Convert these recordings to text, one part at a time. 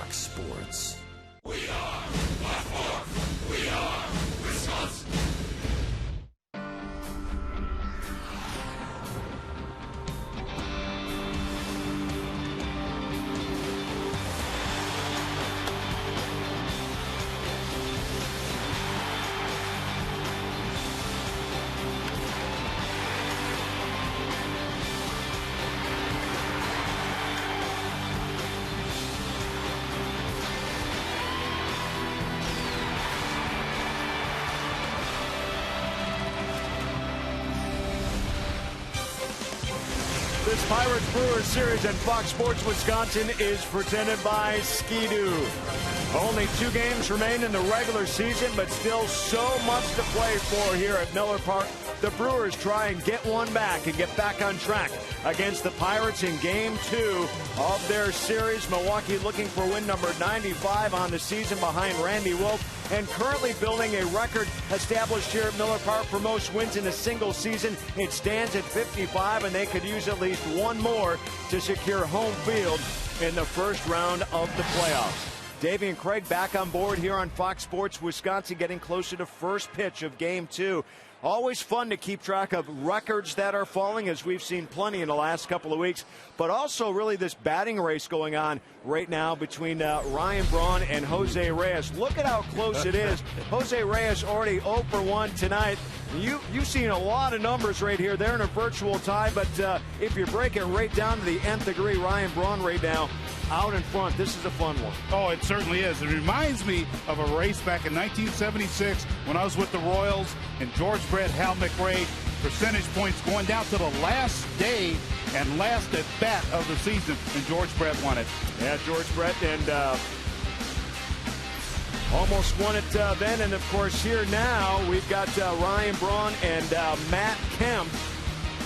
Fox Sports. We are Fox. We are Wisconsin. This Pirates-Brewers series on Fox Sports Wisconsin is presented by Ski-Doo. Only 2 games remain in the regular season, but still so much to play for here at Miller Park. The Brewers try and get one back and get back on track against the Pirates in Game 2 of their series. Milwaukee looking for win number 95 on the season behind Randy Wolf, and currently building a record established here at Miller Park for most wins in a single season. It stands at 55, and they could use at least one more to secure home field in the first round of the playoffs. Davey and Craig back on board here on Fox Sports Wisconsin, getting closer to first pitch of Game 2. Always fun to keep track of records that are falling, as we've seen plenty in the last couple of weeks, but also really this batting race going on right now between Ryan Braun and Jose Reyes. Look at how close it is. Jose Reyes already 0 for 1 tonight. You've seen a lot of numbers right here. They're in a virtual tie, but if you break it right down to the nth degree, Ryan Braun right now out in front. This is a fun one. Oh, it certainly is. It reminds me of a race back in 1976 when I was with the Royals and George Brett, Hal McRae, percentage points going down to the last day and last at bat of the season, and George Brett won it. Yeah, George Brett, and almost won it then. And, of course, here now we've got Ryan Braun and Matt Kemp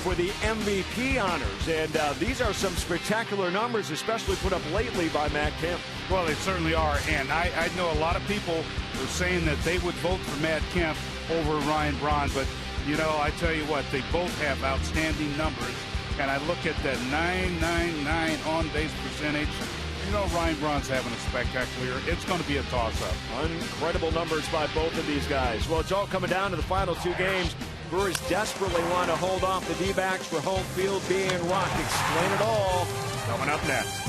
for the MVP honors. And these are some spectacular numbers, especially put up lately by Matt Kemp. Well, they certainly are. And I know a lot of people were saying that they would vote for Matt Kemp over Ryan Braun. But, you know, I tell you what, they both have outstanding numbers. And I look at that .999 on-base percentage. You know, Ryan Braun's having a spectacular year. It's going to be a toss-up. Incredible numbers by both of these guys. Well, it's all coming down to the final 2 games. Brewers desperately want to hold off the D-backs for home field being rocked. Explain it all coming up next.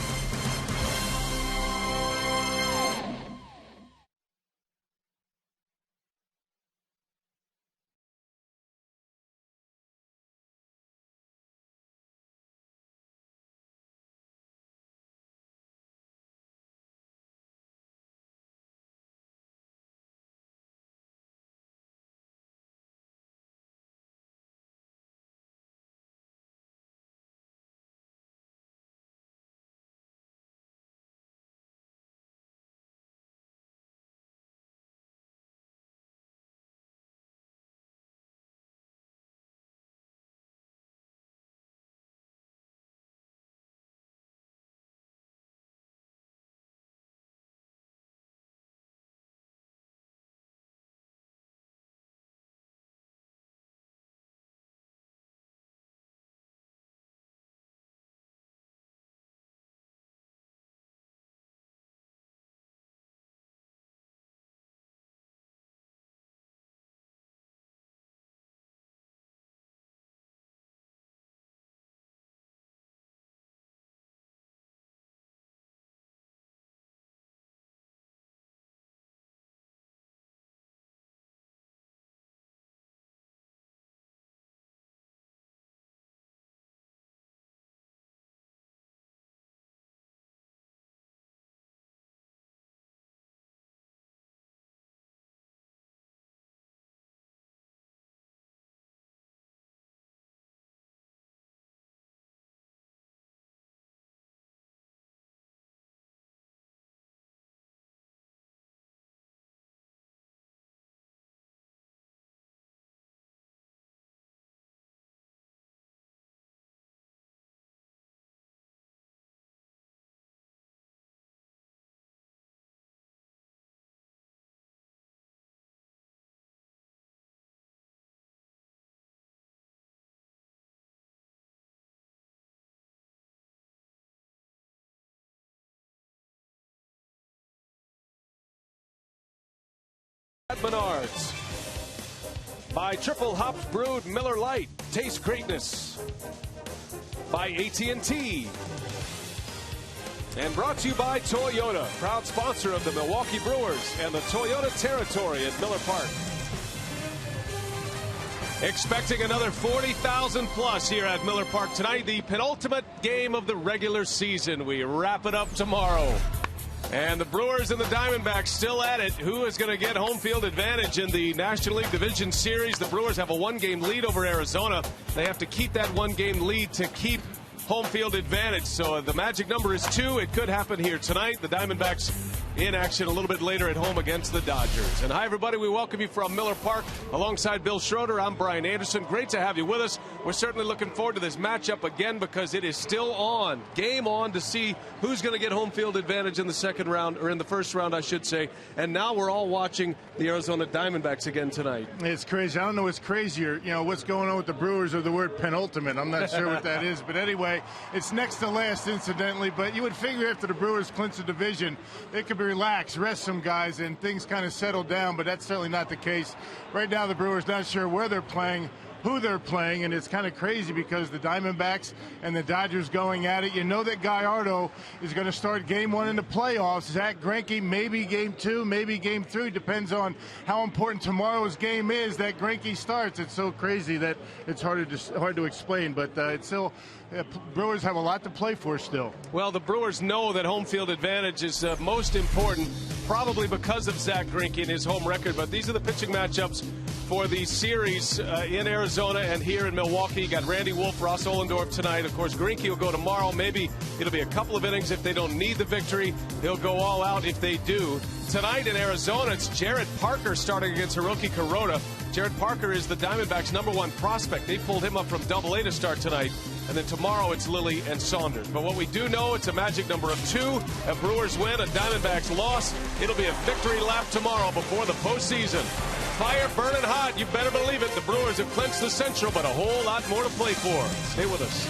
at Menards. By Triple Hops Brewed Miller Lite, taste greatness. By AT&T. And brought to you by Toyota, proud sponsor of the Milwaukee Brewers and the Toyota territory at Miller Park. Expecting another 40,000 plus here at Miller Park tonight, the penultimate game of the regular season. We wrap it up tomorrow. And the Brewers and the Diamondbacks still at it. Who is going to get home field advantage in the National League Division Series? The Brewers have a one-game lead over Arizona. They have to keep that one-game lead to keep home field advantage. So the magic number is 2. It could happen here tonight. The Diamondbacks in action a little bit later at home against the Dodgers. And hi, everybody. We welcome you from Miller Park. Alongside Bill Schroeder, I'm Brian Anderson. Great to have you with us. We're certainly looking forward to this matchup again because it is still on. Game on to see who's going to get home field advantage in the second round, or in the first round, I should say. And now we're all watching the Arizona Diamondbacks again tonight. It's crazy. I don't know what's crazier, what's going on with the Brewers or the word penultimate. I'm not sure what that is. But anyway, it's next to last, incidentally. But you would figure after the Brewers clinch the division, they could be relaxed, rest some guys, and things kind of settle down. But that's certainly not the case. Right now, the Brewers not sure where they're playing, who they're playing, and it's kind of crazy because the Diamondbacks and the Dodgers going at it. You know that Gallardo is going to start game 1 in the playoffs. Zach Greinke maybe game 2, maybe game 3, depends on how important tomorrow's game is that Greinke starts. It's so crazy that it's hard to explain, but it's still Brewers have a lot to play for still. Well, the Brewers know that home field advantage is most important, probably because of Zach Greinke and his home record. But these are the pitching matchups for the series in Arizona and here in Milwaukee. You got Randy Wolf, Ross Ollendorf tonight. Of course, Greinke will go tomorrow. Maybe it'll be a couple of innings if they don't need the victory. He'll go all out if they do. Tonight in Arizona, it's Jared Parker starting against Hiroki Kuroda. Jared Parker is the Diamondbacks' #1 prospect. They pulled him up from Double-A to start tonight. And then tomorrow it's Lilly and Saunders. But what we do know, it's a magic number of 2. A Brewers win, a Diamondbacks loss. It'll be a victory lap tomorrow before the postseason. Fire burning hot. You better believe it. The Brewers have clinched the Central, but a whole lot more to play for. Stay with us.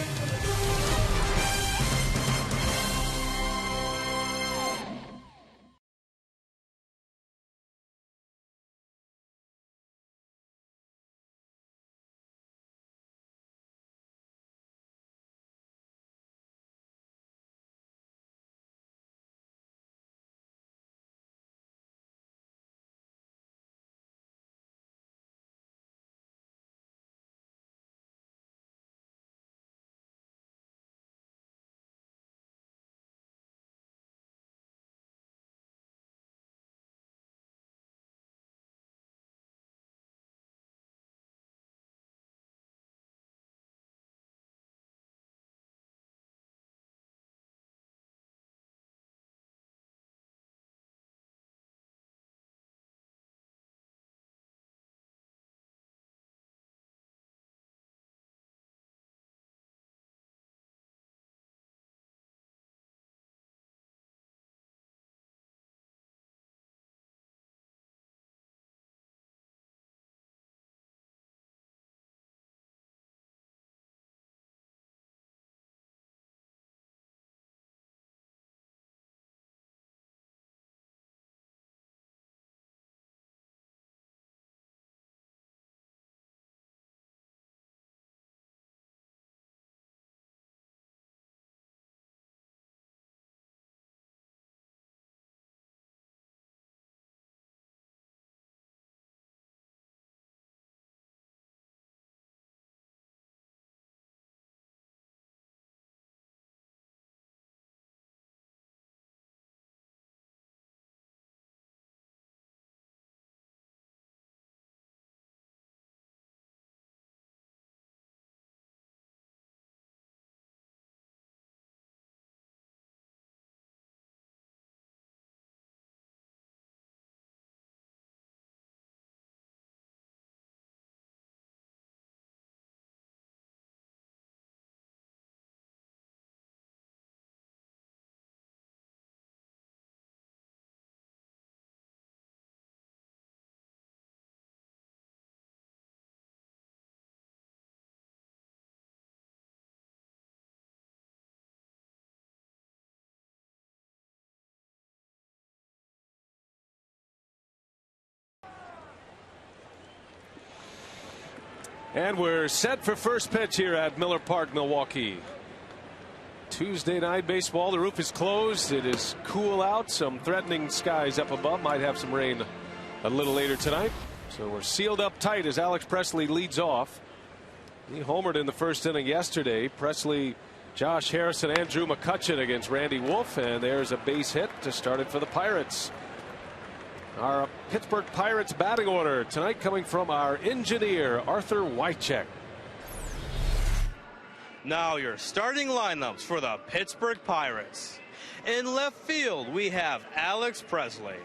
And we're set for first pitch here at Miller Park, Milwaukee. Tuesday night baseball. The roof is closed. It is cool out. Some threatening skies up above. Might have some rain a little later tonight. So we're sealed up tight as Alex Presley leads off. He homered in the first inning yesterday. Presley, Josh Harrison, Andrew McCutchen against Randy Wolf, and there's a base hit to start it for the Pirates. Our Pittsburgh Pirates batting order tonight coming from our engineer Arthur Wycheck. Now your starting lineups for the Pittsburgh Pirates. In left field we have Alex Presley.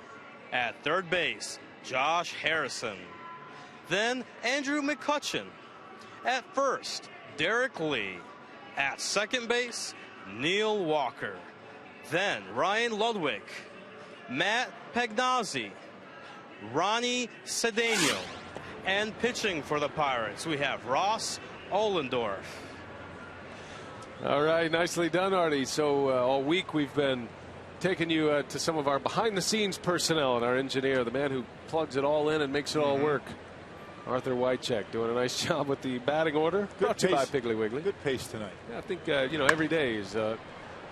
At third base, Josh Harrison. Then Andrew McCutchen. At first, Derek Lee. At second base, Neil Walker. Then Ryan Ludwig, Matt Pagnozzi, Ronnie Cedeno. And pitching for the Pirates, we have Ross Ohlendorf. All right, nicely done, Artie. So all week we've been taking you to some of our behind-the-scenes personnel and our engineer, the man who plugs it all in and makes it all work. Arthur Wycheck doing a nice job with the batting order. Brought to you by Piggly Wiggly. Good pace tonight. Yeah, I think every day is a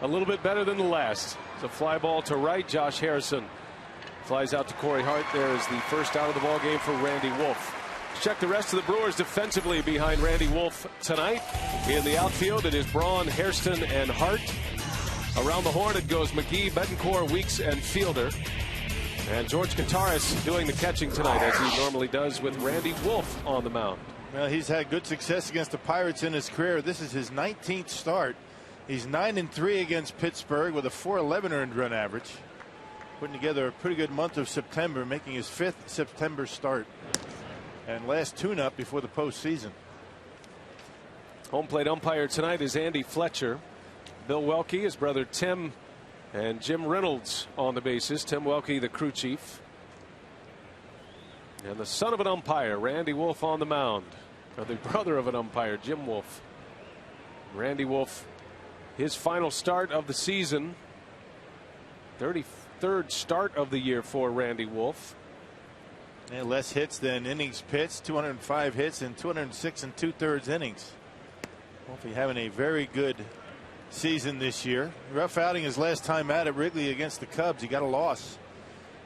little bit better than the last. It's a fly ball to right. Josh Harrison flies out to Corey Hart. There's the first out of the ball game for Randy Wolf. Let's check the rest of the Brewers defensively behind Randy Wolf tonight. In the outfield, it is Braun, Hairston, and Hart. Around the horn, it goes McGee, Betancourt, Weeks, and Fielder. And George Kataris doing the catching tonight, as he normally does, with Randy Wolf on the mound. Well, he's had good success against the Pirates in his career. This is his 19th start. He's 9-3 against Pittsburgh with a .411 earned run average. Putting together a pretty good month of September, making his 5th September start. And last tune-up before the postseason. Home plate umpire tonight is Andy Fletcher. Bill Welke, his brother Tim, and Jim Reynolds on the bases. Tim Welke, the crew chief. And the son of an umpire, Randy Wolf, on the mound. Or the brother of an umpire, Jim Wolf. Randy Wolf, his final start of the season. 33rd start of the year for Randy Wolf. And less hits than innings pitched. 205 hits in 206 2/3 innings. Wolfie having a very good season this year. Rough outing his last time out at Wrigley against the Cubs. He got a loss.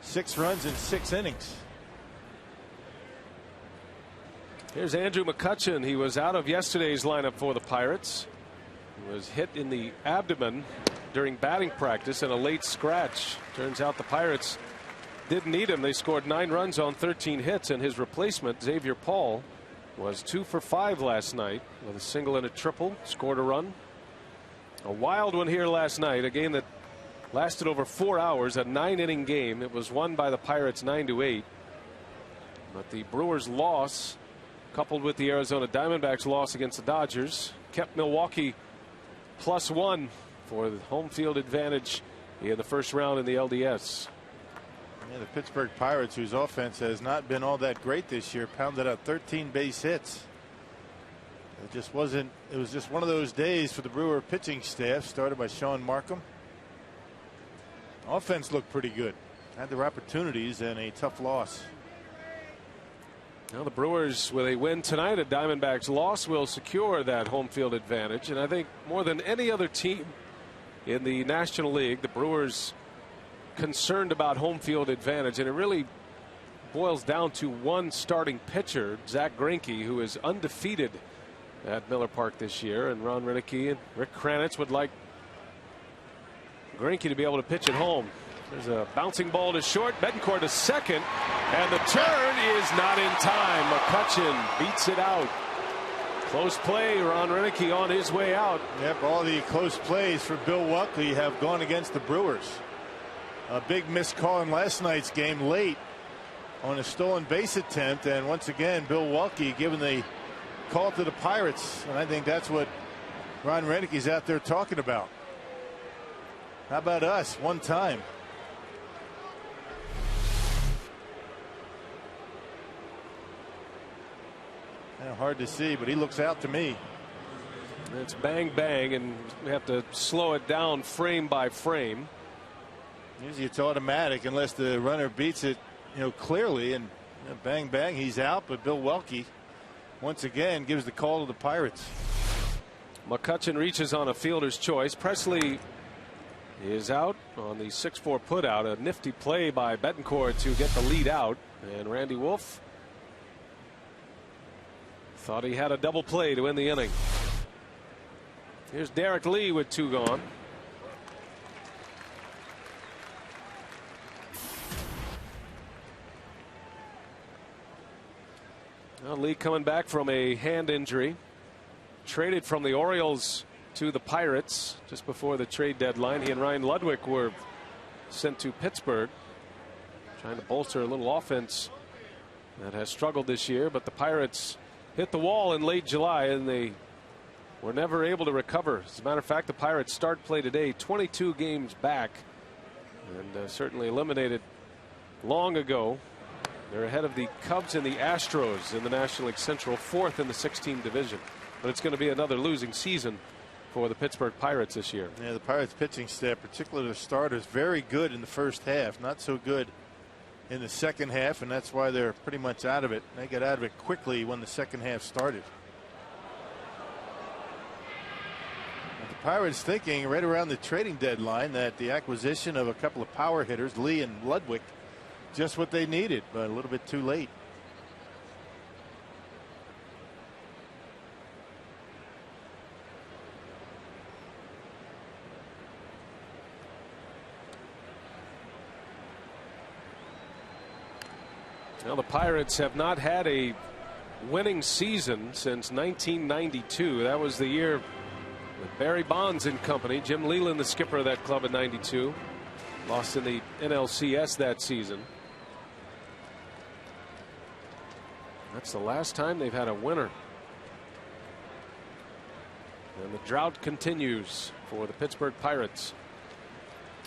6 runs in 6 innings. Here's Andrew McCutchen. He was out of yesterday's lineup for the Pirates. He was hit in the abdomen during batting practice and a late scratch. Turns out the Pirates didn't need him. They scored 9 runs on 13 hits, and his replacement, Xavier Paul, was 2 for 5 last night with a single and a triple. Scored a run. A wild one here last night, a game that lasted over 4 hours, a 9-inning game. It was won by the Pirates 9-8. But the Brewers' loss, coupled with the Arizona Diamondbacks' loss against the Dodgers, kept Milwaukee +1 for the home field advantage in the first round in the LDS. Yeah, the Pittsburgh Pirates, whose offense has not been all that great this year, pounded out 13 base hits. It just wasn't. It was just one of those days for the Brewer pitching staff, started by Sean Markham. Offense looked pretty good. Had their opportunities and a tough loss. Now the Brewers, with a win tonight, a Diamondbacks loss, will secure that home field advantage. And I think more than any other team in the National League, the Brewers concerned about home field advantage. And it really boils down to one starting pitcher, Zach Greinke, who is undefeated at Miller Park this year. And Ron Renicky and Rick Kranitz would like Greinke to be able to pitch at home. There's a bouncing ball to short. Betancourt to second. And the turn is not in time. McCutchen beats it out. Close play. Ron Renicky on his way out. Yep, all the close plays for Bill Welke have gone against the Brewers. A big missed call in last night's game late on a stolen base attempt. And once again, Bill Welke giving the call to the Pirates. And I think that's what Ron Renicky's out there talking about. How about us one time? Hard to see, but he looks out to me. It's bang bang, and we have to slow it down frame by frame. Usually it's automatic unless the runner beats it, clearly, and bang bang, he's out. But Bill Welke once again gives the call to the Pirates. McCutchen reaches on a fielder's choice. Presley is out on the 6-4 putout. A nifty play by Betancourt to get the lead out. And Randy Wolf thought he had a double play to end the inning. Here's Derek Lee with 2 gone. Well, Lee coming back from a hand injury. Traded from the Orioles to the Pirates just before the trade deadline. He and Ryan Ludwig were sent to Pittsburgh, trying to bolster a little offense that has struggled this year. But the Pirates hit the wall in late July, and they were never able to recover. As a matter of fact, the Pirates start play today 22 games back, and certainly eliminated long ago. They're ahead of the Cubs and the Astros in the National League Central, 4th in the 6-team division. But it's going to be another losing season for the Pittsburgh Pirates this year. Yeah, the Pirates pitching staff, particularly the starters, very good in the first half, not so good in the second half, and that's why they're pretty much out of it. They got out of it quickly when the second half started. The Pirates thinking right around the trading deadline that the acquisition of a couple of power hitters, Lee and Ludwig, just what they needed, but a little bit too late. Well, the Pirates have not had a winning season since 1992. That was the year with Barry Bonds and company. Jim Leyland, the skipper of that club in '92, lost in the NLCS that season. That's the last time they've had a winner. And the drought continues for the Pittsburgh Pirates.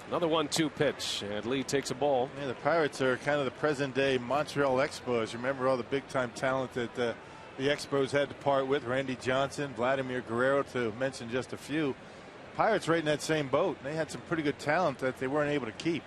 Another 1-2 pitch, and Lee takes a ball. Yeah, the Pirates are kind of the present day Montreal Expos. Remember all the big time talent that the Expos had to part with? Randy Johnson, Vladimir Guerrero, to mention just a few. Pirates right in that same boat. They had some pretty good talent that they weren't able to keep.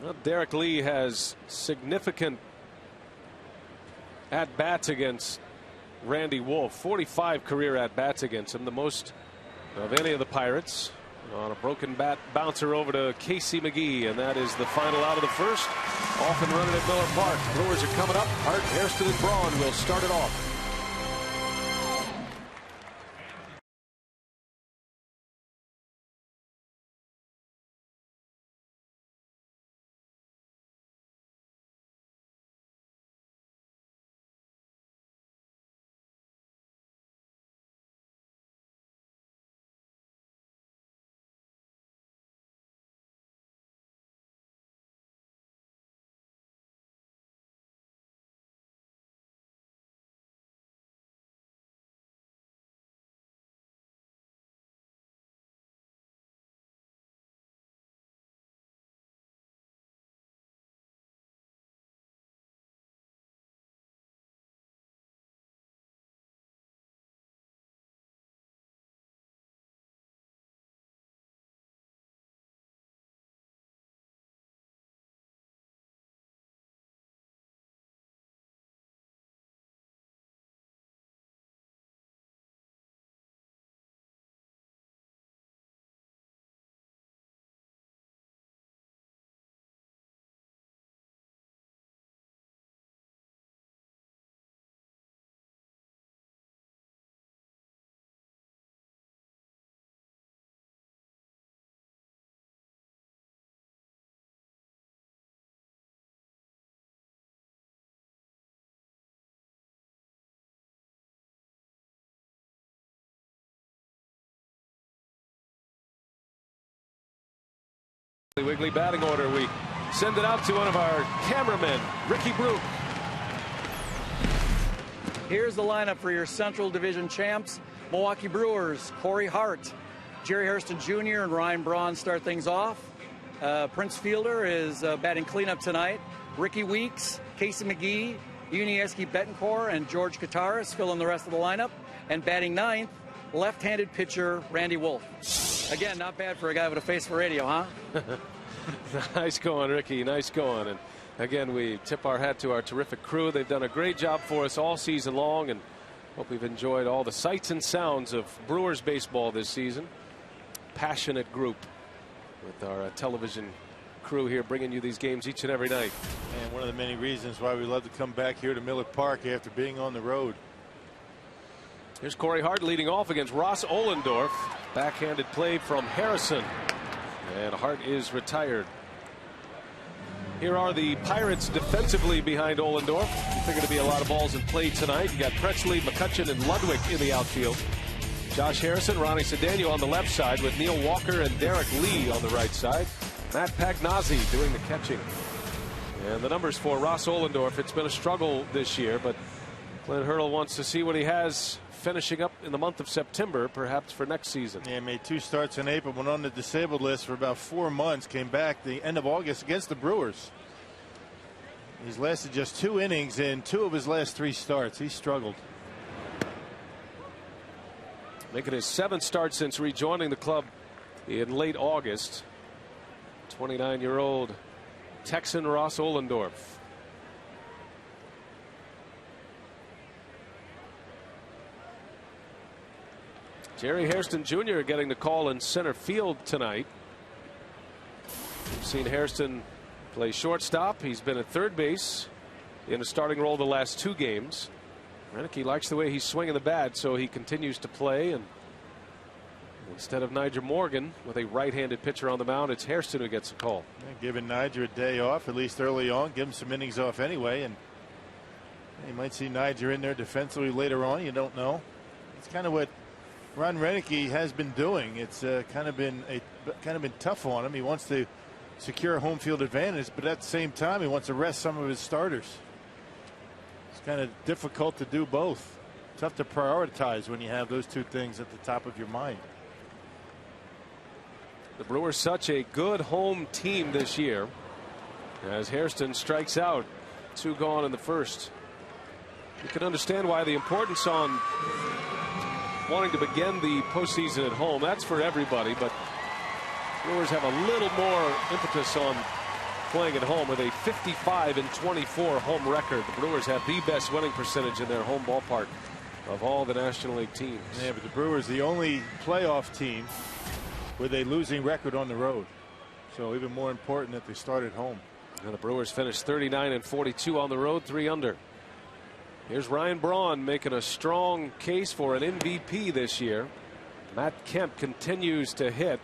Well, Derek Lee has significant at-bats against Randy Wolf. 45 career at-bats against him, the most of any of the Pirates. On a broken bat bouncer over to Casey McGee, and that is the final out of the first. Off and running at Miller Park. Brewers are coming up. Hart, Hairston, and Braun will start it off. Wiggly batting order. We send it out to one of our cameramen, Ricky Brook. Here's the lineup for your Central Division champs. Milwaukee Brewers, Corey Hart, Jerry Hairston Jr. and Ryan Braun start things off. Prince Fielder is batting cleanup tonight. Ricky Weeks, Casey McGee, Yuniesky Betancourt, and George Kataris fill in the rest of the lineup. And batting ninth, left-handed pitcher Randy Wolf. Again, not bad for a guy with a face for radio, huh? Nice going, Ricky. Nice going. And again, we tip our hat to our terrific crew. They've done a great job for us all season long, and hope we've enjoyed all the sights and sounds of Brewers baseball this season. Passionate group with our television crew here bringing you these games each and every night. And one of the many reasons why we love to come back here to Miller Park after being on the road. Here's Corey Hart leading off against Ross Ohlendorf. Backhanded play from Harrison. And Hart is retired. Here are the Pirates defensively behind Ohlendorf. Figure to be a lot of balls in play tonight. You got Presley, McCutcheon, and Ludwig in the outfield. Josh Harrison, Ronnie Cedeno on the left side with Neil Walker and Derek Lee on the right side. Matt Pagnozzi doing the catching. And the numbers for Ross Ohlendorf. It's been a struggle this year, but Glenn Hurdle wants to see what he has finishing up in the month of September, perhaps for next season. Yeah, made 2 starts in April, went on the disabled list for about 4 months, came back the end of August against the Brewers. He's lasted just 2 innings in 2 of his last 3 starts. He struggled. Making his 7th start since rejoining the club in late August. 29-year-old Texan Ross Ohlendorf. Jerry Hairston Jr. getting the call in center field tonight. We've seen Hairston play shortstop. He's been at third base in a starting role the last 2 games. Renicky likes the way he's swinging the bat, so he continues to play. And instead of Nyjer Morgan with a right-handed pitcher on the mound, it's Hairston who gets a call. Yeah, giving Nyjer a day off, at least early on. Give him some innings off anyway, and you might see Nyjer in there defensively later on. You don't know. It's kind of what Ron Renicky has been doing. It's kind of been tough on him. He wants to secure home field advantage, but at the same time, he wants to rest some of his starters. It's kind of difficult to do both. Tough to prioritize when you have those 2 things at the top of your mind. The Brewers such a good home team this year as Hairston strikes out. 2 gone in the first. You can understand why the importance on wanting to begin the postseason at home. That's for everybody, but Brewers have a little more impetus on playing at home with a 55-24 home record. The Brewers have the best winning percentage in their home ballpark of all the National League teams. Yeah, but the Brewers the only playoff team with a losing record on the road. So even more important that they start at home. And the Brewers finished 39-42 on the road, 3 under. Here's Ryan Braun making a strong case for an MVP this year. Matt Kemp continues to hit,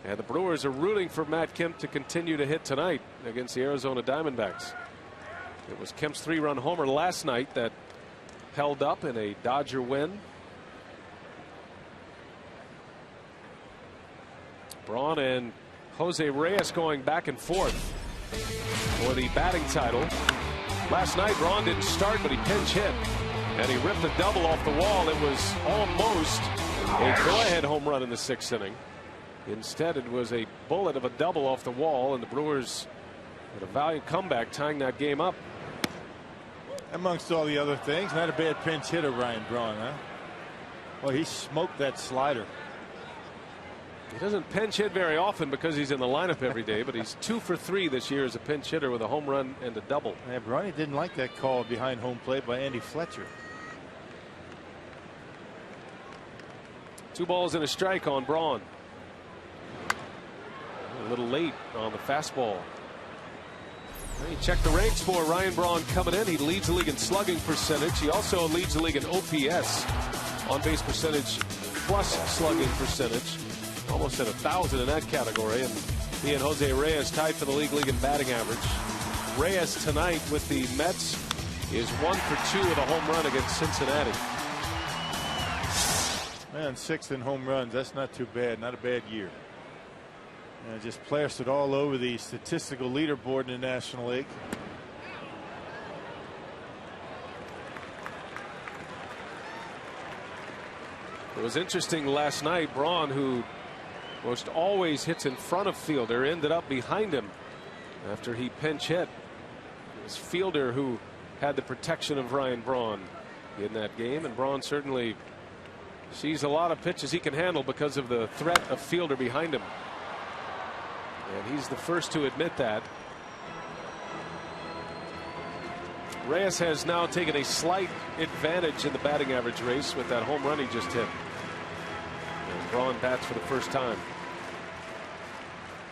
and the Brewers are rooting for Matt Kemp to continue to hit tonight against the Arizona Diamondbacks. It was Kemp's 3-run homer last night that held up in a Dodger win. Braun and Jose Reyes going back and forth for the batting title. Last night, Braun didn't start, but he pinch hit, and he ripped a double off the wall. It was almost a go-ahead home run in the 6th inning. Instead, it was a bullet of a double off the wall, and the Brewers had a valiant comeback, tying that game up. Amongst all the other things, not a bad pinch hitter, Ryan Braun, huh? Well, he smoked that slider. He doesn't pinch hit very often because he's in the lineup every day, but he's 2 for 3 this year as a pinch hitter with a home run and a double. Yeah, Bronny didn't like that call behind home plate by Andy Fletcher. 2 balls and a strike on Braun. A little late on the fastball. You check the ranks for Ryan Braun coming in. He leads the league in slugging percentage. He also leads the league in OPS, on base percentage plus slugging percentage. Almost at 1,000 in that category, and he and Jose Reyes tied for the league in batting average. Reyes tonight with the Mets is 1 for 2 with a home run against Cincinnati. Man, 6th in home runs. That's not too bad. Not a bad year. And just plastered all over the statistical leaderboard in the National League. It was interesting last night. Braun, who most always hits in front of Fielder, ended up behind him after he pinch hit. It was Fielder who had the protection of Ryan Braun in that game, and Braun certainly sees a lot of pitches he can handle because of the threat of Fielder behind him. And he's the first to admit that. Reyes has now taken a slight advantage in the batting average race with that home run he just hit. As Braun bats for the first time.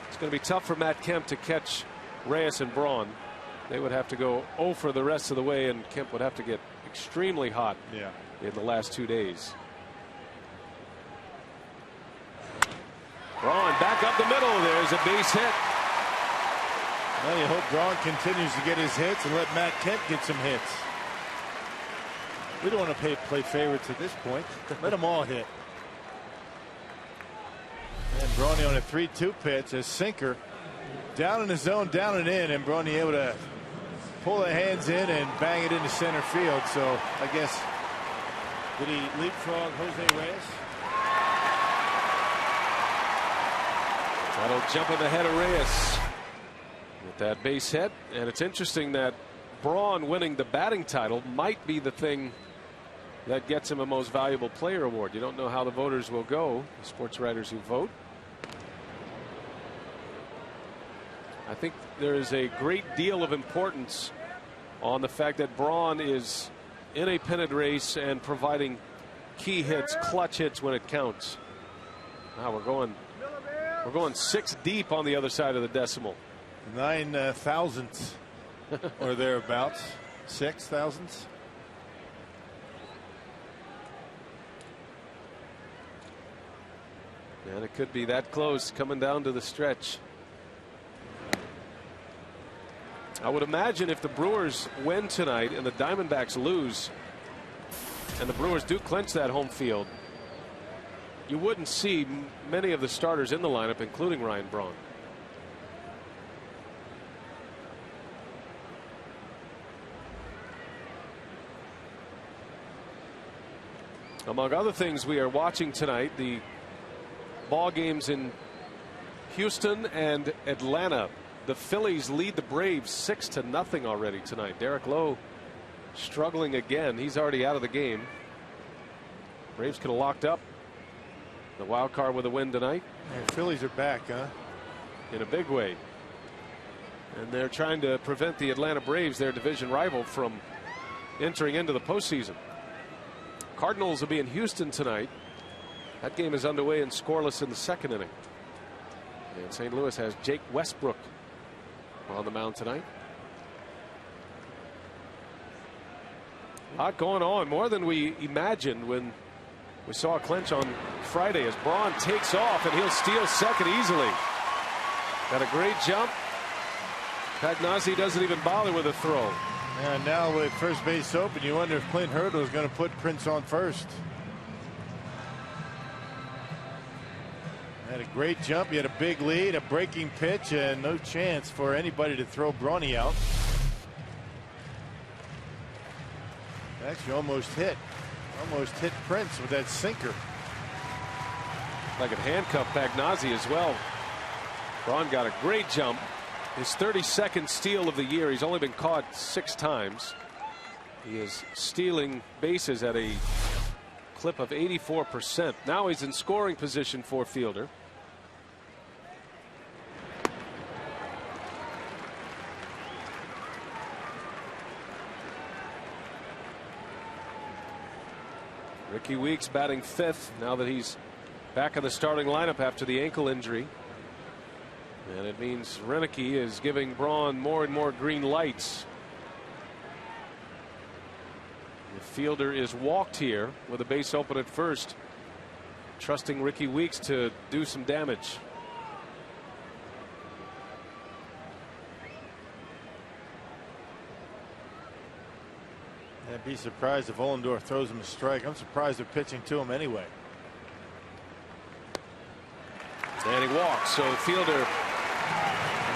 It's going to be tough for Matt Kemp to catch Reyes and Braun. They would have to go 0 for the rest of the way, and Kemp would have to get extremely hot in the last 2 days. Braun back up the middle. There's a base hit. Well, you hope Braun continues to get his hits and let Matt Kemp get some hits. We don't want to play favorites at this point. Let them all hit. And Braun on a 3-2 pitch, a sinker. Down in the zone, down and in, and Braun able to pull the hands in and bang it into center field. So I guess, did he leapfrog Jose Reyes? That'll jump in the head of Reyes with that base hit. And it's interesting that Braun winning the batting title might be the thing that gets him a most valuable player award. You don't know how the voters will go, the sports writers who vote. I think there is a great deal of importance on the fact that Braun is in a pennant race and providing key hits, clutch hits when it counts. Now we're going 6 deep on the other side of the decimal. 9 thousandths or thereabouts. 6 thousandths. And it could be that close coming down to the stretch. I would imagine if the Brewers win tonight and the Diamondbacks lose, and the Brewers do clinch that home field, you wouldn't see many of the starters in the lineup, including Ryan Braun. Among other things we are watching tonight, the ball games in Houston and Atlanta. The Phillies lead the Braves 6-0 already tonight. Derek Lowe struggling again. He's already out of the game. Braves could have locked up the wild card with a win tonight. The Phillies are back, huh? In a big way. And they're trying to prevent the Atlanta Braves, their division rival, from entering into the postseason. Cardinals will be in Houston tonight. That game is underway and scoreless in the second inning. And St. Louis has Jake Westbrook on the mound tonight. A lot going on, more than we imagined when we saw a clinch on Friday, as Braun takes off and he'll steal second easily. Got a great jump. Pagnozzi doesn't even bother with a throw. And now with first base open, you wonder if Clint Hurdle is going to put Prince on first. Had a great jump. He had a big lead, a breaking pitch, and no chance for anybody to throw Brawny out. Actually almost hit Prince with that sinker. Like it handcuffed Pagnozzi as well. Braun got a great jump. His 32nd steal of the year. He's only been caught 6 times. He is stealing bases at a clip of 84%. Now he's in scoring position for Fielder. Ricky Weeks batting 5th now that he's back in the starting lineup after the ankle injury. And it means Renicky is giving Braun more and more green lights. The Fielder is walked here with a base open at first, trusting Ricky Weeks to do some damage. I'd be surprised if Ollendorf throws him a strike. I'm surprised they're pitching to him anyway. And he walks, so Fielder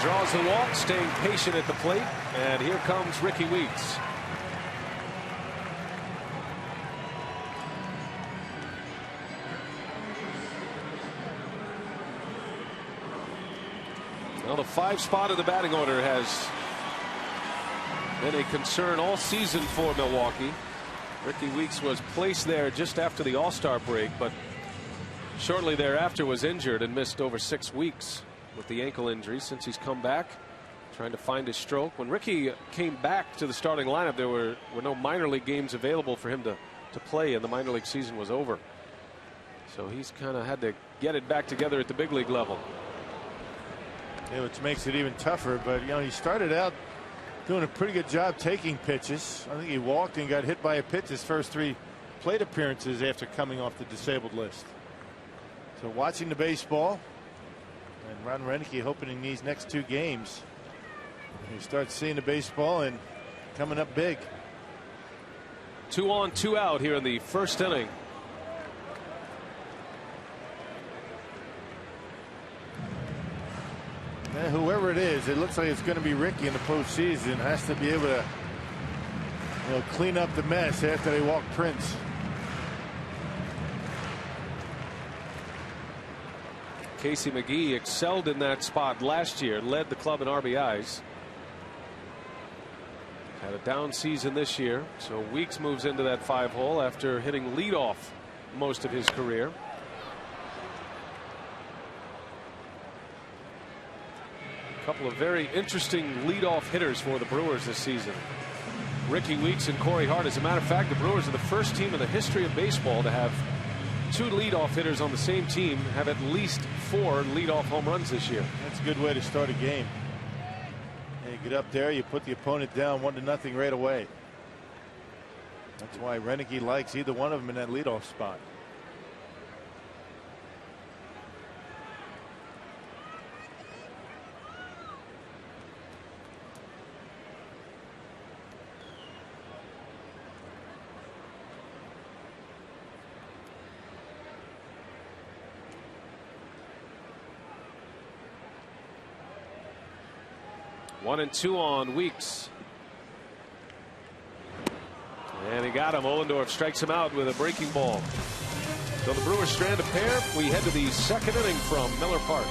draws the walk, staying patient at the plate, and here comes Ricky Weeks. Well, the 5 spot in the batting order has been a concern all season for Milwaukee. Ricky Weeks was placed there just after the All-Star break, but shortly thereafter was injured and missed over 6 weeks with the ankle injury. Since he's come back, trying to find his stroke. When Ricky came back to the starting lineup, there were no minor league games available for him to play, and the minor league season was over. So he's kind of had to get it back together at the big league level. Yeah, which makes it even tougher. But you know, he started out doing a pretty good job taking pitches. I think he walked and got hit by a pitch his first 3 plate appearances after coming off the disabled list. So watching the baseball, and Ron Roenicke hoping in these next 2 games you start seeing the baseball and coming up big. 2 on, 2 out here in the first inning. And whoever it is, it looks like it's going to be Ricky in the postseason. Has to be able to, you know, clean up the mess after they walk Prince. Casey McGee excelled in that spot last year, led the club in RBIs. Had a down season this year, so Weeks moves into that 5 hole after hitting leadoff most of his career. A couple of very interesting leadoff hitters for the Brewers this season. Ricky Weeks and Corey Hart. As a matter of fact, the Brewers are the first team in the history of baseball to have 2 leadoff hitters on the same team have at least 4 leadoff home runs this year. That's a good way to start a game. You get up there, you put the opponent down 1-0 right away. That's why Roenicke likes either one of them in that leadoff spot. One and 2 on Weeks. And he got him. Ohlendorf strikes him out with a breaking ball. So the Brewers strand a pair. We head to the second inning from Miller Park.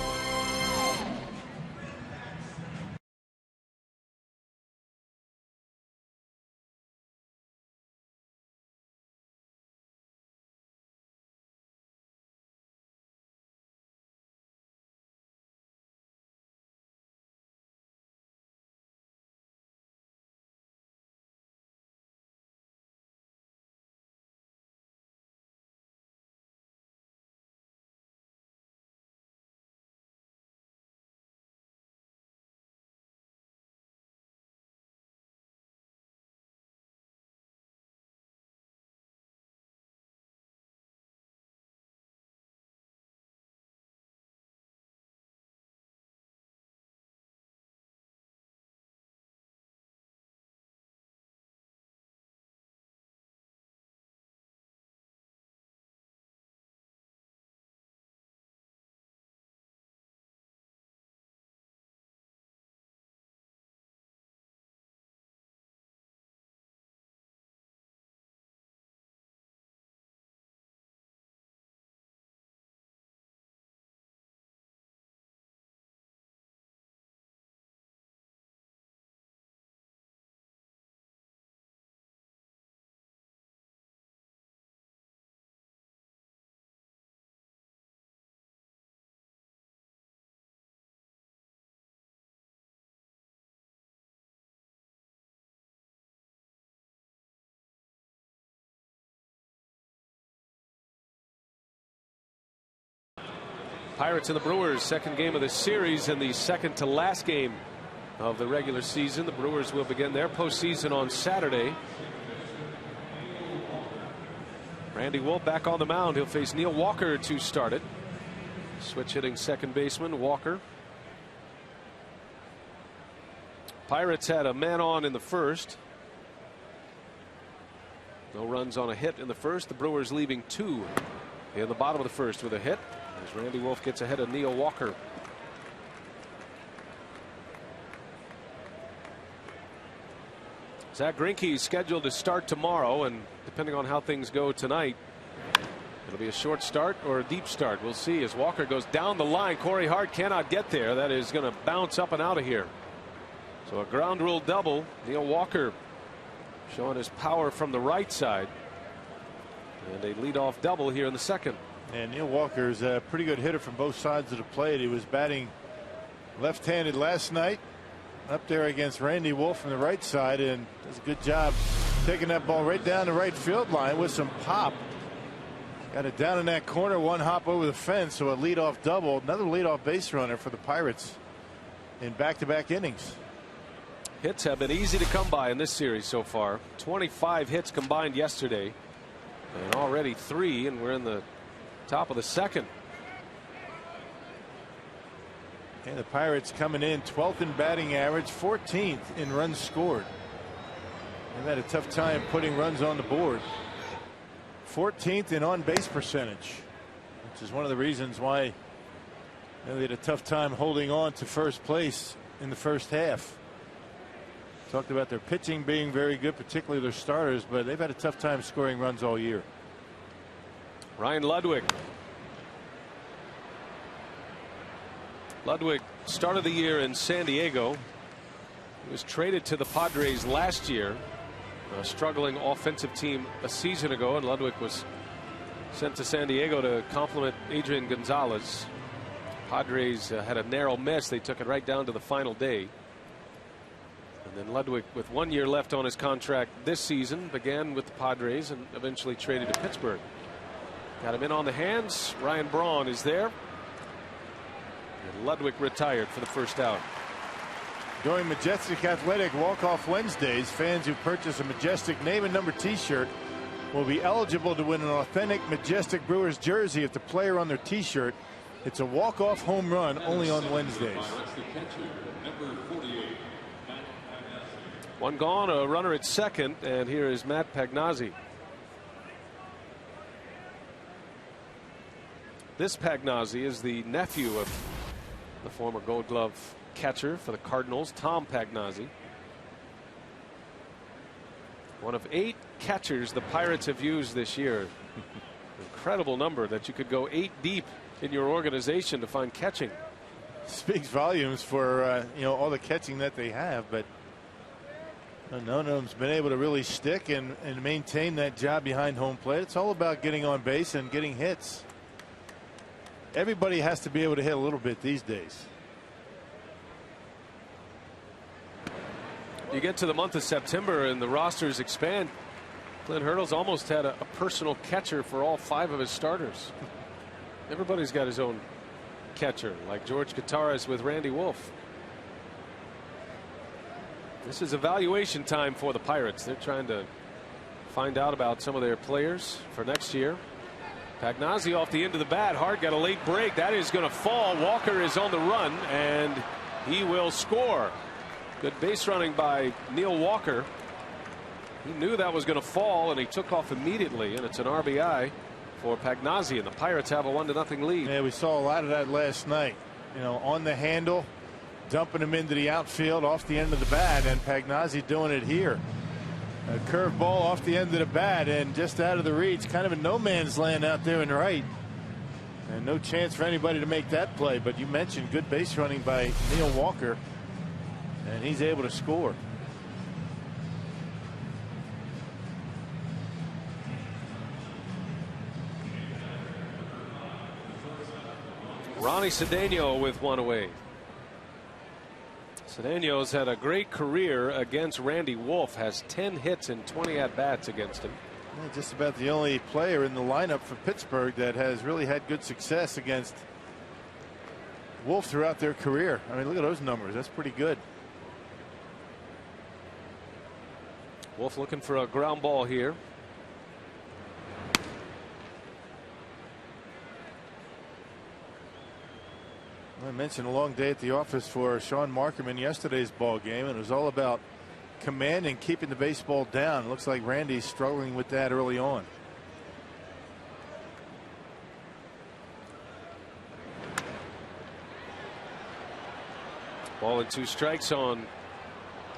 Pirates and the Brewers, second game of the series and the second to last game of the regular season. The Brewers will begin their postseason on Saturday. Randy Wolf back on the mound. He'll face Neil Walker to start it. Switch hitting second baseman Walker. Pirates had a man on in the first. No runs on a hit in the first. The Brewers leaving 2 in the bottom of the first with a hit as Randy Wolf gets ahead of Neil Walker. Zach Greinke scheduled to start tomorrow, and depending on how things go tonight, It'll be a short start or a deep start. We'll see as Walker goes down the line. Corey Hart cannot get there. That is going to bounce up and out of here. So a ground rule double. Neil Walker showing his power from the right side. And a leadoff double here in the second. And Neil Walker is a pretty good hitter from both sides of the plate. He was batting left-handed last night up there against Randy Wolf from the right side, and does a good job taking that ball right down the right field line with some pop. Got it down in that corner, one hop over the fence, so a leadoff double, another leadoff base runner for the Pirates in back-to-back innings. Hits have been easy to come by in this series so far. 25 hits combined yesterday, and already 3, and we're in the top of the second. And the Pirates coming in 12th in batting average, 14th in runs scored. They've had a tough time putting runs on the board. 14th in on base percentage, which is one of the reasons why they had a tough time holding on to first place in the first half. Talked about their pitching being very good, particularly their starters, but they've had a tough time scoring runs all year. Ryan Ludwig. Ludwig started the year in San Diego. He was traded to the Padres last year. A struggling offensive team a season ago, and Ludwig was sent to San Diego to complement Adrian Gonzalez. Padres had a narrow miss. They took it right down to the final day. And then Ludwig, with 1 year left on his contract this season, began with the Padres and eventually traded to Pittsburgh. Got him in on the hands. Ryan Braun is there. And Ludwig retired for the first out. During Majestic Athletic Walk-Off Wednesdays, fans who purchase a Majestic name and number t-shirt will be eligible to win an authentic Majestic Brewers jersey if the player on their t-shirt hits a walk-off home run only on Wednesdays. One gone, a runner at second, and here is Matt Pagnazzi. This Pagnazzi is the nephew of the former Gold Glove catcher for the Cardinals, Tom Pagnazzi. One of 8 catchers the Pirates have used this year. Incredible number that you could go 8 deep in your organization to find catching. Speaks volumes for all the catching that they have, but none of them's been able to really stick and maintain that job behind home plate. It's all about getting on base and getting hits. Everybody has to be able to hit a little bit these days. You get to the month of September and the rosters expand. Clint Hurdle's almost had a personal catcher for all 5 of his starters. Everybody's got his own catcher, like George Gutierrez with Randy Wolf. This is evaluation time for the Pirates. They're trying to find out about some of their players for next year. Pagnazzi off the end of the bat. Hart got a late break. That is going to fall. Walker is on the run, and he will score. Good base running by Neil Walker. He knew that was going to fall, and he took off immediately, and it's an RBI for Pagnazzi, and the Pirates have a 1-0 lead. Yeah, we saw a lot of that last night. On the handle, dumping him into the outfield off the end of the bat, and Pagnazzi doing it here. A curve ball off the end of the bat and just out of the reach, kind of a no man's land out there in the right. And no chance for anybody to make that play. But you mentioned good base running by Neil Walker, and he's able to score. Ronnie Cedeno with one away. Cedeno's had a great career against Randy Wolf, has 10 hits and 20 at-bats against him. Yeah, just about the only player in the lineup for Pittsburgh that has really had good success against Wolf throughout their career. I mean, look at those numbers. That's pretty good. Wolf looking for a ground ball here. I mentioned a long day at the office for Sean Markham in yesterday's ball game, and it was all about command and keeping the baseball down. It looks like Randy's struggling with that early on. Ball and 2 strikes on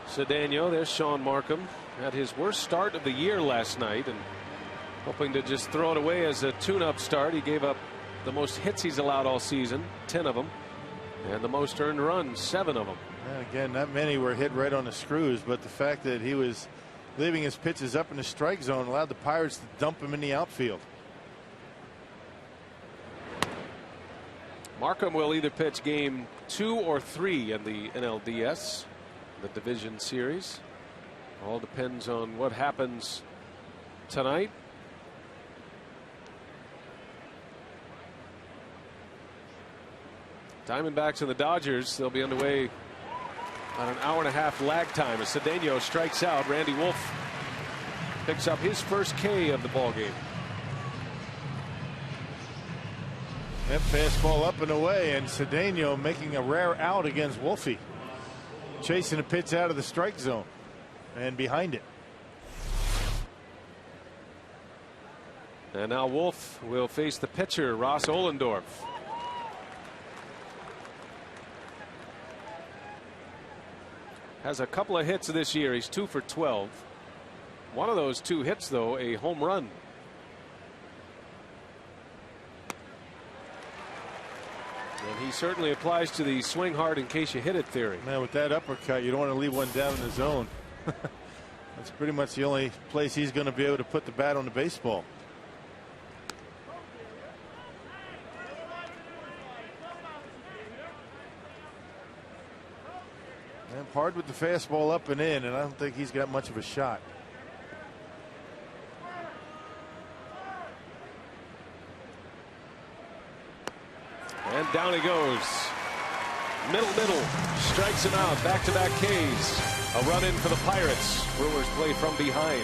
Cedeno. There's Sean Markham. Had his worst start of the year last night, and hoping to just throw it away as a tune-up start. He gave up the most hits he's allowed all season, 10 of them, and the most earned runs, 7 of them. And again, not many were hit right on the screws, but the fact that he was leaving his pitches up in the strike zone allowed the Pirates to dump him in the outfield. Markham will either pitch game 2 or 3 in the NLDS, the division series. All depends on what happens tonight. Diamondbacks and the Dodgers, they'll be underway on an hour-and-a-half lag time as Cedeno strikes out. Randy Wolf picks up his first K of the ball game. That fastball up and away, and Cedeno making a rare out against Wolfie, chasing a pitch out of the strike zone and behind it. And now Wolf will face the pitcher, Ross Ohlendorf. Has a couple of hits this year. He's 2 for 12. One of those 2 hits, though, a home run. And he certainly applies to the swing hard in case you hit it theory. Man, with that uppercut, you don't want to leave one down in the zone. That's pretty much the only place he's going to be able to put the bat on the baseball. And hard with the fastball up and in, and I don't think he's got much of a shot. And down he goes. Middle. Strikes him out. Back-to-back Ks. A run in for the Pirates. Brewers play from behind.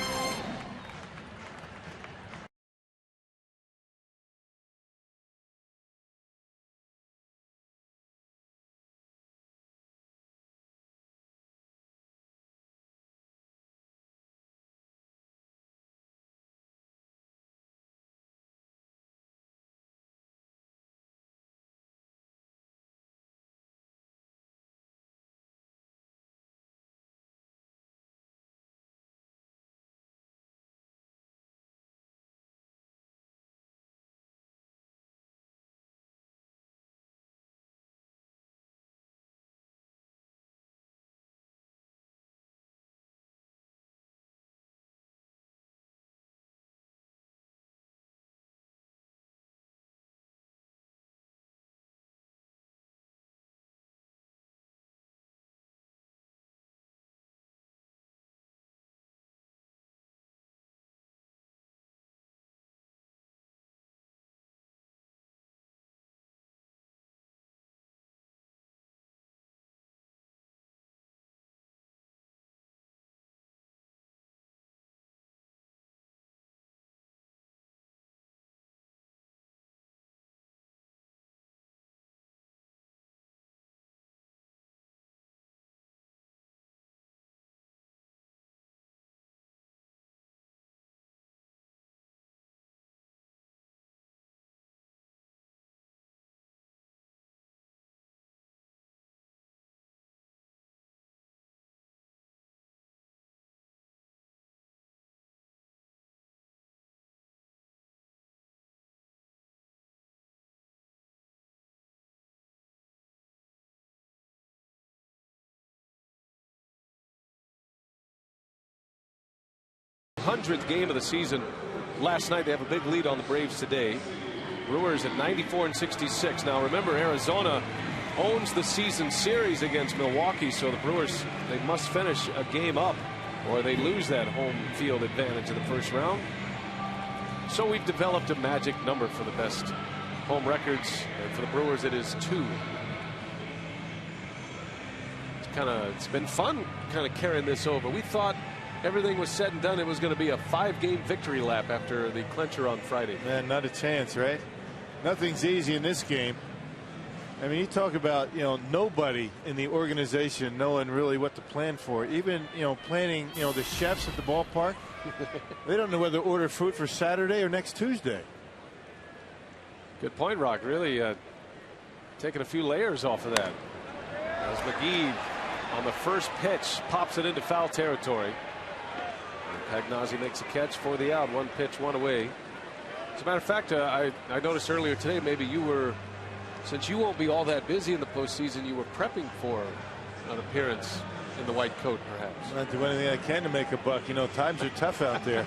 th game of the season last night. They have a big lead on the Braves today. Brewers at 94-66. Now remember, Arizona owns the season series against Milwaukee, so the Brewers, they must finish a game up or they lose that home field advantage in the first round. So we've developed a magic number for the best home records, and for the Brewers it is 2. It's been fun kind of carrying this over. We thought everything was said and done, it was going to be a 5-game victory lap after the clincher on Friday. Man, not a chance, right? Nothing's easy in this game. I mean, you talk about, nobody in the organization knowing really what to plan for. Even, planning, the chefs at the ballpark, they don't know whether to order food for Saturday or next Tuesday. Good point, Rock. Really taking a few layers off of that. As McGee on the first pitch pops it into foul territory. Pagnozzi makes a catch for the out. 1 pitch, 1 away. As a matter of fact, I noticed earlier today, maybe you were, since you won't be all that busy in the postseason, you were prepping for an appearance in the white coat, perhaps. I'll do anything I can to make a buck. You know, times are tough out there.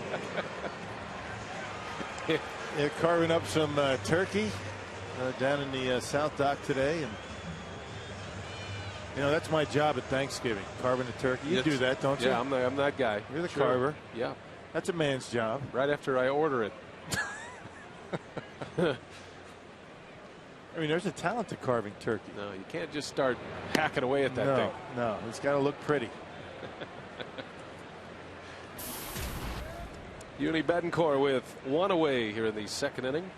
They're carving up some turkey down in the South Dock today, and you know that's my job at Thanksgiving, carving a turkey. You do that, don't you? Yeah, I'm that guy. You're the carver. Yeah, that's a man's job. Right after I order it. I mean, there's a talent to carving turkey. No, you can't just start hacking away at that thing. No, it's got to look pretty. Uni Betancourt with 1 away here in the 2nd inning.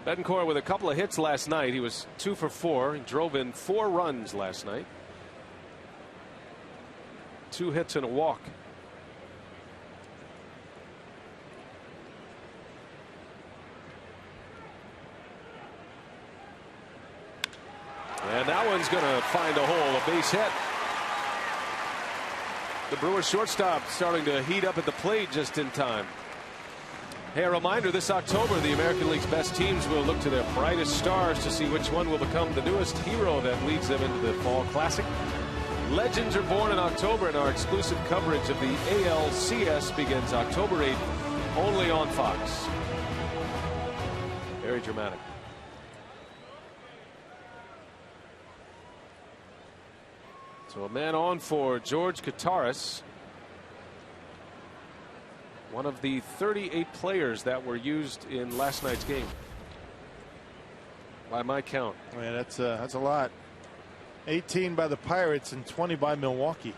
Betancourt with a couple of hits last night. He was 2 for 4. He drove in 4 runs last night. 2 hits and a walk. And that one's going to find a hole, a base hit. The Brewers shortstop starting to heat up at the plate just in time. Hey, a reminder, this October, the American League's best teams will look to their brightest stars to see which one will become the newest hero that leads them into the Fall Classic. Legends are born in October, and our exclusive coverage of the ALCS begins October 8th, only on Fox. Very dramatic. So a man on for George Kottaras. One of the 38 players that were used in last night's game. By my count. Man, that's a lot. 18 by the Pirates and 20 by Milwaukee.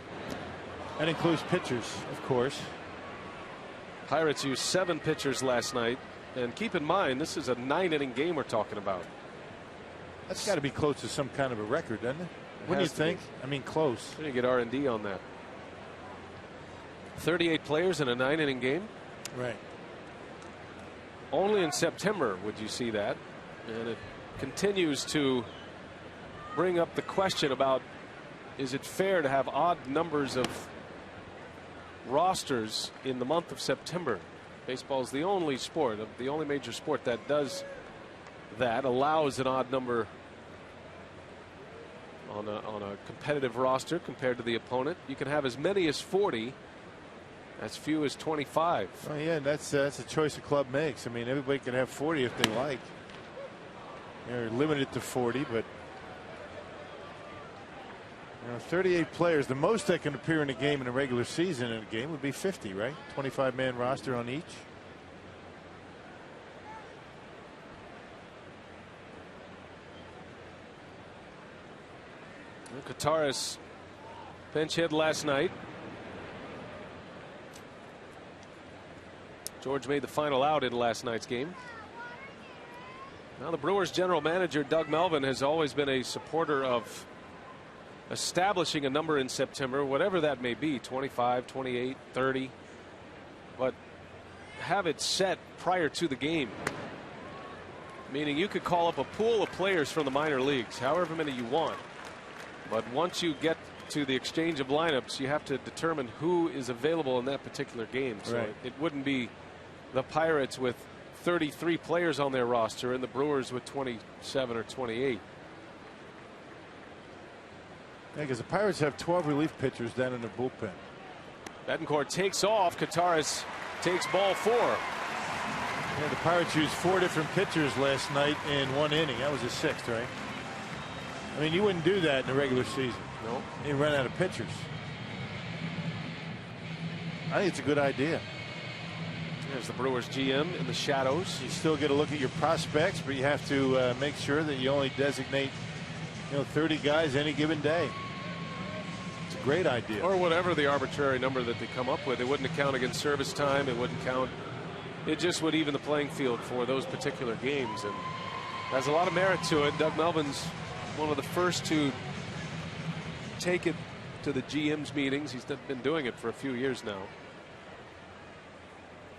That includes pitchers, of course. Pirates used 7 pitchers last night. And keep in mind, this is a 9-inning game we're talking about. That's got to be close to some kind of a record, doesn't it? What do you think? I mean, close. We're going to get R&D on that. 38 players in a 9-inning game. Right. Only in September would you see that. And it continues to bring up the question about, is it fair to have odd numbers of rosters in the month of September? Baseball is the only sport, the only major sport that does that, allows an odd number on a competitive roster compared to the opponent. You can have as many as 40, as few as 25. Oh yeah, that's a choice a club makes. I mean, everybody can have 40 if they like. They're limited to 40, but 38 players. The most that can appear in a game in a regular season in a game would be 50, right? 25-man roster on each. Kottaras bench hit last night. George made the final out in last night's game. Now the Brewers general manager Doug Melvin has always been a supporter of establishing a number in September, whatever that may be, 25, 28, 30, but have it set prior to the game. Meaning you could call up a pool of players from the minor leagues, however many you want. But once you get to the exchange of lineups, you have to determine who is available in that particular game. So right. It wouldn't be the Pirates with 33 players on their roster and the Brewers with 27 or 28. Yeah, because the Pirates have 12 relief pitchers down in the bullpen. Betancourt takes off. Kottaras takes ball 4. Yeah, the Pirates used 4 different pitchers last night in 1 inning. That was the 6th, right? I mean, you wouldn't do that in the regular season. No. You run out of pitchers. I think it's a good idea. There's the Brewers GM in the shadows. You still get to look at your prospects, but you have to make sure that you only designate 30 guys any given day. It's a great idea. Or whatever the arbitrary number that they come up with. It wouldn't count against service time. It wouldn't count. It just would even the playing field for those particular games. And there's a lot of merit to it. Doug Melvin's one of the first to take it to the GM's meetings. He's been doing it for a few years now.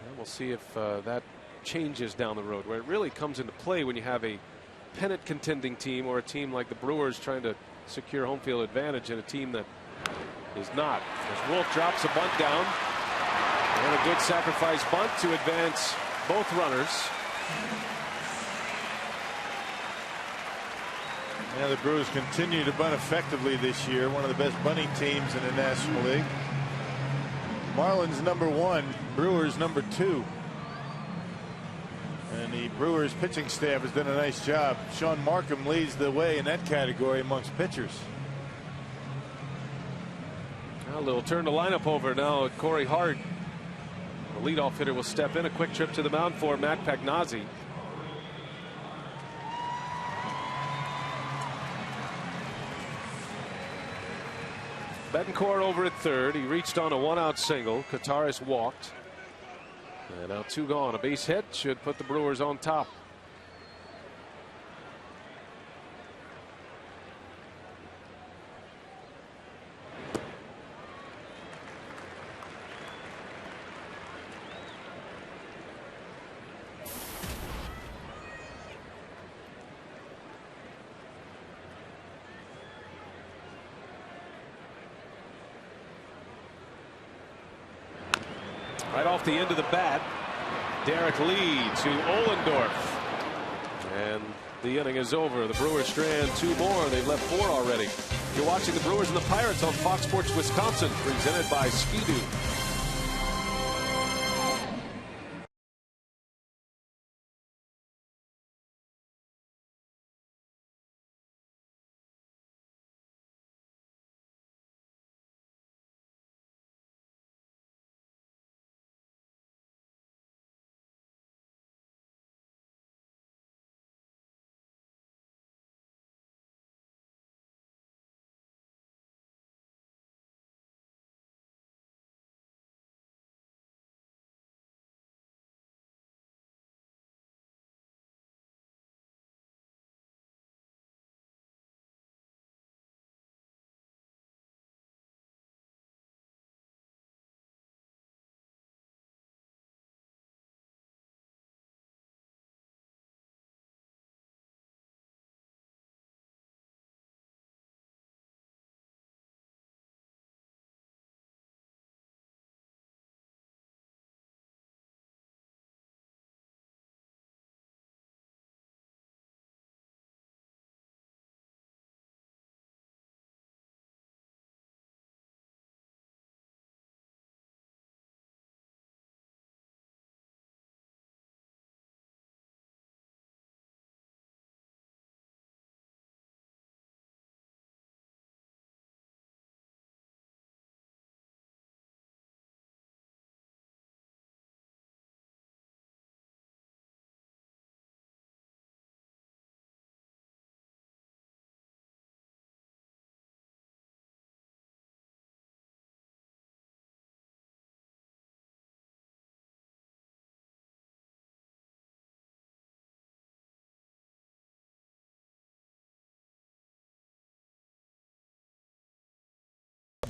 And we'll see if that changes down the road, where it really comes into play when you have a pennant contending team or a team like the Brewers trying to secure home field advantage in a team that is not. As Wolf drops a bunt down, and a good sacrifice bunt to advance both runners. Yeah, the Brewers continue to bunt effectively this year. One of the best bunting teams in the National League. Marlins #1, Brewers #2. And the Brewers pitching staff has done a nice job. Sean Markham leads the way in that category amongst pitchers. A little turn the lineup over now. Corey Hart, the leadoff hitter, will step in. A quick trip to the mound for Matt Pagnozzi. Betancourt over at third. He reached on a 1-out single. Kataris walked. And now 2 gone. A base hit should put the Brewers on top. Right off the end of the bat, Derek Lee to Ohlendorf. And the inning is over. The Brewers strand 2 more. They've left 4 already. You're watching the Brewers and the Pirates on Fox Sports Wisconsin, presented by Ski-Doo.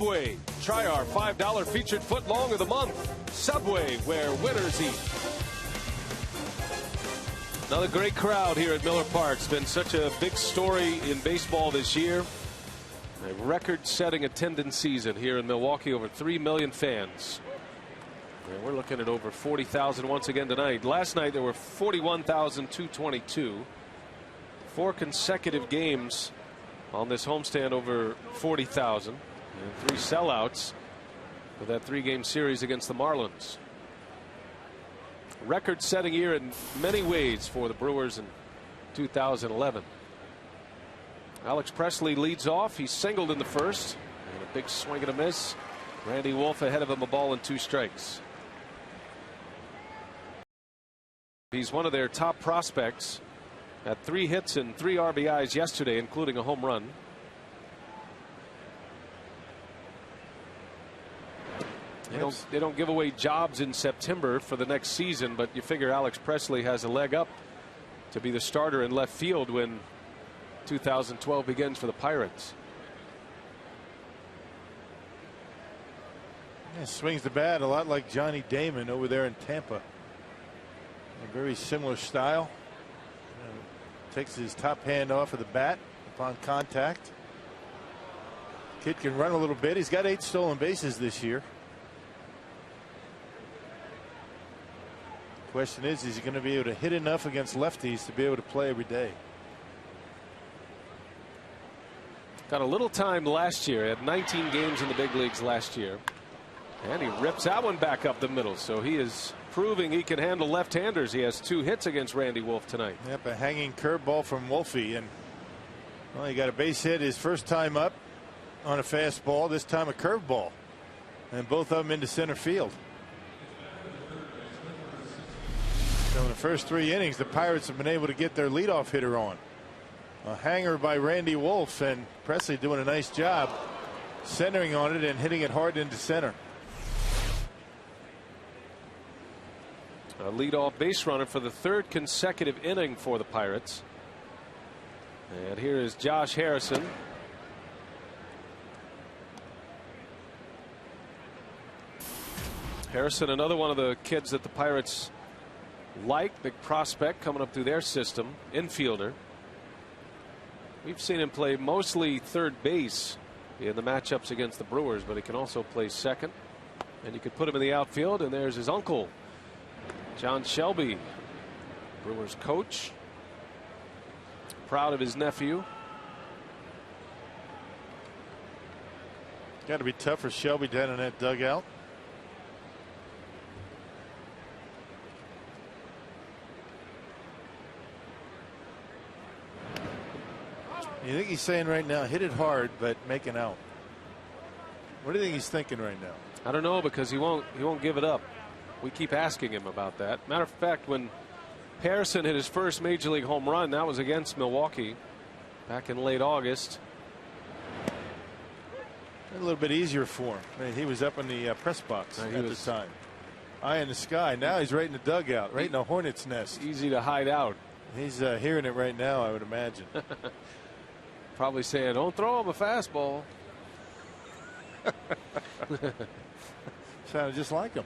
Subway. Try our $5 featured foot long of the month. Subway, where winners eat. Another great crowd here at Miller Park. It's been such a big story in baseball this year. A record-setting attendance season here in Milwaukee. Over 3 million fans. And we're looking at over 40,000 once again tonight. Last night there were 41,222. 4 consecutive games on this homestand over 40,000. And 3 sellouts for that 3-game series against the Marlins. Record-setting year in many ways for the Brewers in 2011. Alex Presley leads off. He singled in the first. And a big swing and a miss. Randy Wolf ahead of him, a ball and 2 strikes. He's one of their top prospects. Had 3 hits and 3 RBIs yesterday, including a home run. They don't give away jobs in September for the next season, but you figure Alex Presley has a leg up to be the starter in left field when 2012 begins for the Pirates. Yeah, swings the bat a lot like Johnny Damon over there in Tampa. A very similar style. Takes his top hand off of the bat upon contact. Kid can run a little bit. He's got 8 stolen bases this year. Question is he going to be able to hit enough against lefties to be able to play every day? Got a little time last year. He had 19 games in the big leagues last year. And he rips that one back up the middle. So he is proving he can handle left-handers. He has 2 hits against Randy Wolf tonight. Yep, a hanging curveball from Wolfie. And well, he got a base hit his first time up on a fastball, this time a curveball. And both of them into center field. So in the first 3 innings, the Pirates have been able to get their leadoff hitter on. A hanger by Randy Wolf, and Presley doing a nice job centering on it and hitting it hard into center. A leadoff base runner for the 3rd consecutive inning for the Pirates. And here is Josh Harrison. Harrison, another one of the kids that the Pirates like, big prospect coming up through their system, infielder. We've seen him play mostly third base in the matchups against the Brewers, but he can also play second. And you could put him in the outfield, and there's his uncle, John Shelby, Brewers coach. Proud of his nephew. Got to be tough for Shelby down in that dugout. You think he's saying right now, hit it hard, but make an out? What do you think he's thinking right now? I don't know, because he won't give it up. We keep asking him about that. Matter of fact, when Harrison hit his first major league home run, that was against Milwaukee back in late August. A little bit easier for him. I mean, he was up in the press box at the time. Eye in the sky. Now he's right in the dugout, right in the hornet's nest. Easy to hide out. He's hearing it right now, I would imagine. Probably saying, don't throw him a fastball. Sounded just like him.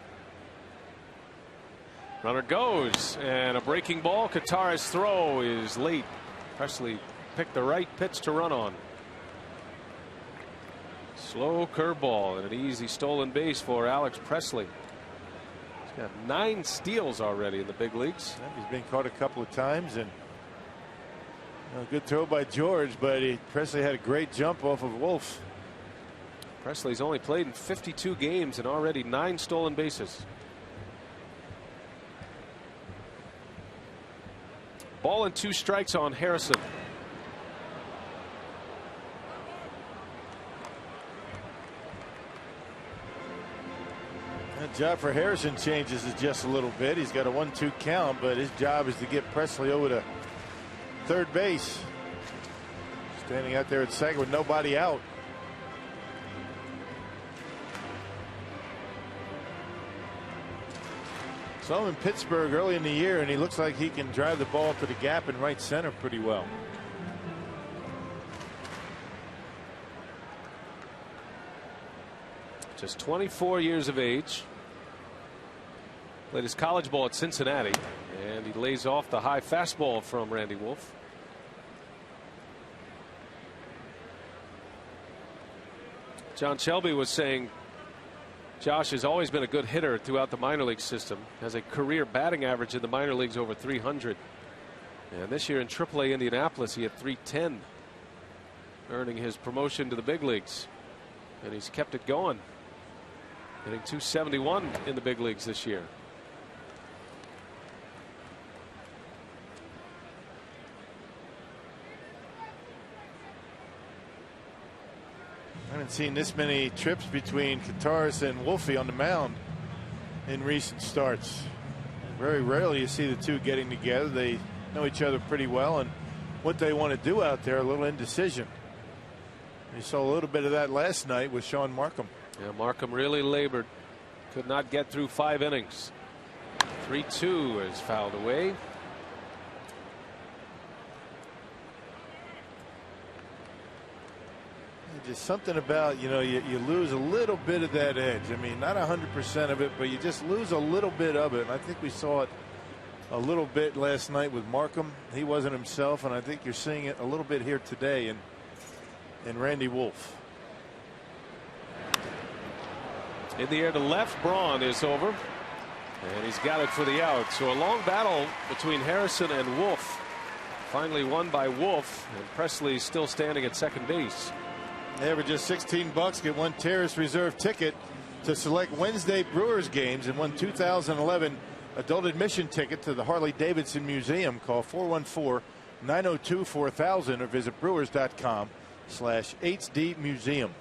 Runner goes, and a breaking ball. Katara's throw is late. Presley picked the right pitch to run on. Slow curveball and an easy stolen base for Alex Presley. He's got 9 steals already in the big leagues. He's been caught a couple of times, and a good throw by George, but Presley had a great jump off of Wolf. Presley's only played in 52 games and already 9 stolen bases. Ball and 2 strikes on Harrison. That job for Harrison changes it just a little bit. He's got a 1-2 count, but his job is to get Presley over to third base. Standing out there at second with nobody out. Saw him in Pittsburgh early in the year, and he looks like he can drive the ball to the gap in right center pretty well. Just 24 years of age. Played his college ball at Cincinnati, and he lays off the high fastball from Randy Wolf. John Shelby was saying Josh has always been a good hitter throughout the minor league system. Has a career batting average in the minor leagues over 300. And this year in AAA Indianapolis, he had 310, earning his promotion to the big leagues. And he's kept it going, hitting .271 in the big leagues this year. I haven't seen this many trips between Kataris and Wolfie on the mound in recent starts. Very rarely you see the two getting together. They know each other pretty well, and what they want to do out there, a little indecision. You saw a little bit of that last night with Sean Markham. Yeah, Markham really labored. Could not get through 5 innings. 3-2 is fouled away. Just something about, you lose a little bit of that edge. I mean, not 100% of it, but you just lose a little bit of it. And I think we saw it a little bit last night with Markham. He wasn't himself, and I think you're seeing it a little bit here today in Randy Wolf. In the air to left, Braun is over. And he's got it for the out. So a long battle between Harrison and Wolf. Finally won by Wolf, and Presley still standing at second base. They were just $16. Get one Terrace Reserve ticket to select Wednesday Brewers games and won 2011 adult admission ticket to the Harley-Davidson Museum. Call 414-902-4000 or visit brewers.com/HD Museum.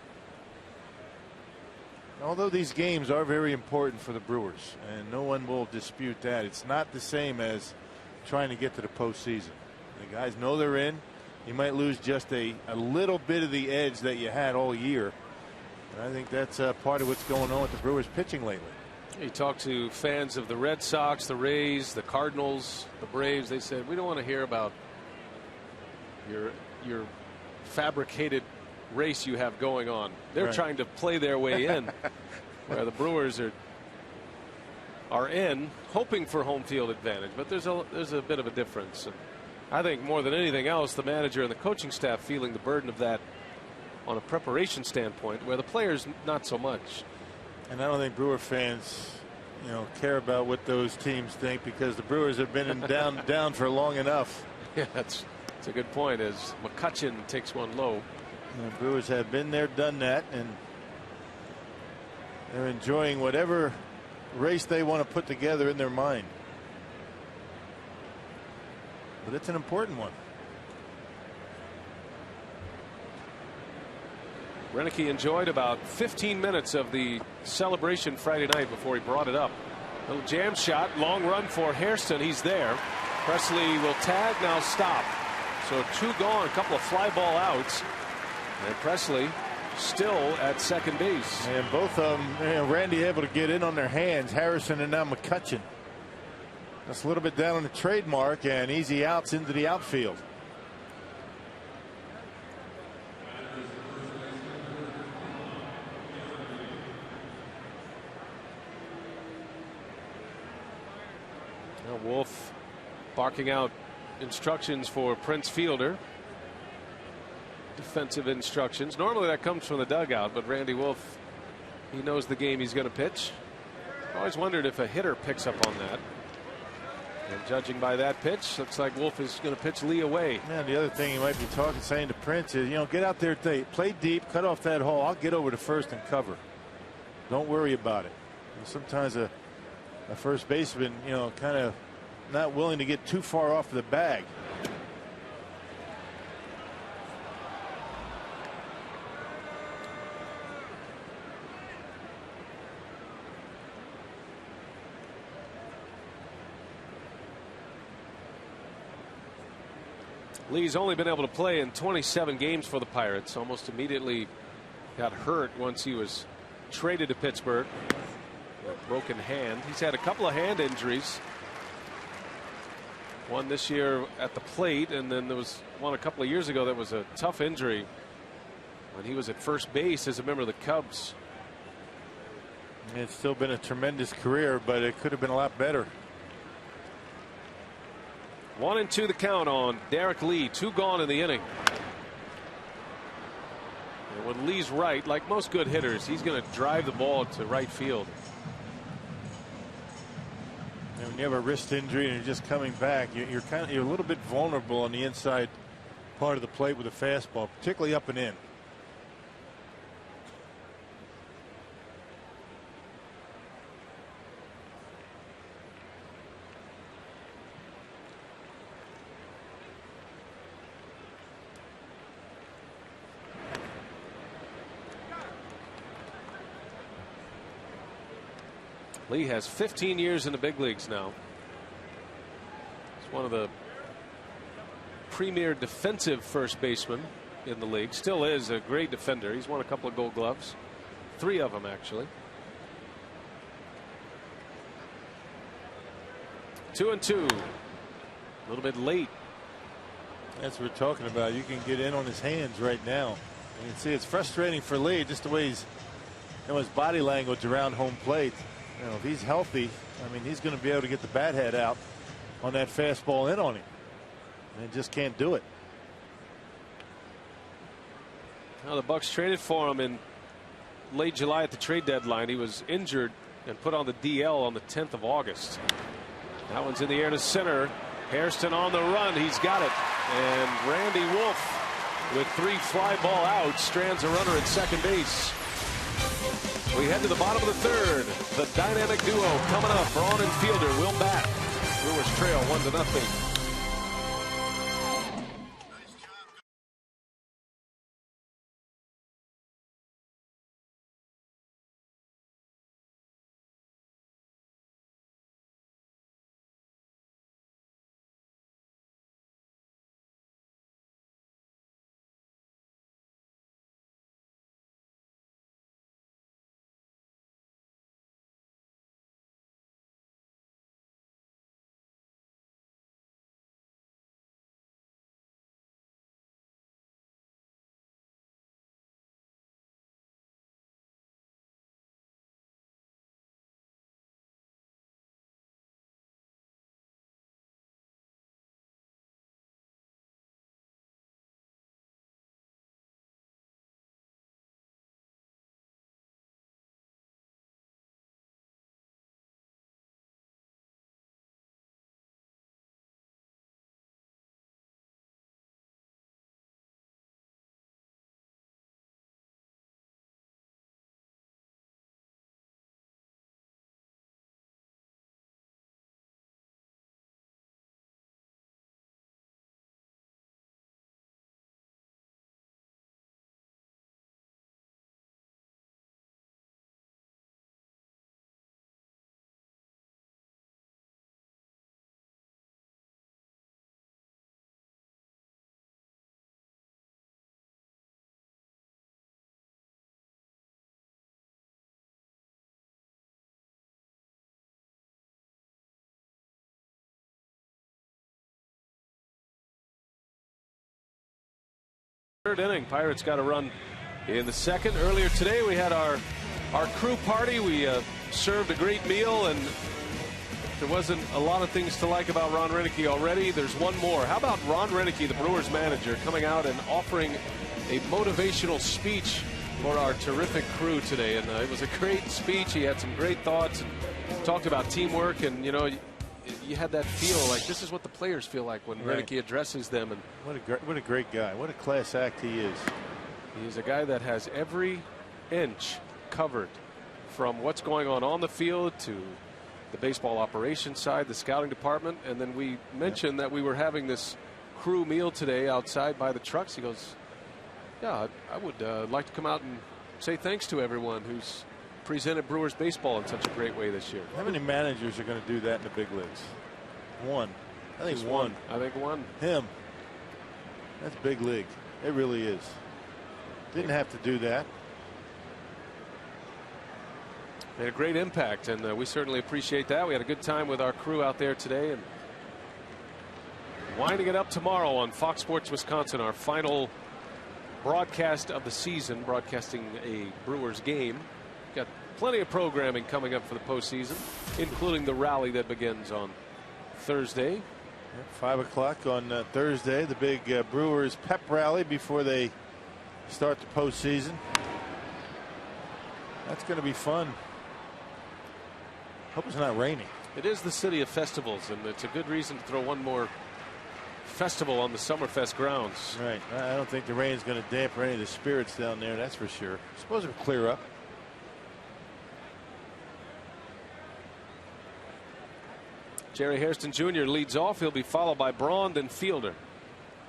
Although these games are very important for the Brewers, and no one will dispute that, it's not the same as trying to get to the postseason. The guys know they're in. You might lose just a little bit of the edge that you had all year. And I think that's part of what's going on with the Brewers pitching lately. You talk to fans of the Red Sox, the Rays, the Cardinals, the Braves. They said, we don't want to hear about your fabricated race you have going on. They're Right. trying to play their way in, where the Brewers are in, hoping for home field advantage. But there's a bit of a difference. And I think more than anything else, the manager and the coaching staff feeling the burden of that on a preparation standpoint, where the players not so much. And I don't think Brewer fans, care about what those teams think, because the Brewers have been down for long enough. Yeah, that's a good point. As McCutchen takes one low. The Brewers have been there, done that, and they're enjoying whatever race they want to put together in their mind. But it's an important one. Renicky enjoyed about 15 minutes of the celebration Friday night before he brought it up. Little jam shot, long run for Hairston. He's there. Presley will tag, now stop. So 2 gone, a couple of fly ball outs. And Presley still at second base. And both of them, Randy able to get in on their hands. Harrison and now McCutchen. That's a little bit down on the trademark, and easy outs into the outfield. Now Wolf barking out instructions for Prince Fielder. Defensive instructions. Normally that comes from the dugout, but Randy Wolf, he knows the game he's going to pitch. Always wondered if a hitter picks up on that. And judging by that pitch, looks like Wolf is going to pitch Lee away. Yeah, the other thing he might be saying to Prince is, get out there, play deep, cut off that hole. I'll get over to first and cover. Don't worry about it. Sometimes a first baseman, kind of not willing to get too far off the bag. Lee's only been able to play in 27 games for the Pirates. Almost immediately got hurt once he was traded to Pittsburgh. A broken hand. He's had a couple of hand injuries. One this year at the plate, and then there was one a couple of years ago that was a tough injury when he was at first base as a member of the Cubs. It's still been a tremendous career, but it could have been a lot better. 1-2 the count on Derek Lee. 2 gone in the inning. And when Lee's right, like most good hitters, he's going to drive the ball to right field. And when you have a wrist injury and you're just coming back, you're a little bit vulnerable on the inside part of the plate with a fastball, particularly up and in. Lee has 15 years in the big leagues now. He's one of the premier defensive first basemen in the league. Still is a great defender. He's won a couple of Gold Gloves. 3 of them, actually. 2-2. A little bit late. That's what we're talking about. You can get in on his hands right now. You can see it's frustrating for Lee, just the way his body language around home plate. If he's healthy, he's going to be able to get the bat head out on that fastball in on him, and just can't do it. Now the Bucks traded for him in late July at the trade deadline. He was injured and put on the DL on the 10th of August. That one's in the air to center. Hairston on the run. He's got it. And Randy Wolf, with 3 fly ball outs, strands a runner at second base. We head to the bottom of the 3rd. The dynamic duo coming up. Braun and Fielder will bat. Brewers trail 1-0. Third inning. Pirates got a run in the 2nd. Earlier today we had our crew party. We served a great meal, and there wasn't a lot of things to like about Ron Roenicke already. There's one more. How about Ron Roenicke, the Brewers manager, coming out and offering a motivational speech for our terrific crew today? And it was a great speech. He had some great thoughts and talked about teamwork, and you had that feel like this is what the players feel like when Roenicke addresses them. And what a great guy. What a class act he is. He's a guy that has every inch covered, from what's going on the field to the baseball operations side, the scouting department. And then we mentioned that we were having this crew meal today outside by the trucks. He goes, yeah, I would like to come out and say thanks to everyone who's presented Brewers baseball in such a great way this year. How many managers are going to do that in the big leagues? One. I think one. I think one. Him. That's big league. It really is. Didn't have to do that. Made a great impact, and we certainly appreciate that. We had a good time with our crew out there today, and winding it up tomorrow on Fox Sports Wisconsin, our final broadcast of the season, broadcasting a Brewers game. Got plenty of programming coming up for the postseason, including the rally that begins on Thursday. 5 o'clock on Thursday, the big Brewers pep rally before they start the postseason. That's going to be fun. Hope it's not raining. It is the city of festivals, and it's a good reason to throw one more festival on the Summerfest grounds. Right. I don't think the rain is going to dampen any of the spirits down there, that's for sure. I suppose it'll clear up. Jerry Hairston Jr. leads off. He'll be followed by Braun and Fielder.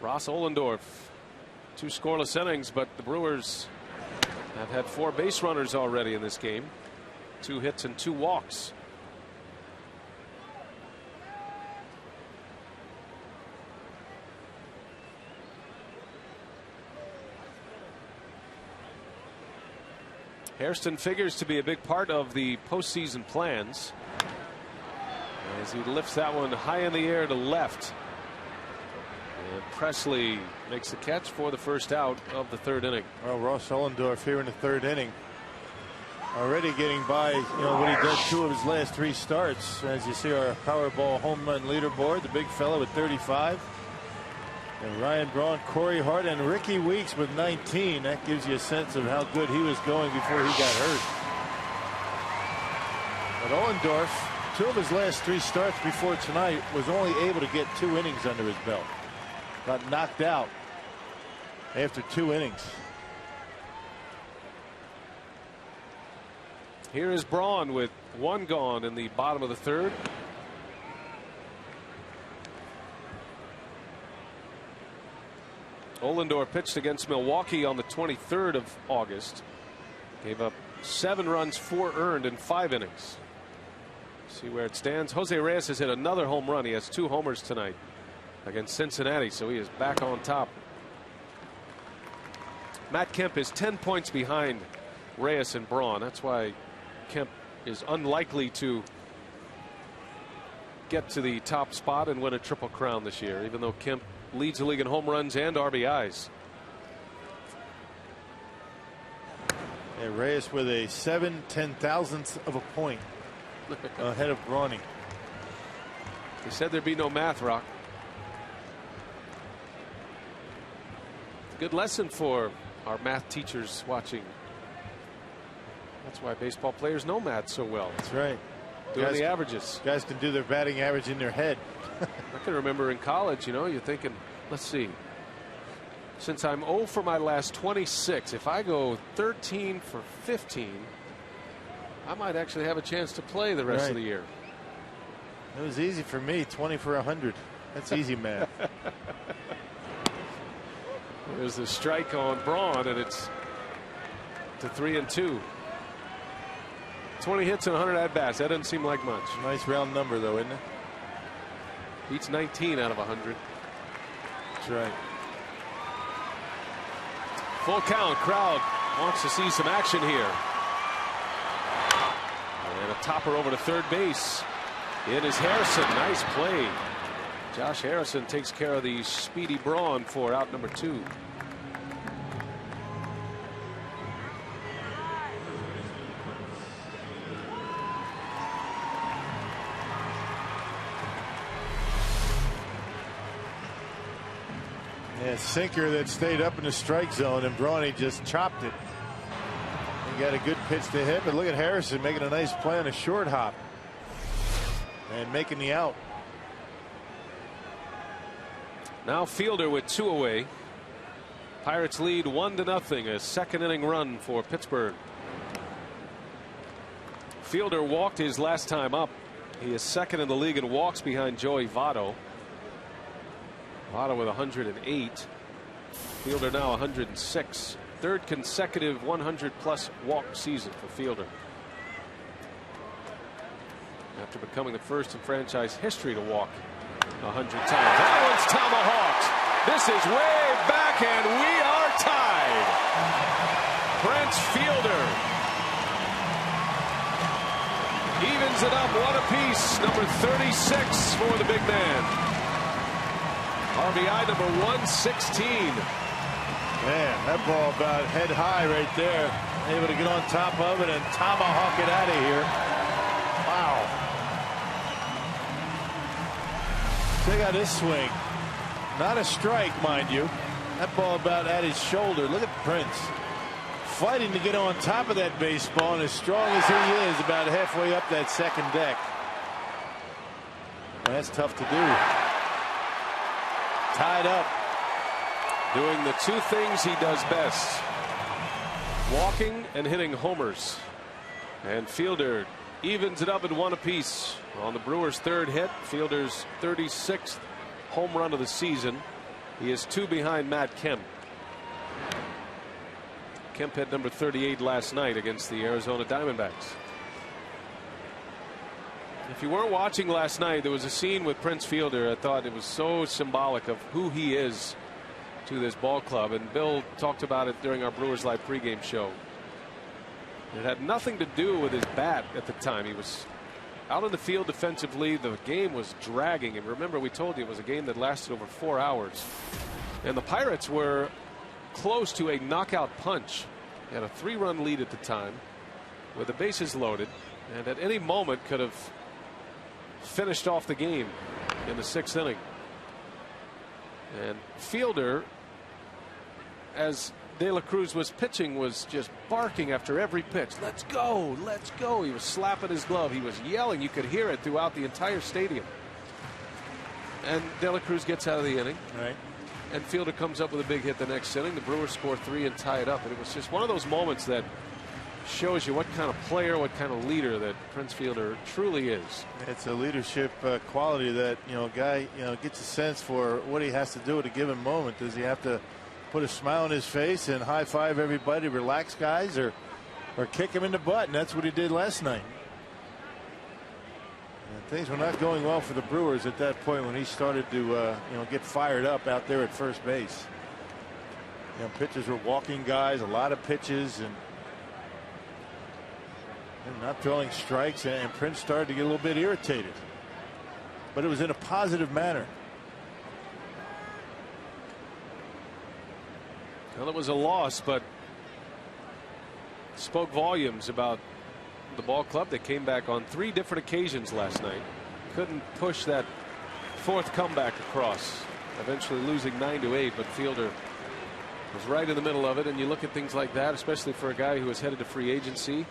Ross Ohlendorf, 2 scoreless innings, but the Brewers have had 4 base runners already in this game. 2 hits and 2 walks. Hairston figures to be a big part of the postseason plans, as he lifts that one high in the air to left. And Presley makes the catch for the first out of the 3rd inning. Well, Ross Ohlendorf here in the 3rd inning, already getting by what he does 2 of his last 3 starts. As you see, our Powerball home run leaderboard, the big fellow at 35. And Ryan Braun, Corey Hart, and Ricky Weeks with 19. That gives you a sense of how good he was going before he got hurt. But Ohlendorf, 2 of his last 3 starts before tonight, was only able to get 2 innings under his belt. Got knocked out after 2 innings. Here is Braun with 1 gone in the bottom of the 3rd. Ohlendorf pitched against Milwaukee on the 23rd of August. Gave up 7 runs, 4 earned in 5 innings. See where it stands. Jose Reyes has hit another home run. He has 2 homers tonight against Cincinnati, so he is back on top. Matt Kemp is 10 points behind Reyes and Braun. That's why Kemp is unlikely to get to the top spot and win a Triple Crown this year, even though Kemp leads the league in home runs and RBIs. And Reyes with a 7/10,000th of a point ahead of Brawny. He said there'd be no math, Rock. Good lesson for our math teachers watching. That's why baseball players know math so well. That's right. Doing the averages. Guys can do their batting average in their head. I can remember in college, you know, you're thinking, let's see, since I'm 0 for my last 26, if I go 13 for 15, I might actually have a chance to play the rest of the year. It was easy for me, 20 for 100. That's easy math. There's the strike on Braun, and it's to 3-2. 20 hits and 100 at-bats. That doesn't seem like much. Nice round number, though, isn't it? Beats 19 out of 100. That's right. Full count. Crowd wants to see some action here. And a topper over to third base. It is Harrison. Nice play. Josh Harrison takes care of the speedy Braun for out number 2. Yeah, sinker that stayed up in the strike zone, and Brawny just chopped it. He got a good pitch to hit, but look at Harrison making a nice play on a short hop and making the out. Now Fielder with 2 away. Pirates lead 1-0. A second inning run for Pittsburgh. Fielder walked his last time up. He is second in the league in walks behind Joey Votto. Votto with 108. Fielder now 106. Third consecutive 100+ walk season for Fielder, after becoming the first in franchise history to walk 100 times. That one's tomahawked. This is way back, and we are tied. Prince Fielder evens it up 1 apiece. Number 36 for the big man. RBI number 116. Man, that ball about head high right there. Able to get on top of it and tomahawk it out of here. Wow. Check out this swing. Not a strike, mind you. That ball about at his shoulder. Look at Prince fighting to get on top of that baseball, and as strong as he is, about halfway up that second deck. Well, that's tough to do. Tied up. Doing the 2 things he does best: walking and hitting homers. And Fielder evens it up at 1 apiece on the Brewers' 3rd hit. Fielder's 36th home run of the season. He is 2 behind Matt Kemp. Kemp had number 38 last night against the Arizona Diamondbacks. If you weren't watching last night, there was a scene with Prince Fielder. I thought it was so symbolic of who he is to this ball club, and Bill talked about it during our Brewers Live pregame show. It had nothing to do with his bat at the time. He was out in the field defensively. The game was dragging, and remember, we told you it was a game that lasted over 4 hours, and the Pirates were close to a knockout punch. They had a 3-run lead at the time with the bases loaded, and at any moment could have finished off the game in the 6th inning. And Fielder, as De La Cruz was pitching, was just barking after every pitch. Let's go, let's go. He was slapping his glove. He was yelling. You could hear it throughout the entire stadium. And De La Cruz gets out of the inning. Right. And Fielder comes up with a big hit the next inning. The Brewers score 3 and tie it up. And it was just one of those moments that shows you what kind of player, what kind of leader that Prince Fielder truly is. It's a leadership quality that, a guy, gets a sense for what he has to do at a given moment. Does he have to put a smile on his face and high five everybody, relax guys, or kick him in the butt? And that's what he did last night. And things were not going well for the Brewers at that point when he started to get fired up out there at first base. Pitchers were walking guys, a lot of pitches, and not throwing strikes, and Prince started to get a little bit irritated, but it was in a positive manner. Well, it was a loss, but spoke volumes about the ball club. They came back on 3 different occasions last night. Couldn't push that 4th comeback across, eventually losing 9-8, but Fielder was right in the middle of it. And you look at things like that, especially for a guy who was headed to free agency.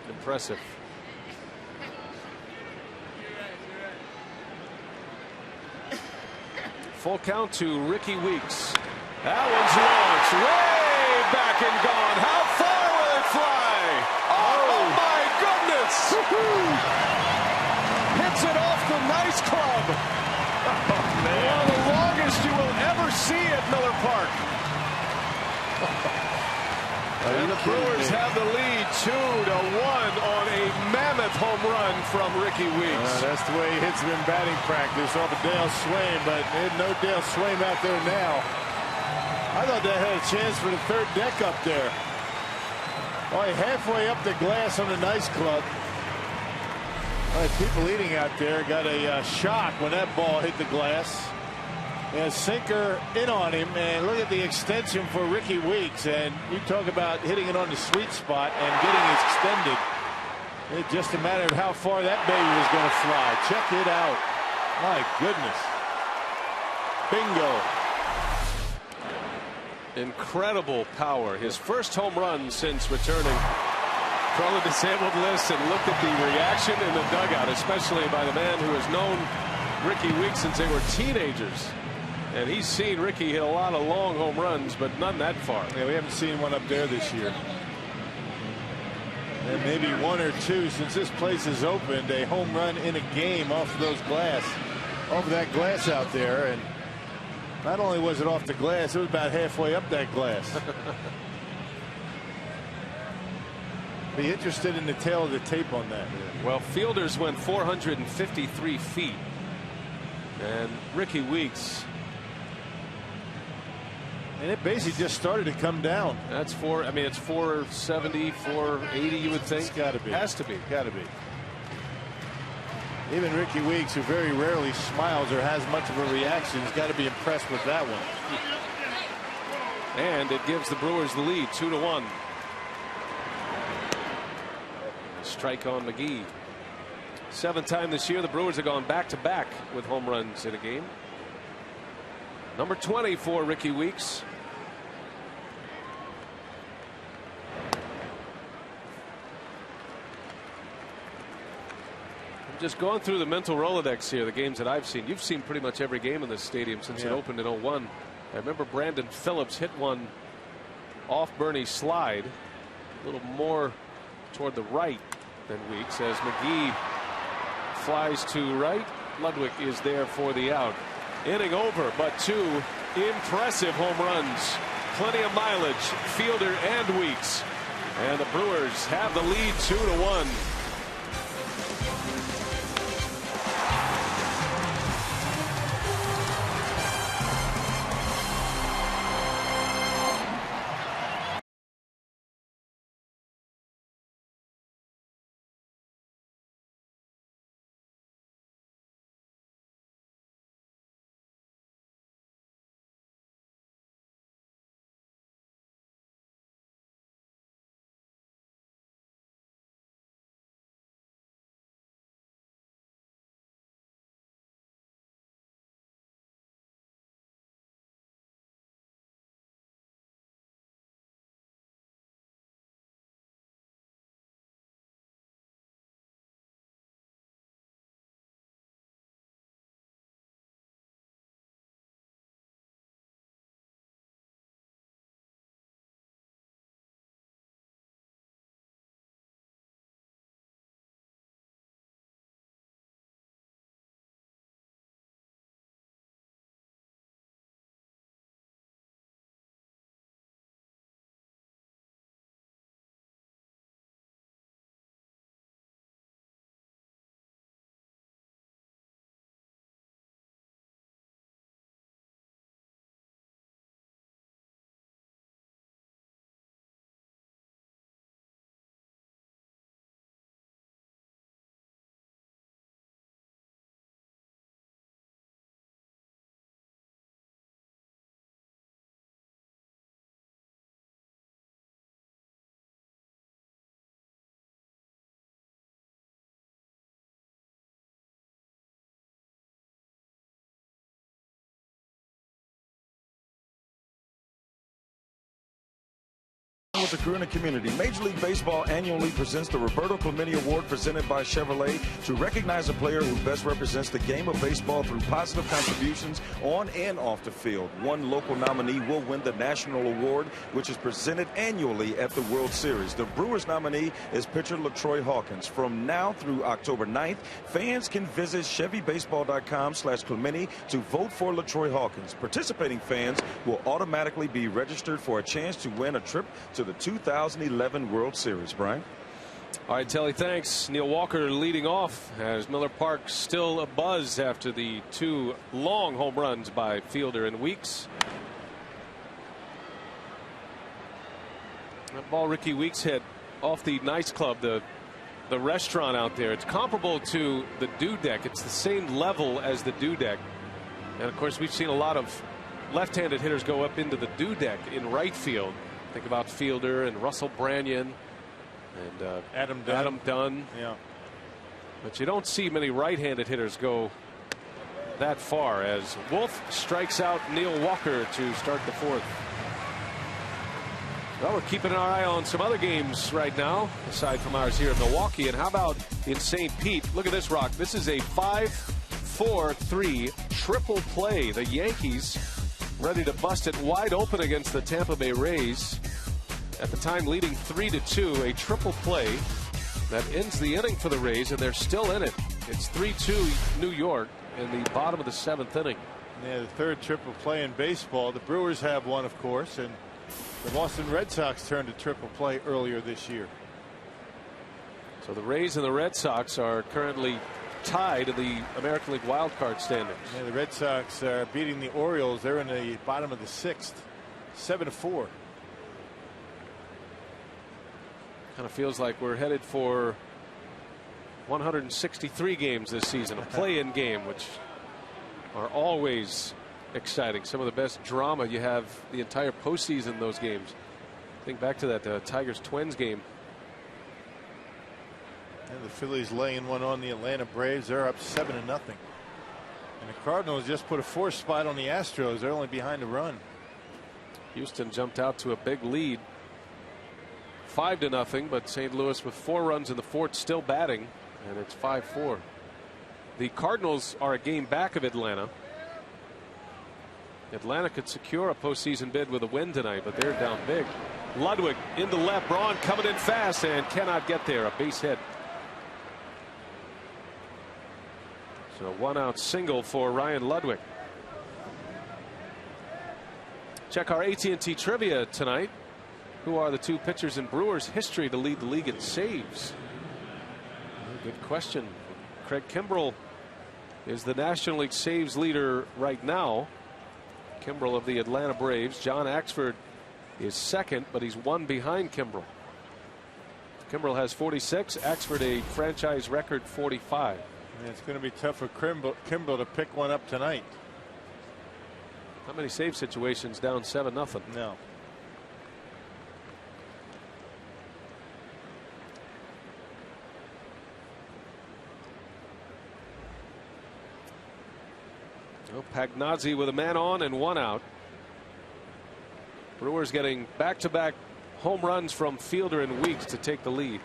Impressive. Full count to Ricky Weeks. That one's launched way back and gone. How far will it fly? Oh my goodness! Hits it off the nice club. Oh, man. One of the longest you will ever see at Miller Park. And the Brewers have the lead 2-1 on a mammoth home run from Ricky Weeks. That's the way he hits him in batting practice off of Dale Swain, but there's no Dale Swain out there now. I thought that had a chance for the 3rd deck up there. Only halfway up the glass on the nice club. People eating out there got a shock when that ball hit the glass. And sinker in on him, and look at the extension for Ricky Weeks. And you talk about hitting it on the sweet spot and getting extended. It's just a matter of how far that baby was going to fly. Check it out. My goodness. Bingo. Incredible power. His first home run since returning from the disabled list, and look at the reaction in the dugout, especially by the man who has known Ricky Weeks since they were teenagers. And he's seen Ricky hit a lot of long home runs, but none that far. Yeah, we haven't seen one up there this year. And maybe 1 or 2 since this place is opened. A home run in a game off of that glass out there. And not only was it off the glass, it was about halfway up that glass. Be interested in the tail of the tape on that. Well, Fielders went 453 feet, and Ricky Weeks. And it basically just started to come down. That's it's 470, 480, you would think. It's got to be. Has to be. Got to be. Even Ricky Weeks, who very rarely smiles or has much of a reaction, has got to be impressed with that one. And it gives the Brewers the lead, 2-1. Strike on McGee. 7th time this year the Brewers have gone back-to-back with home runs in a game. Number 20 for Ricky Weeks. I'm just going through the mental Rolodex here, the games that I've seen. You've seen pretty much every game in this stadium since it opened in '01. I remember Brandon Phillips hit one off Bernie's slide, a little more toward the right than Weeks, as McGee flies to right. Ludwig is there for the out. Inning over, but 2 impressive home runs. Plenty of mileage, Fielder and Weeks. And the Brewers have the lead 2-1. with the crew and the community. Major League Baseball annually presents the Roberto Clemente Award presented by Chevrolet to recognize a player who best represents the game of baseball through positive contributions on and off the field. One local nominee will win the national award, which is presented annually at the World Series. The Brewers nominee is pitcher LaTroy Hawkins. From now through October 9th, fans can visit ChevyBaseball.com/Clemente to vote for LaTroy Hawkins. Participating fans will automatically be registered for a chance to win a trip to the 2011 World Series. Brian? All right, Telly, thanks. Neil Walker leading off as Miller Park still abuzz after the 2 long home runs by Fielder and Weeks. That ball Ricky Weeks hit off the Nice Club, the restaurant out there. It's comparable to the Dew Deck. It's the same level as the Dew Deck. And of course, we've seen a lot of left-handed hitters go up into the Dew Deck in right field. Think about Fielder and Russell Branyan and Adam Dunn. Yeah. But you don't see many right-handed hitters go that far as Wolf strikes out Neil Walker to start the 4th. Well, we're keeping our eye on some other games right now, aside from ours here in Milwaukee. And how about in St. Pete? Look at this, Rock. This is a 5-4-3 triple play. The Yankees ready to bust it wide open against the Tampa Bay Rays. At the time leading 3-2, a triple play that ends the inning for the Rays, and they're still in it. It's 3-2 New York in the bottom of the 7th inning. Yeah, the 3rd triple play in baseball. The Brewers have one, of course, and the Boston Red Sox turned a triple play earlier this year. So the Rays and the Red Sox are currently tied in the American League wild card standings. Yeah, the Red Sox are beating the Orioles. They're in the bottom of the 6th, 7-4. Kind of feels like we're headed for 163 games this season, a play-in game, which are always exciting. Some of the best drama you have the entire postseason, those games. Think back to that Tigers Twins game. And the Phillies laying one on the Atlanta Braves. They're up 7-0. And the Cardinals just put a 4th spot on the Astros. They're only behind a run. Houston jumped out to a big lead, 5-0, but St. Louis with 4 runs in the 4th still batting, and it's 5-4. The Cardinals are a game back of Atlanta. Atlanta could secure a postseason bid with a win tonight, but they're down big. Ludwig into left. Braun coming in fast and cannot get there. A base hit. So 1-out single for Ryan Ludwig. Check our AT&T trivia tonight. Who are the 2 pitchers in Brewers history to lead the league in saves? Good question. Craig Kimbrell is the National League saves leader right now. Kimbrell of the Atlanta Braves. John Axford is 2nd, but he's 1 behind Kimbrell. Kimbrell has 46. Axford a franchise record 45. And it's going to be tough for Kimbrell to pick one up tonight. Not many save situations down 7-0. No. Pagnozzi with a man on and 1 out. Brewers getting back-to-back home runs from Fielder and Weeks to take the lead.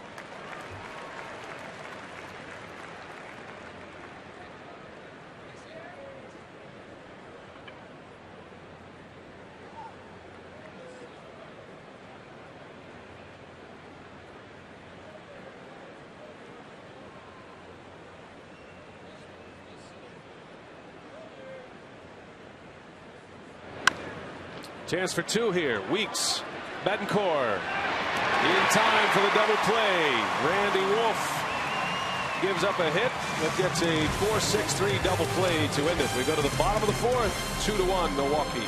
Chance for 2 here. Weeks, Betancourt in time for the double play. Randy Wolf gives up a hit that gets a 4-6-3 double play to end it. We go to the bottom of the 4th, 2-1 Milwaukee.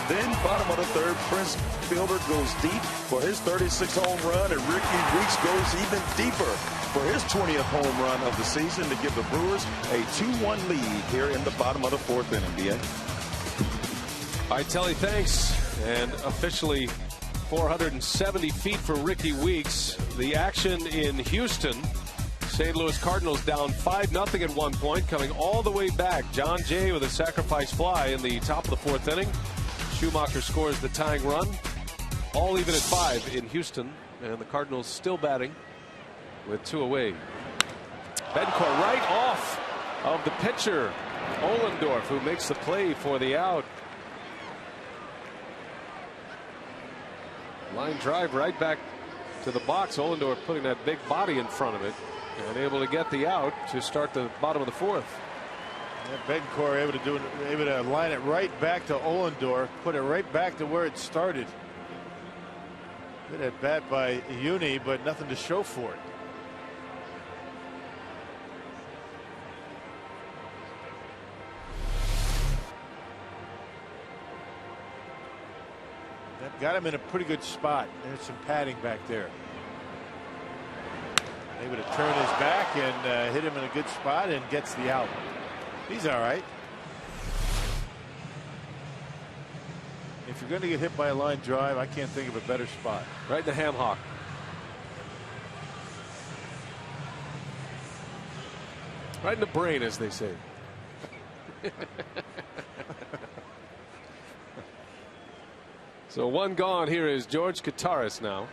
Then bottom of the third, Prince Fielder goes deep for his 36th home run, and Ricky Weeks goes even deeper for his 20th home run of the season to give the Brewers a 2-1 lead here in the bottom of the fourth inning. BA. All right, Telly, thanks. And officially 470 feet for Ricky Weeks. The action in Houston. St. Louis Cardinals down 5-0 at one point, coming all the way back. John Jay with a sacrifice fly in the top of the fourth inning. Schumacher scores the tying run. All even at 5 in Houston, and the Cardinals still batting with 2 away. Bedcore right off of the pitcher, Ohlendorf, who makes the play for the out. Line drive right back to the box. Ohlendorf putting that big body in front of it and able to get the out to start the bottom of the fourth. Yeah, Bedcore able to line it right back to Ohlendorf, put it right back to where it started. Good at bat by Uni, but nothing to show for it. That got him in a pretty good spot. There's some padding back there. Able to turn his back and hit him in a good spot and gets the out. He's all right. If you're going to get hit by a line drive, I can't think of a better spot. Right in the ham hock. Right in the brain, as they say. So one gone. Here is George Kataris now.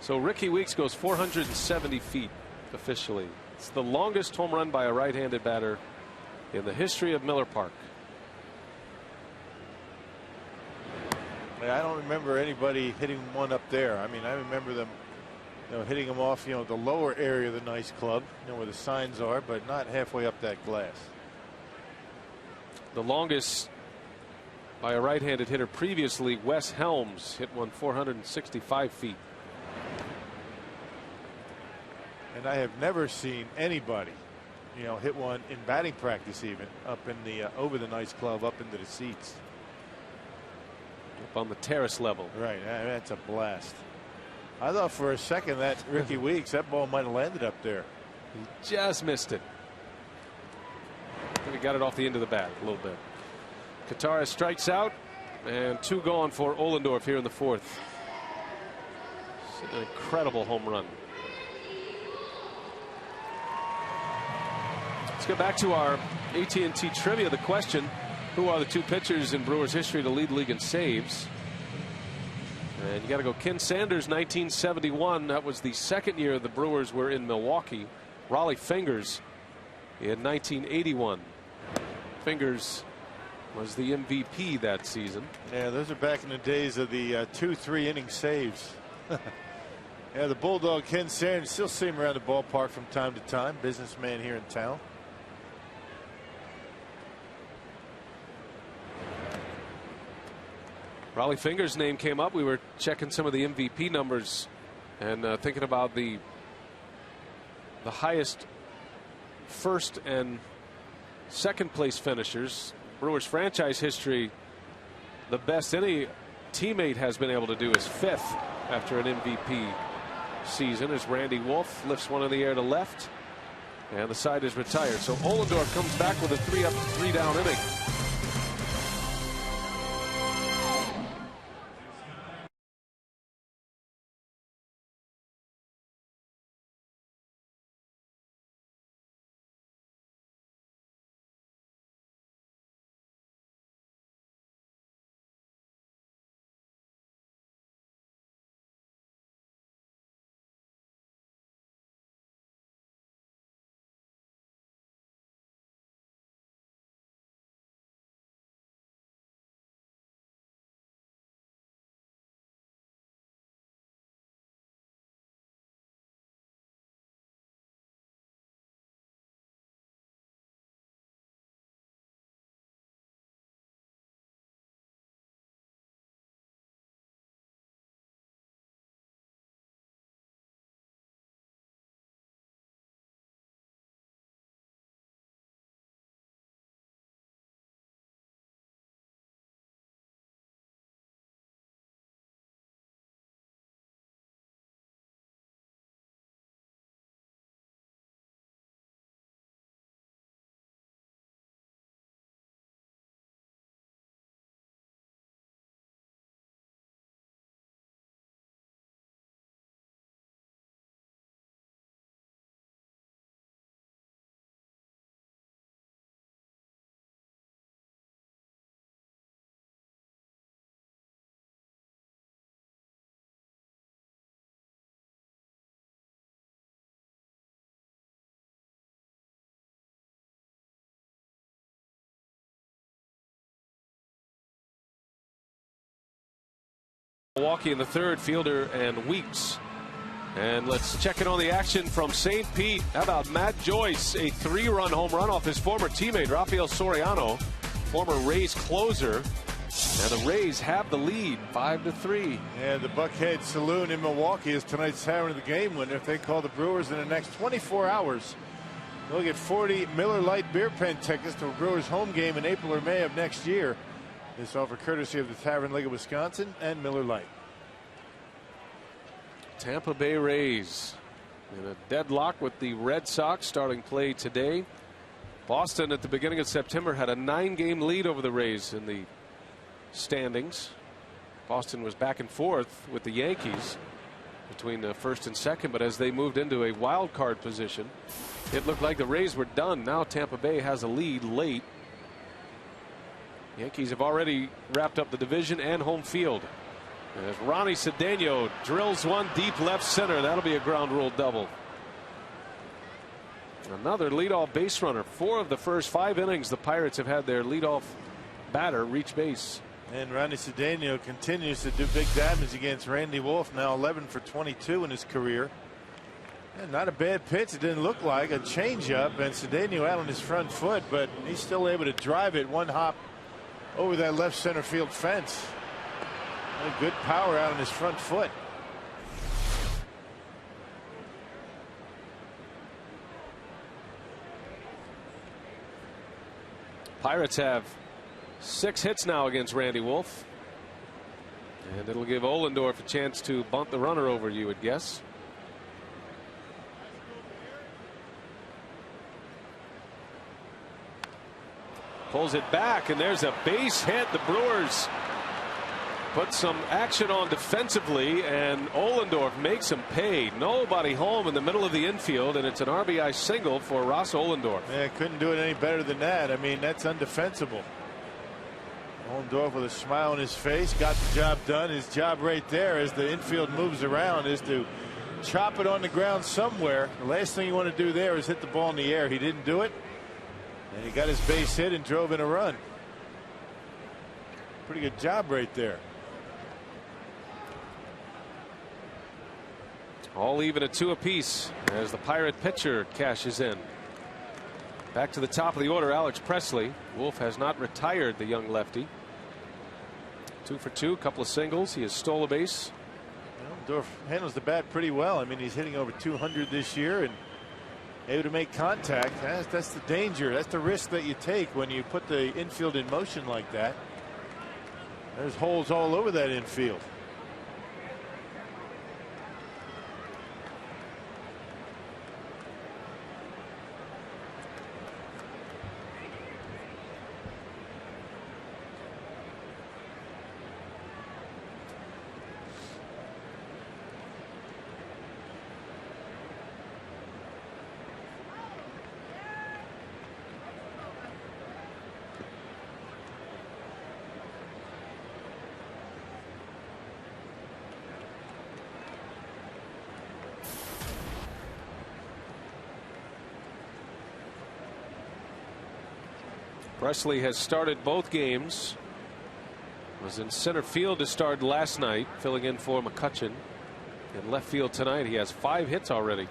So Ricky Weeks goes 470 feet officially. It's the longest home run by a right-handed batter in the history of Miller Park. I don't remember anybody hitting one up there. I mean, I remember them, hitting them off, the lower area of the nice club, where the signs are, but not halfway up that glass. The longest by a right-handed hitter previously, Wes Helms hit one 465 feet. And I have never seen anybody, hit one in batting practice, even up in the over the nice club, up into the seats. Up on the terrace level. Right. That's a blast. I thought for a second that Ricky Weeks, that ball might have landed up there. He just missed it. He got it off the end of the bat a little bit. Kataris strikes out, and 2 gone for Ohlendorf here in the fourth. It's an incredible home run. Let's go back to our AT&T trivia. The question: who are the 2 pitchers in Brewers history to lead the league in saves? And you got to go Ken Sanders, 1971. That was the second year the Brewers were in Milwaukee. Rollie Fingers in 1981. Fingers was the MVP that season. Yeah, those are back in the days of the 2-3 inning saves. Yeah, the Bulldog Ken Sanders, still see him around the ballpark from time to time. Businessman here in town. Rollie Fingers' name came up. We were checking some of the MVP numbers and thinking about the highest first and second place finishers. Brewers franchise history, the best any teammate has been able to do is 5th after an MVP season, as Randy Wolf lifts one in the air to left, and the side is retired. So Ohlendorf comes back with a 3-up, 3-down inning. Milwaukee in the third, Fielder and Weeks. And let's check in on the action from St. Pete. How about Matt Joyce, a 3-run home run off his former teammate Rafael Soriano, former Rays closer. And the Rays have the lead 5-3. And the Buckhead Saloon in Milwaukee is tonight's Tavern of the Game winner. If they call the Brewers in the next 24 hours, they'll get 40 Miller Lite beer pen tickets to a Brewers home game in April or May of next year. This offer courtesy of the Tavern League of Wisconsin and Miller Lite. Tampa Bay Rays in a deadlock with the Red Sox starting play today. Boston at the beginning of September had a 9-game lead over the Rays in the standings. Boston was back and forth with the Yankees between the first and second, but as they moved into a wild card position, it looked like the Rays were done. Now Tampa Bay has a lead late. Yankees have already wrapped up the division and home field. As Ronnie Cedeno drills one deep left center, that'll be a ground rule double. Another leadoff base runner. 4 of the first 5 innings, the Pirates have had their leadoff batter reach base. And Ronnie Cedeno continues to do big damage against Randy Wolf, now 11 for 22 in his career. And not a bad pitch. It didn't look like a changeup, and Cedeno out on his front foot, but he's still able to drive it one hop over that left center field fence. A good power out on his front foot. Pirates have 6 hits now against Randy Wolf. And it'll give Ohlendorf a chance to bunt the runner over, you would guess. Pulls it back, and there's a base hit. The Brewers put some action on defensively, and Ohlendorf makes him pay. Nobody home in the middle of the infield, and it's an RBI single for Ross Ohlendorf. Yeah, couldn't do it any better than that. I mean, that's undefensible. Ohlendorf with a smile on his face got the job done. His job right there as the infield moves around is to chop it on the ground somewhere. The last thing you want to do there is hit the ball in the air. He didn't do it, and he got his base hit and drove in a run. Pretty good job right there. All even at 2 apiece as the Pirate pitcher cashes in. Back to the top of the order, Alex Presley. Wolf has not retired the young lefty. 2 for 2, couple of singles. He has stole a base. Ohlendorf handles the bat pretty well. I mean, he's hitting over 200 this year and able to make contact. That's the danger. That's the risk that you take when you put the infield in motion like that. There's holes all over that infield. Presley has started both games. Was in center field to start last night, filling in for McCutchen. In left field tonight, he has 5 hits already.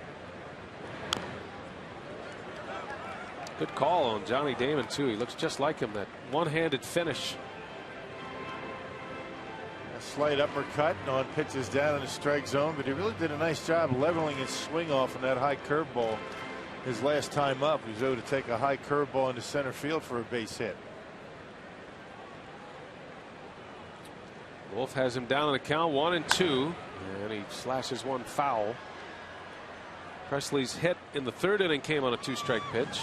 Good call on Johnny Damon too. He looks just like him. That one-handed finish. A slight uppercut on pitches down in the strike zone, but he really did a nice job leveling his swing off on that high curveball. His last time up, he was able to take a high curveball into center field for a base hit. Wolf has him down on the count 1-2, and he slashes one foul. Presley's hit in the 3rd inning came on a 2-strike pitch.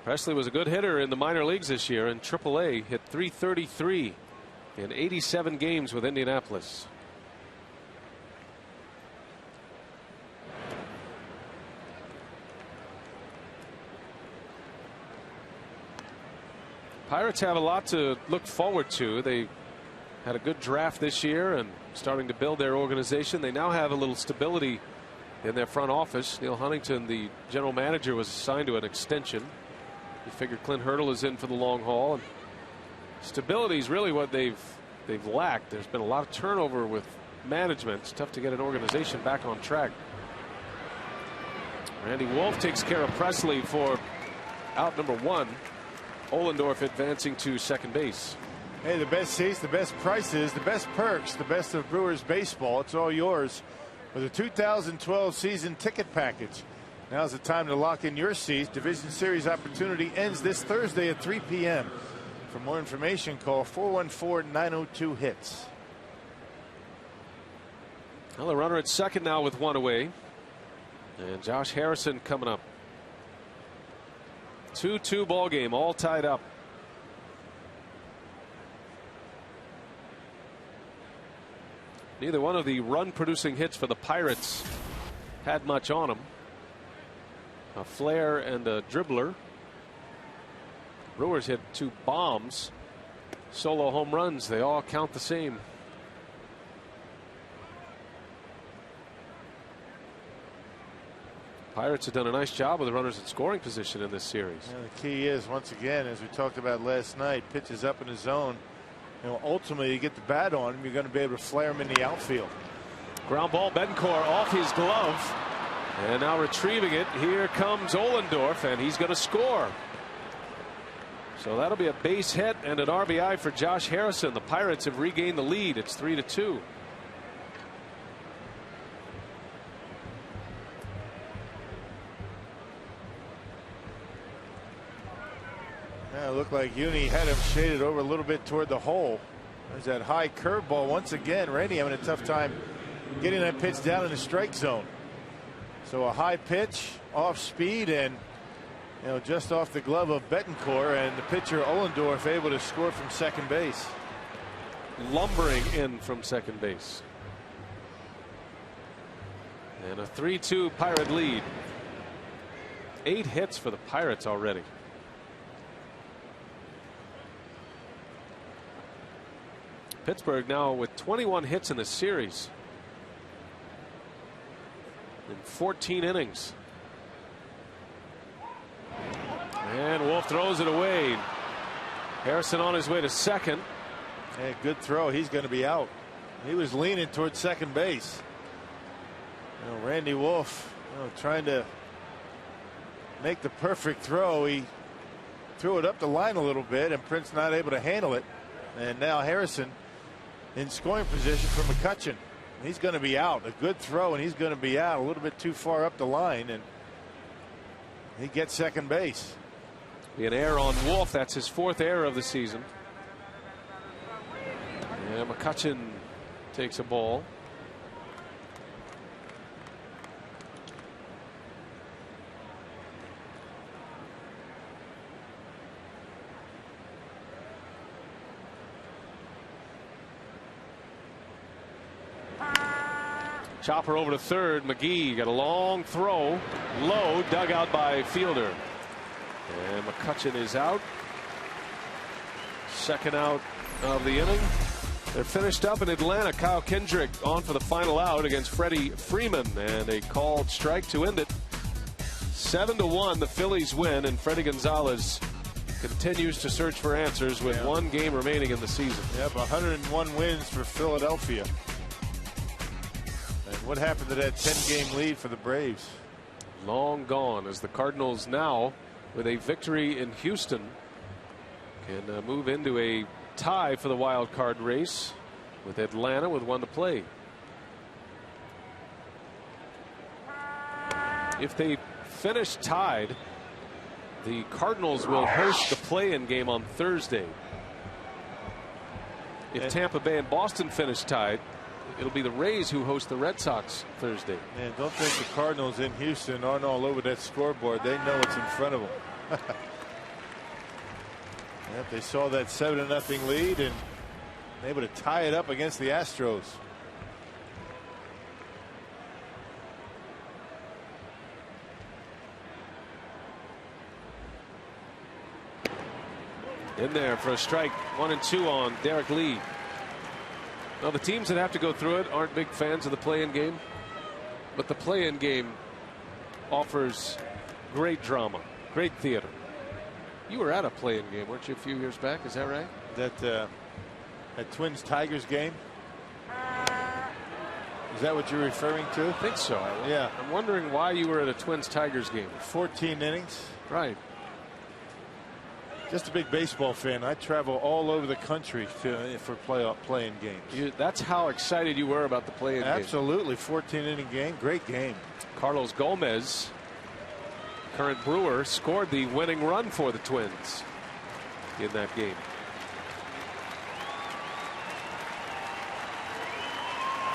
Presley was a good hitter in the minor leagues this year. In AAA, hit .333 in 87 games with Indianapolis. Pirates have a lot to look forward to. They had a good draft this year and starting to build their organization. They now have a little stability in their front office. Neil Huntington, the general manager, was assigned to an extension. You figure Clint Hurdle is in for the long haul, and stability is really what they've lacked. There's been a lot of turnover with management. It's tough to get an organization back on track. Randy Wolf takes care of Presley for out number 1. Ohlendorf advancing to second base. Hey, the best seats, the best prices, the best perks, the best of Brewers baseball. It's all yours with the 2012 season ticket package. Now's the time to lock in your seats. Division Series opportunity ends this Thursday at 3 p.m. For more information, call 414-902-HITS. Well, the runner at second now with 1 away. And Josh Harrison coming up. 2-2 ball game, all tied up. Neither one of the run producing hits for the Pirates had much on them. A flare and a dribbler. Brewers hit 2 bombs. Solo home runs, they all count the same. Pirates have done a nice job with the runners in scoring position in this series. Yeah, the key is, once again, as we talked about last night, pitches up in the zone. You know, ultimately, you get the bat on him, you're going to be able to flare him in the outfield. Ground ball, Betancourt off his glove. And now retrieving it. Here comes Ohlendorf, and he's going to score. So that'll be a base hit and an RBI for Josh Harrison. The Pirates have regained the lead. It's 3-2. Yeah, it looked like Uni had him shaded over a little bit toward the hole. There's that high curveball once again. Randy having a tough time getting that pitch down in the strike zone. So a high pitch, off speed, and just off the glove of Betancourt, and the pitcher Ohlendorf able to score from second base. Lumbering in from second base. And a 3-2 Pirate lead. 8 hits for the Pirates already. Pittsburgh now with 21 hits in the series in 14 innings. And Wolf throws it away. Harrison on his way to second. Hey, good throw. He's going to be out. He was leaning towards second base. Randy Wolf trying to make the perfect throw. He threw it up the line a little bit, and Prince not able to handle it. And now Harrison in scoring position for McCutchen. He's going to be out. A good throw, and he's going to be out a little bit too far up the line, and he gets second base. Be an error on Wolf. That's his 4th error of the season. And McCutchen takes a ball. Chopper over to third. McGee got a long throw. Low, dug out by Fielder. And McCutchen is out. Second out of the inning. They're finished up in Atlanta. Kyle Kendrick on for the final out against Freddie Freeman. And a called strike to end it. 7-1 the Phillies win, and Freddie Gonzalez continues to search for answers with 1 game remaining in the season. Yep, 101 wins for Philadelphia. And what happened to that 10-game lead for the Braves? Long gone, as the Cardinals now, with a victory in Houston, can move into a tie for the wild card race with Atlanta with 1 to play. If they finish tied, the Cardinals will host the play-in game on Thursday. If Tampa Bay and Boston finish tied, it'll be the Rays who host the Red Sox Thursday. Man, don't think the Cardinals in Houston aren't all over that scoreboard. They know what's in front of them. Yep, they saw that 7-0 lead and able to tie it up against the Astros. In there for a strike. 1-2 on Derek Lee. Now the teams that have to go through it aren't big fans of the play-in game. but the play-in game offers great drama, great theater. You were at a play-in game, weren't you, a few years back? Is that right? That Twins Tigers game. Is that what you're referring to? I think so. Yeah. I'm wondering why you were at a Twins Tigers game. 14 innings. Right. Just a big baseball fan. I travel all over the country for play-in games. That's how excited you were about the play-in game. Absolutely. 14-inning game. Great game. Carlos Gomez, current Brewer, scored the winning run for the Twins in that game.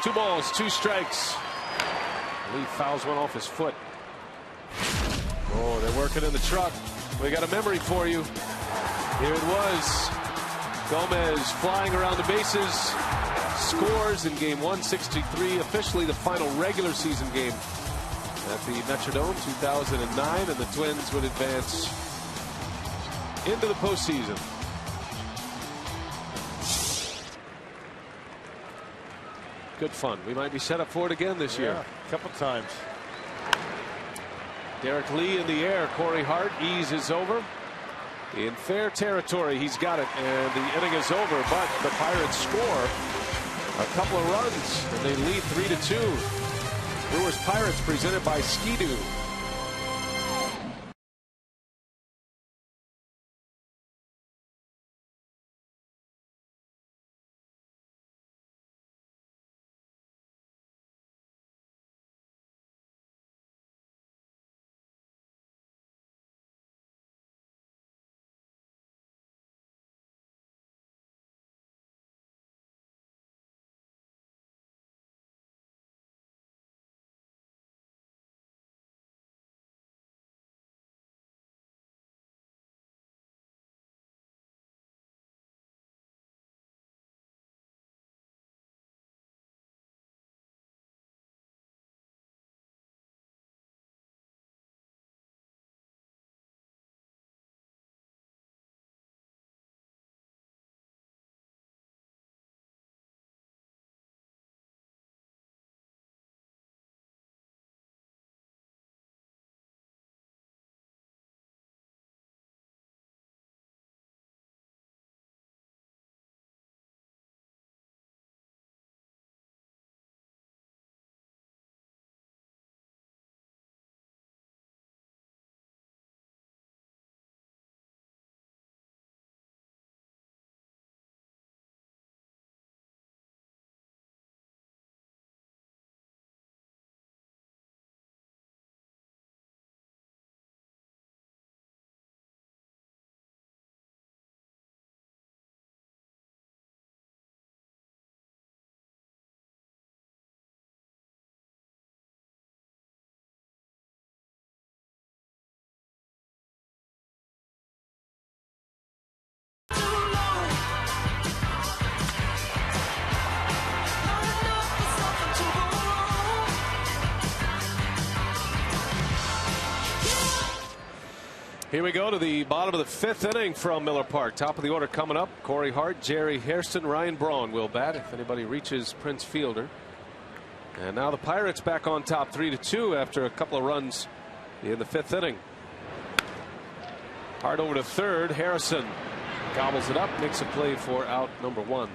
Two balls, two strikes. Lee fouls one off his foot. Oh, they're working in the truck. We got a memory for you. Here it was. Gomez flying around the bases. Scores in game 163. Officially the final regular season game at the Metrodome 2009. And the Twins would advance into the postseason. Good fun. We might be set up for it again this year. A couple times. Derek Lee in the air. Corey Hart eases over. In fair territory, he's got it, and the inning is over. But the Pirates score a couple of runs, and they lead 3-2. Brewers Pirates presented by Ski-Doo. Here we go to the bottom of the fifth inning from Miller Park. Top of the order coming up. Corey Hart, Jerry Hairston, Ryan Braun will bat if anybody reaches Prince Fielder. And now the Pirates back on top 3-2 after a couple of runs in the fifth inning. Hart over to third. Harrison gobbles it up, makes a play for out number one.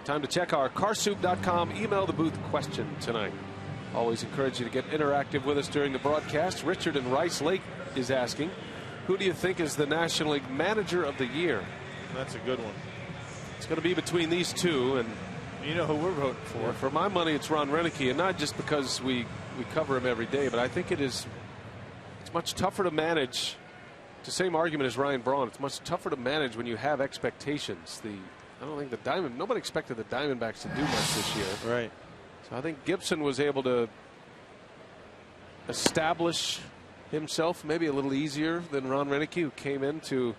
Time to check our carsoup.com email the booth question tonight. Always encourage you to get interactive with us during the broadcast. Richard in Rice Lake is asking, who do you think is the National League Manager of the Year? That's a good one. It's going to be between these two, and you know who we're voting for. Yeah, for my money, it's Ron Roenicke, and not just because we cover him every day, but I think it's much tougher to manage. It's the same argument as Ryan Braun. It's much tougher to manage when you have expectations. I don't think nobody expected the Diamondbacks to do much this year. Right. So I think Gibson was able to establish himself maybe a little easier than Ron Roenicke, who came into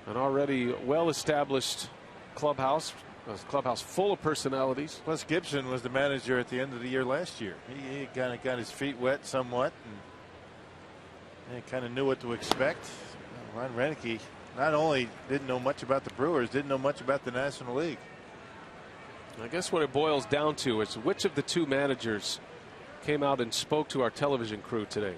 an already well-established clubhouse, a clubhouse full of personalities. Plus, Gibson was the manager at the end of the year last year. He kind of got his feet wet somewhat and kind of knew what to expect. Ron Roenicke not only didn't know much about the Brewers, didn't know much about the National League. I guess what it boils down to is which of the two managers came out and spoke to our television crew today.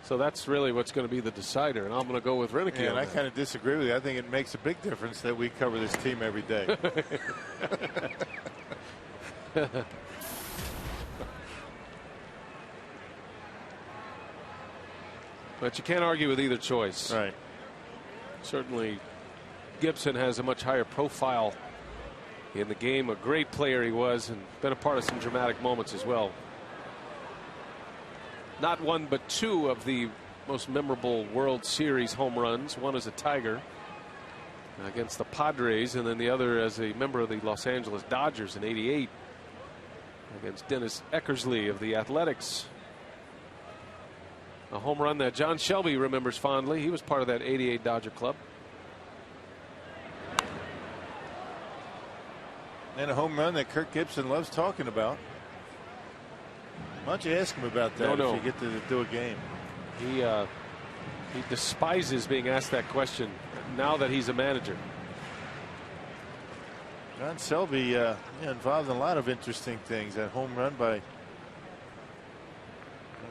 So that's really what's going to be the decider, and I'm going to go with Roenicke. And I kind of disagree with you. I think it makes a big difference that we cover this team every day. But you can't argue with either choice. Right. Certainly Gibson has a much higher profile in the game. A great player he was, and been a part of some dramatic moments as well. Not one but two of the most memorable World Series home runs. One as a Tiger against the Padres, and then the other as a member of the Los Angeles Dodgers in '88 against Dennis Eckersley of the Athletics. A home run that John Shelby remembers fondly. He was part of that '88 Dodger club. And a home run that Kirk Gibson loves talking about. Why don't you ask him about that if you get to do a game? He despises being asked that question now that he's a manager. John Shelby involved in a lot of interesting things. That home run by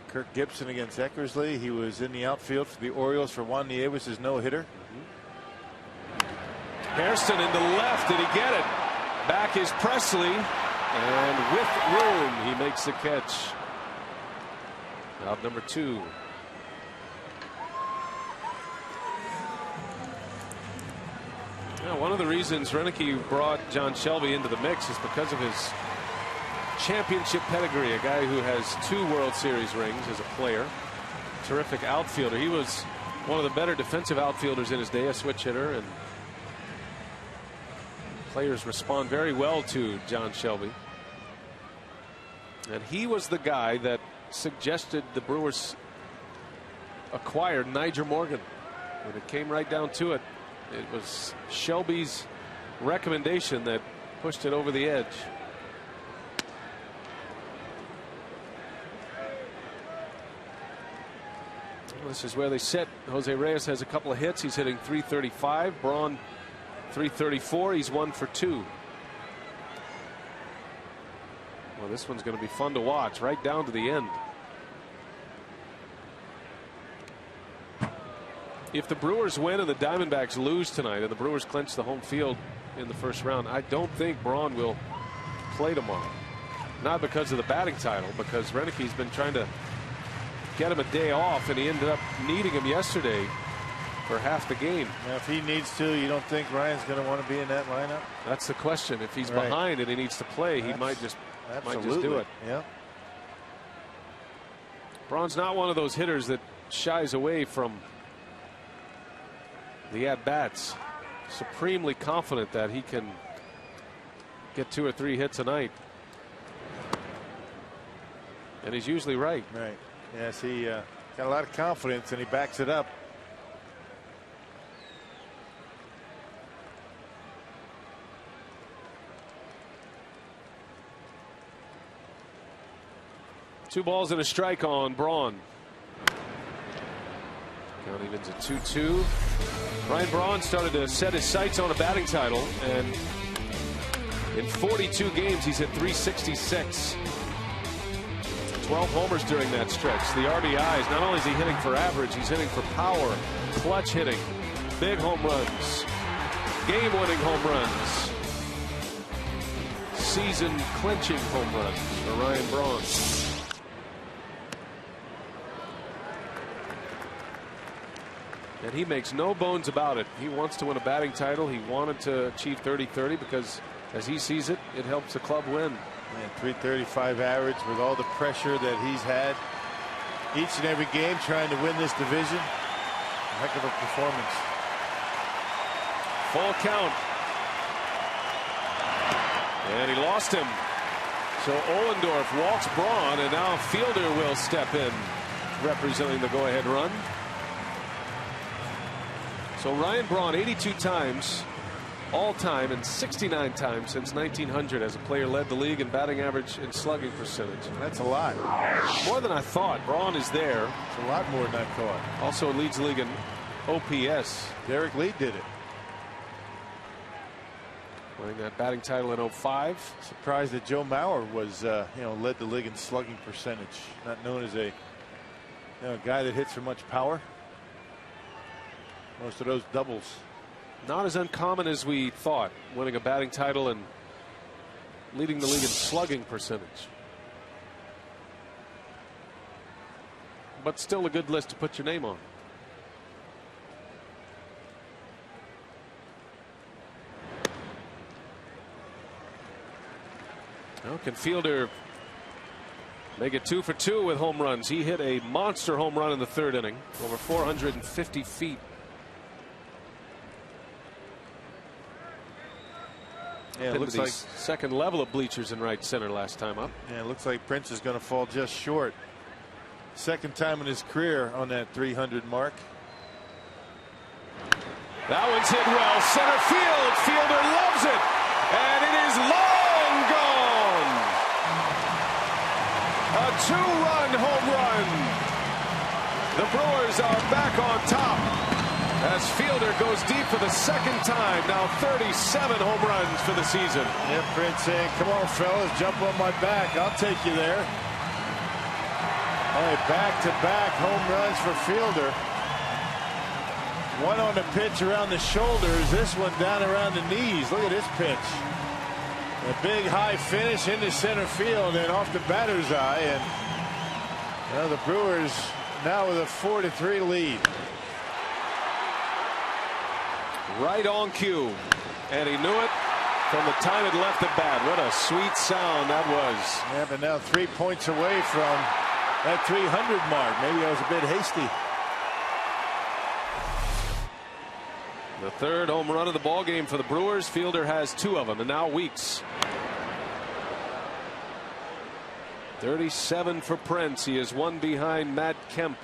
Kirk Gibson against Eckersley. He was in the outfield for the Orioles for Juan Nieves' no-hitter. Hairston into left. Did he get it? Back is Presley, and with room he makes the catch. Out number 2. Now, one of the reasons Roenicke brought John Shelby into the mix is because of his championship pedigree. A guy who has 2 World Series rings as a player. Terrific outfielder. He was one of the better defensive outfielders in his day, a switch hitter, and players respond very well to John Shelby. And he was the guy that suggested the Brewers acquired Nyjer Morgan. When it came right down to it, it was Shelby's recommendation that pushed it over the edge. This is where they set. Jose Reyes has a couple of hits. He's hitting .335. Braun .334. He's 1 for 2. Well, this one's going to be fun to watch right down to the end. If the Brewers win and the Diamondbacks lose tonight and the Brewers clinch the home field in the first round, I don't think Braun will play tomorrow. Not because of the batting title, because Roenicke's been trying to get him a day off, and he ended up needing him yesterday for half the game. Now, if he needs to, you don't think Ryan's going to want to be in that lineup? That's the question. If he's behind and he needs to play, he might just do it. Yeah. Braun's not one of those hitters that shies away from the at-bats. Supremely confident that he can get 2 or 3 hits a night. And he's usually right. Right. Yes, he got a lot of confidence, and he backs it up. Two balls and a strike on Braun. Count evens at 2-2. Ryan Braun started to set his sights on a batting title, and in 42 games he's hit .366. 12 homers during that stretch. The RBIs, not only is he hitting for average, he's hitting for power, clutch hitting, big home runs, game-winning home runs, season-clinching home runs for Ryan Braun. And he makes no bones about it. He wants to win a batting title. He wanted to achieve .30-30 because, as he sees it, it helps the club win. And .335 average with all the pressure that he's had each and every game trying to win this division. A heck of a performance. Full count. And he lost him. So Ohlendorf walks Braun, and now Fielder will step in, representing the go-ahead run. So Ryan Braun 82 times all time and 69 times since 1900 as a player led the league in batting average and slugging percentage. That's a lot. More than I thought. Braun is there. It's a lot more than I thought. Also leads the league in OPS. Derek Lee did it. winning that batting title in 05. Surprised that Joe Mauer was, led the league in slugging percentage. Not known as a guy that hits for much power. Most of those doubles. Not as uncommon as we thought, winning a batting title and leading the league in slugging percentage. But still a good list to put your name on. Now, can Fielder make it 2 for 2 with home runs? He hit a monster home run in the 3rd inning, over 450 feet. Yeah, it looks like second level of bleachers in right center last time up. Yeah, it looks like Prince is going to fall just short. Second time in his career on that 300 mark. That one's hit well. Center field. Fielder loves it. And it is long gone. A 2-run home run. The Brewers are back on top as Fielder goes deep for the second time. Now 37 home runs for the season. Yeah, Prince saying, come on, fellas, jump on my back. I'll take you there. All right, back-to-back home runs for Fielder. One on the pitch around the shoulders. This one down around the knees. Look at this pitch. A big high finish into center field and off the batter's eye. And the Brewers now with a 4-3 lead. Right on cue. And he knew it from the time it left the bat. What a sweet sound that was. Yeah, but now 3 points away from that 300 mark. Maybe I was a bit hasty. The 3rd home run of the ball game for the Brewers. Fielder has 2 of them, and now Weeks. 37 for Prince. He is 1 behind Matt Kemp.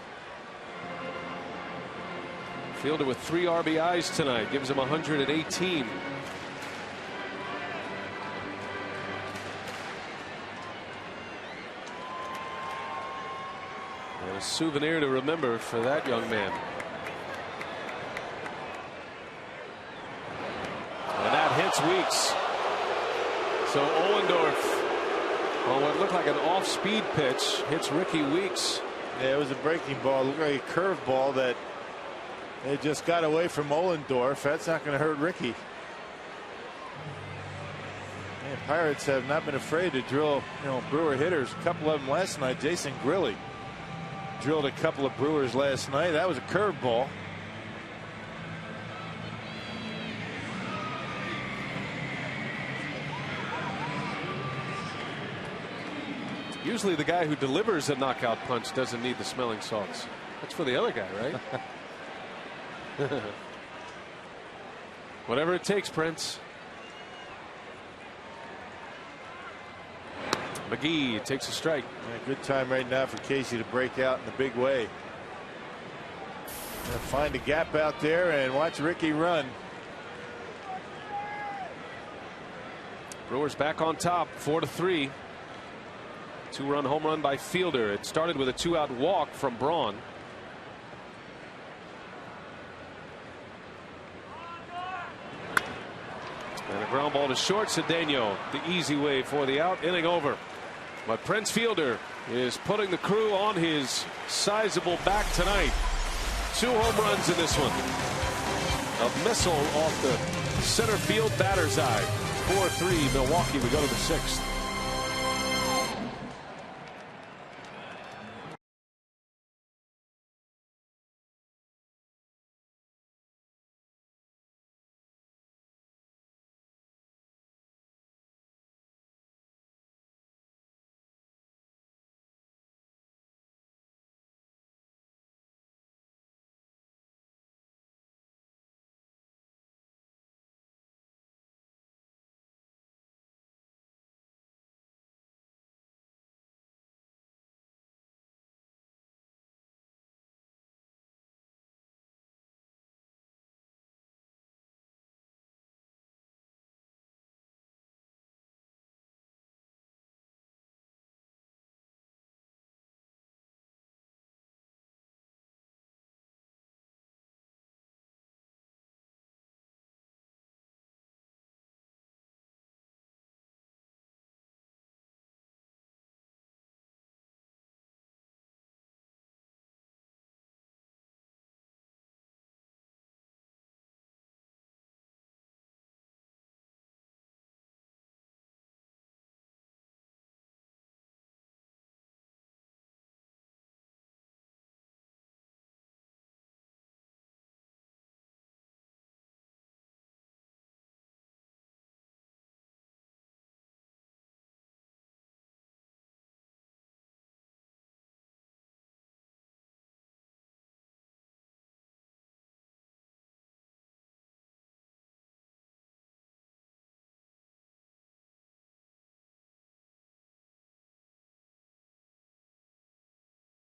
Fielder with 3 RBIs tonight gives him 118. And a souvenir to remember for that young man. And that hits Weeks. So Ohlendorf, on what looked like an off-speed pitch, hits Ricky Weeks. Yeah, it was a breaking ball. It looked like a curve ball that it just got away from Ohlendorf. That's not going to hurt Ricky. Man, Pirates have not been afraid to drill, Brewer hitters. A couple of them last night. Jason Grilli drilled a couple of Brewers last night. That was a curve ball. Usually the guy who delivers a knockout punch doesn't need the smelling salts. That's for the other guy, right? Whatever it takes, Prince. McGee takes a strike. Yeah, good time right now for Casey to break out in a big way. Find a gap out there and watch Ricky run. Brewers back on top, 4-3. 2-run home run by Fielder. It started with a 2-out walk from Braun. And a ground ball to short. Cedeno, the easy way for the out. Inning over. But Prince Fielder is putting the crew on his sizable back tonight. 2 home runs in this one. A missile off the center field batter's eye. 4-3 Milwaukee. We go to the 6th.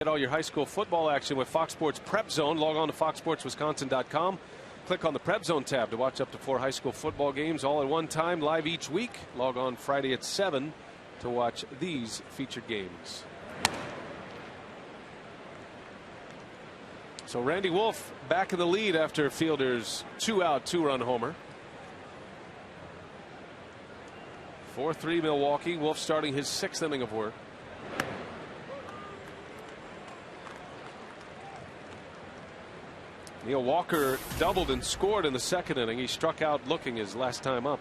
Get all your high school football action with Fox Sports Prep Zone. Log on to foxsportswisconsin.com. Click on the Prep Zone tab to watch up to 4 high school football games all at one time, live each week. Log on Friday at 7 to watch these featured games. So Randy Wolf back in the lead after Fielder's 2-out, 2-run homer. 4-3 Milwaukee. Wolf starting his 6th inning of work. Neil Walker doubled and scored in the 2nd inning. He struck out looking his last time up.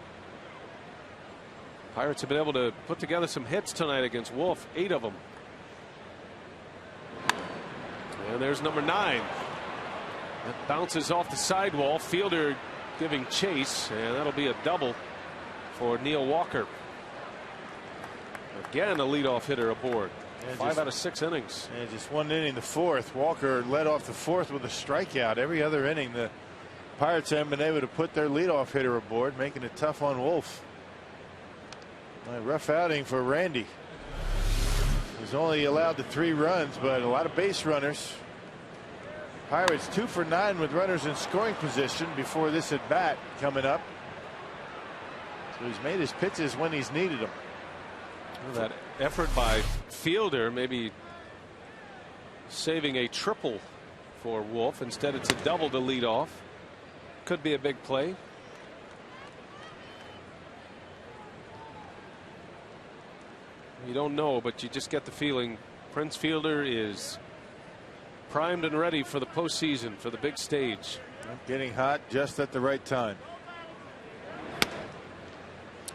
Pirates have been able to put together some hits tonight against Wolf, 8 of them. And there's number 9. It bounces off the sidewall. Fielder giving chase, and that'll be a double for Neil Walker. Again, a leadoff hitter aboard. 5 out of 6 innings. And just 1 inning, the 4th. Walker led off the 4th with a strikeout. Every other inning, the Pirates haven't been able to put their leadoff hitter aboard, making it tough on Wolf. A rough outing for Randy. He was only allowed the 3 runs, but a lot of base runners. Pirates 2 for 9 with runners in scoring position before this at bat coming up. So he's made his pitches when he's needed them. That effort by Fielder, maybe saving a triple for Wolf. Instead, it's a double to lead off. Could be a big play. You don't know, but you just get the feeling Prince Fielder is primed and ready for the postseason, for the big stage. Getting hot just at the right time.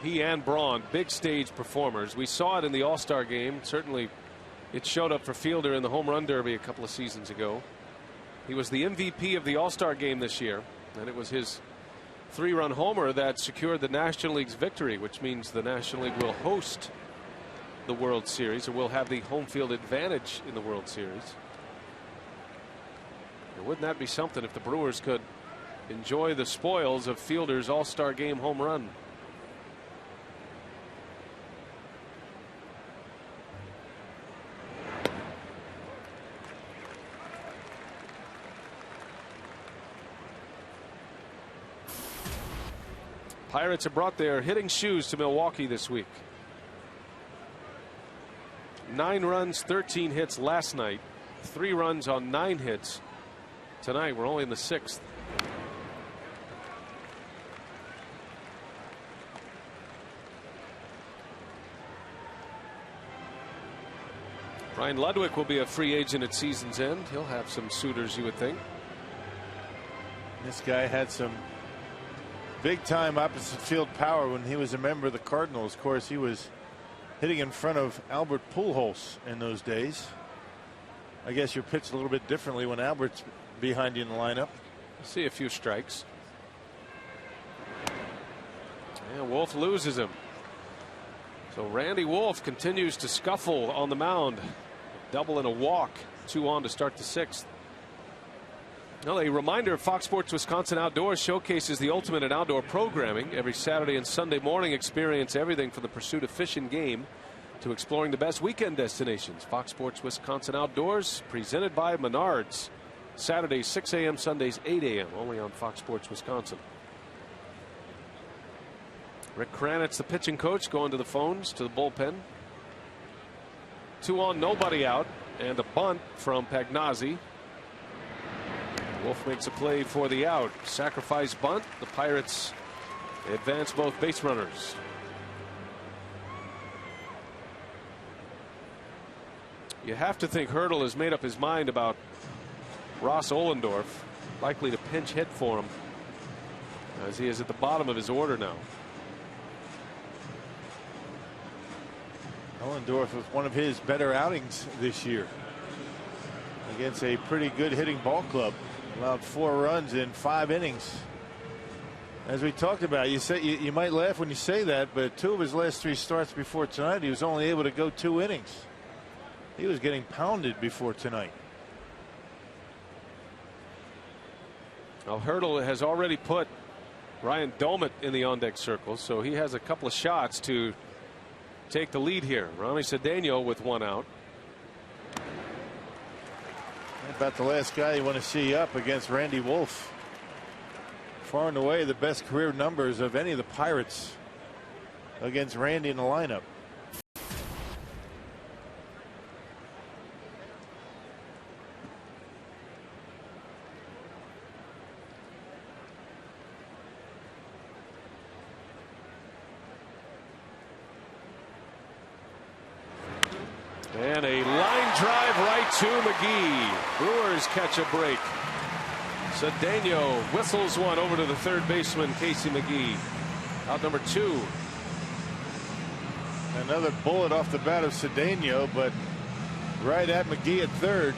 He and Braun, big stage performers. We saw it in the All-Star game. Certainly it showed up for Fielder in the Home Run Derby a couple of seasons ago. He was the MVP of the All-Star game this year, and it was his 3-run homer that secured the National League's victory, which means the National League will host the World Series, or will have the home field advantage in the World Series. And wouldn't that be something if the Brewers could enjoy the spoils of Fielder's All-Star game home run? Pirates have brought their hitting shoes to Milwaukee this week. 9 runs, 13 hits last night. 3 runs on 9 hits. Tonight we're only in the 6th. Ryan Ludwig will be a free agent at season's end. He'll have some suitors, you would think. This guy had some big time opposite field power when he was a member of the Cardinals. Of course, he was hitting in front of Albert Pujols in those days. I guess you're pitched a little bit differently when Albert's behind you in the lineup. See a few strikes. And Wolf loses him. So Randy Wolf continues to scuffle on the mound. Double and a walk. 2 on to start the 6th. Well, a reminder, Fox Sports Wisconsin Outdoors showcases the ultimate in outdoor programming. Every Saturday and Sunday morning, experience everything from the pursuit of fish and game to exploring the best weekend destinations. Fox Sports Wisconsin Outdoors, presented by Menards. Saturdays 6 a.m., Sundays 8 a.m., only on Fox Sports Wisconsin. Rick Kranitz, the pitching coach, going to the phones, to the bullpen. 2 on, nobody out, and a bunt from Pagnazzi. Wolf makes a play for the out. Sacrifice bunt. The Pirates advance both base runners. You have to think Hurdle has made up his mind about Ross Ohlendorf, likely to pinch hit for him, as he is at the bottom of his order now. Ohlendorf was one of his better outings this year against a pretty good hitting ball club. Allowed 4 runs in 5 innings. As we talked about, you say you might laugh when you say that, but 2 of his last 3 starts before tonight, he was only able to go 2 innings. He was getting pounded before tonight. Well, Hurdle has already put Ryan Doumit in the on-deck circle, so he has a couple of shots to take the lead here. Ronnie Cedeno with 1 out. About the last guy you want to see up against Randy Wolf. Far and away the best career numbers of any of the Pirates against Randy in the lineup. And a line drive right to McGee. Brewers catch a break. Cedeno whistles one over to the third baseman, Casey McGee. Out number 2. Another bullet off the bat of Cedeno, but right at McGee at third.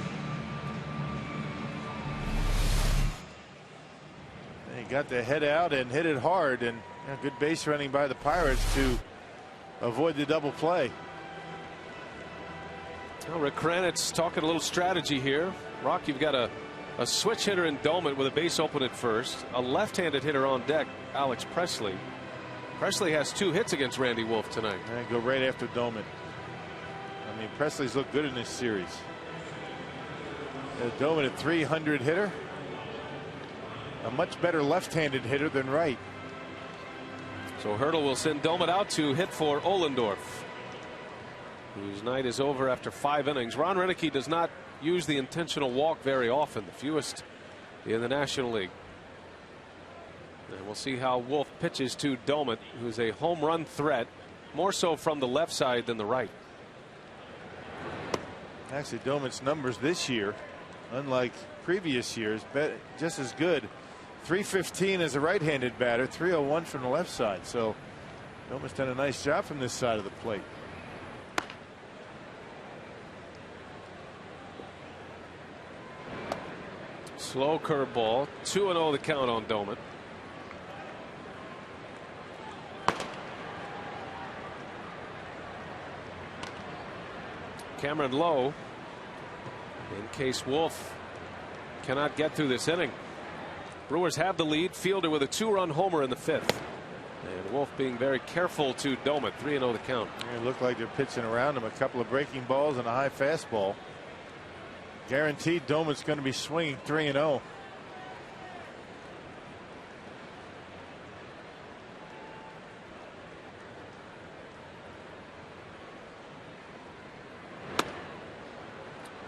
And he got the head out and hit it hard, and good base running by the Pirates to avoid the double play. Well, Rick Kranitz talking a little strategy here. Rock, you've got a switch hitter in Doumit with a base open at first, a left-handed hitter on deck, Alex Presley. Presley has 2 hits against Randy Wolf tonight. And go right after Doumit. I mean, Presley's looked good in this series. Doumit, a 300 hitter, a much better left-handed hitter than right. So Hurdle will send Doumit out to hit for Ohlendorf, whose night is over after 5 innings. Ron Roenicke does not use the intentional walk very often, the fewest in the National League. And we'll see how Wolf pitches to Doumit, who's a home run threat, more so from the left side than the right. Actually, Doumit's numbers this year, unlike previous years, just as good. 315 as a right-handed batter, 301 from the left side. So Doumit's done a nice job from this side of the plate. Slow curveball, 2-0 the count on Doumit. Cameron Lowe, in case Wolf cannot get through this inning. Brewers have the lead. Fielder with a 2-run homer in the 5th. And Wolf being very careful to Doumit. 3-0 the count. It looked like they're pitching around him, a couple of breaking balls and a high fastball. Guaranteed Doumit's going to be swinging 3-0.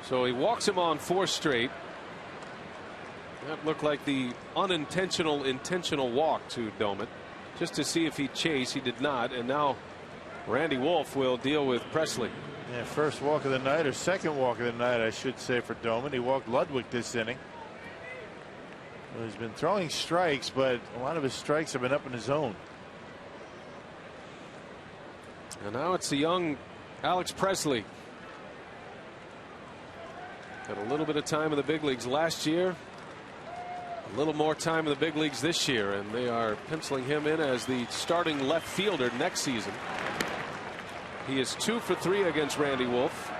So he walks him on 4 straight. That looked like the unintentional intentional walk to Doumit, just to see if he'd chase. He did not, and now Randy Wolf will deal with Presley. Yeah, first walk of the night, or second walk of the night, I should say, for Doumit. He walked Ludwig this inning. Well, he's been throwing strikes, but a lot of his strikes have been up in his zone. And now it's the young Alex Presley. Had a little bit of time in the big leagues last year, a little more time in the big leagues this year, and they are penciling him in as the starting left fielder next season. He is 2 for 3 against Randy Wolf.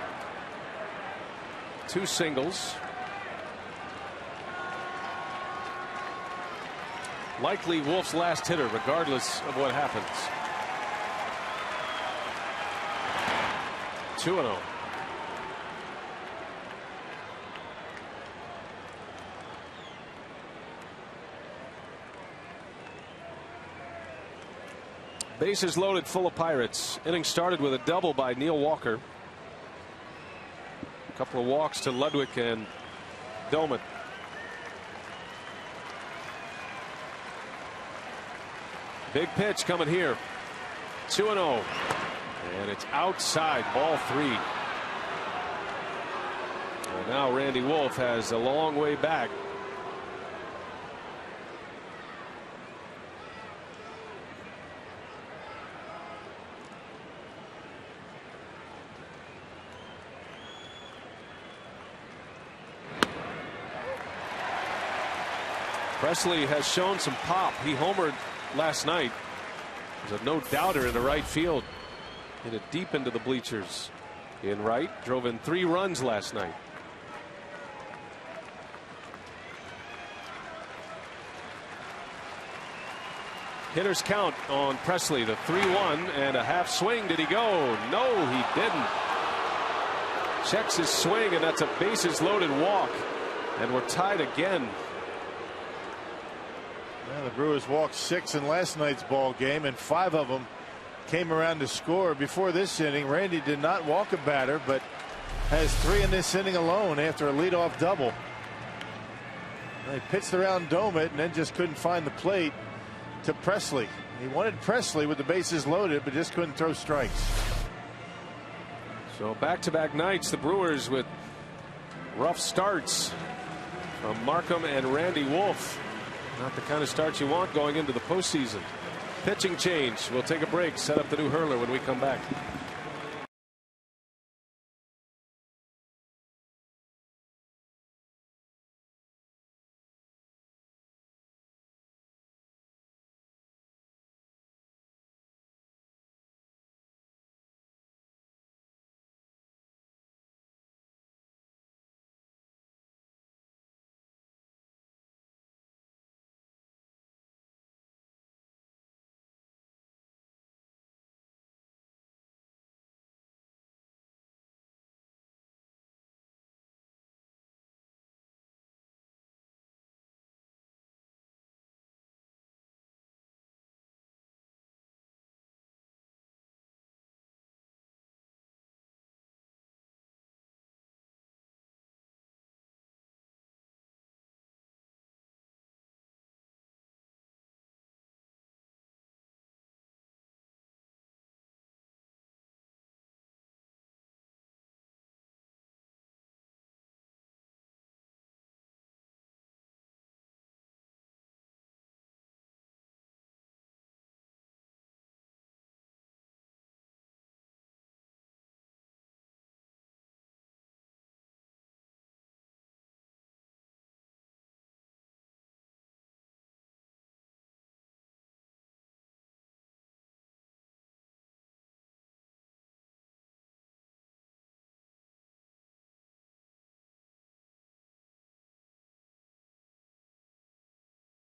2 singles. Likely Wolf's last hitter, regardless of what happens. 2-0. Bases loaded, full of Pirates. Inning started with a double by Neil Walker. A couple of walks to Ludwig and Doumit. Big pitch coming here. 2-0. And it's outside, ball 3. And now Randy Wolf has a long way back. Presley has shown some pop. He homered last night. There's a no-doubter into right field. Hit it deep into the bleachers. In right, drove in 3 runs last night. Hitters count on Presley. The 3-1 and a half swing. Did he go? No, he didn't. checks his swing, and that's a bases loaded walk. And we're tied again. Well, the Brewers walked 6 in last night's ball game, and 5 of them came around to score. Before this inning, Randy did not walk a batter, but has 3 in this inning alone after a leadoff double. They pitched around Domit and then just couldn't find the plate to Presley. He wanted Presley with the bases loaded, but just couldn't throw strikes. So back-to-back nights, the Brewers with rough starts from Markham and Randy Wolf. Not the kind of starts you want going into the postseason. Pitching change. We'll take a break, set up the new hurler when we come back.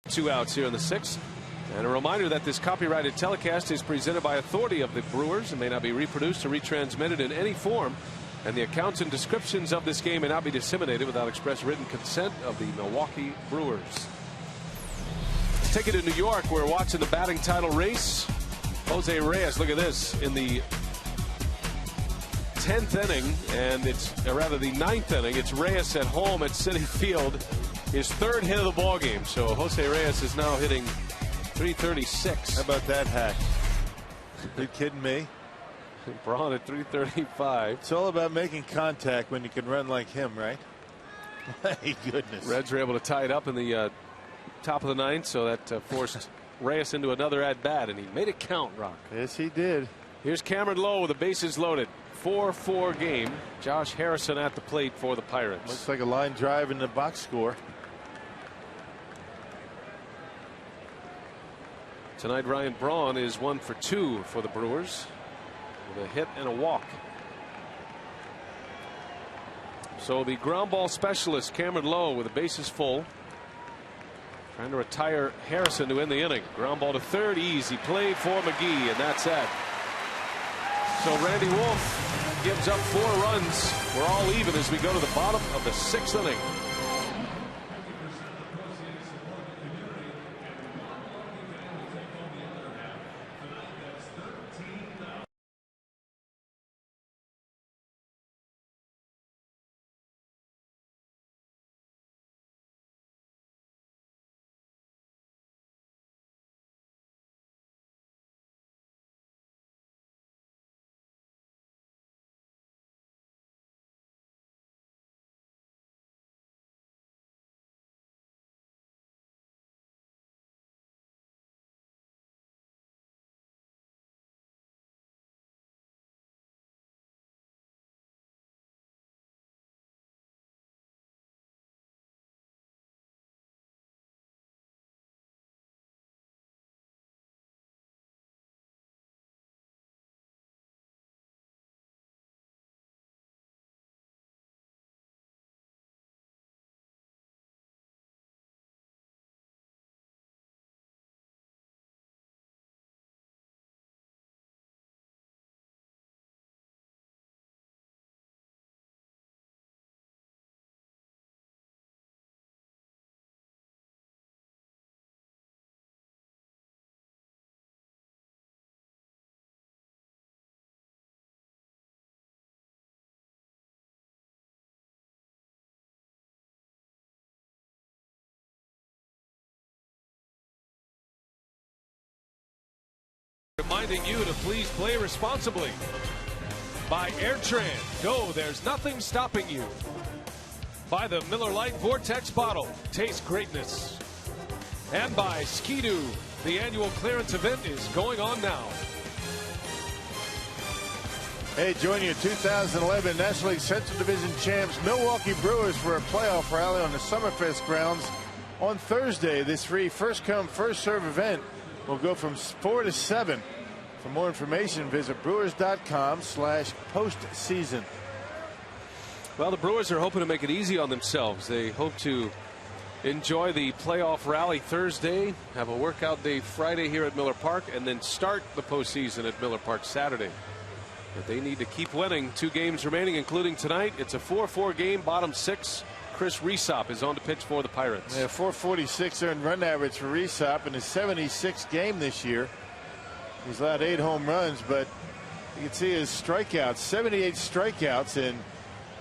Two outs here in the 6th. And a reminder that this copyrighted telecast is presented by authority of the Brewers and may not be reproduced or retransmitted in any form. And the accounts and descriptions of this game may not be disseminated without express written consent of the Milwaukee Brewers. Take it to New York. We're watching the batting title race. Jose Reyes, look at this, in the 10th inning, and it's rather the 9th inning. It's Reyes at home at Citi Field. His 3rd hit of the ball game. So Jose Reyes is now hitting .336. How about that hack? You kidding me? Braun at .335. It's all about making contact when you can run like him, right? My goodness. Reds were able to tie it up in the top of the 9th, so that forced Reyes into another at bat, and he made it count, Rock. Yes, he did. Here's Cameron Lowe with the bases loaded. 4-4 game. Josh Harrison at the plate for the Pirates. Looks like a line drive in the box score. Tonight, Ryan Braun is 1 for 2 for the Brewers with a hit and a walk. So the ground ball specialist, Cameron Lowe, with the bases full, trying to retire Harrison to end the inning. Ground ball to third, easy play for McGee, and that's it. So Randy Wolf gives up 4 runs. We're all even as we go to the bottom of the 6th inning. Reminding you to please play responsibly. By AirTran, go, there's nothing stopping you. By the Miller Lite Vortex bottle, taste greatness. And by Ski-Doo, the annual clearance event is going on now. Hey, join your 2011 National League Central Division champs Milwaukee Brewers for a playoff rally on the Summerfest grounds on Thursday. This free first-come, first-serve event will go from 4 to 7. For more information, visit brewers.com/postseason. Well, the Brewers are hoping to make it easy on themselves. They hope to enjoy the playoff rally Thursday, have a workout day Friday here at Miller Park, and then start the postseason at Miller Park Saturday. But they need to keep winning. 2 games remaining, including tonight. It's a 4-4 game, bottom 6. Chris Rhysop is on to pitch for the Pirates. Yeah, 446 earned run average for Rhysop in his 76th game this year. He's allowed 8 home runs, but you can see his strikeouts, 78 strikeouts in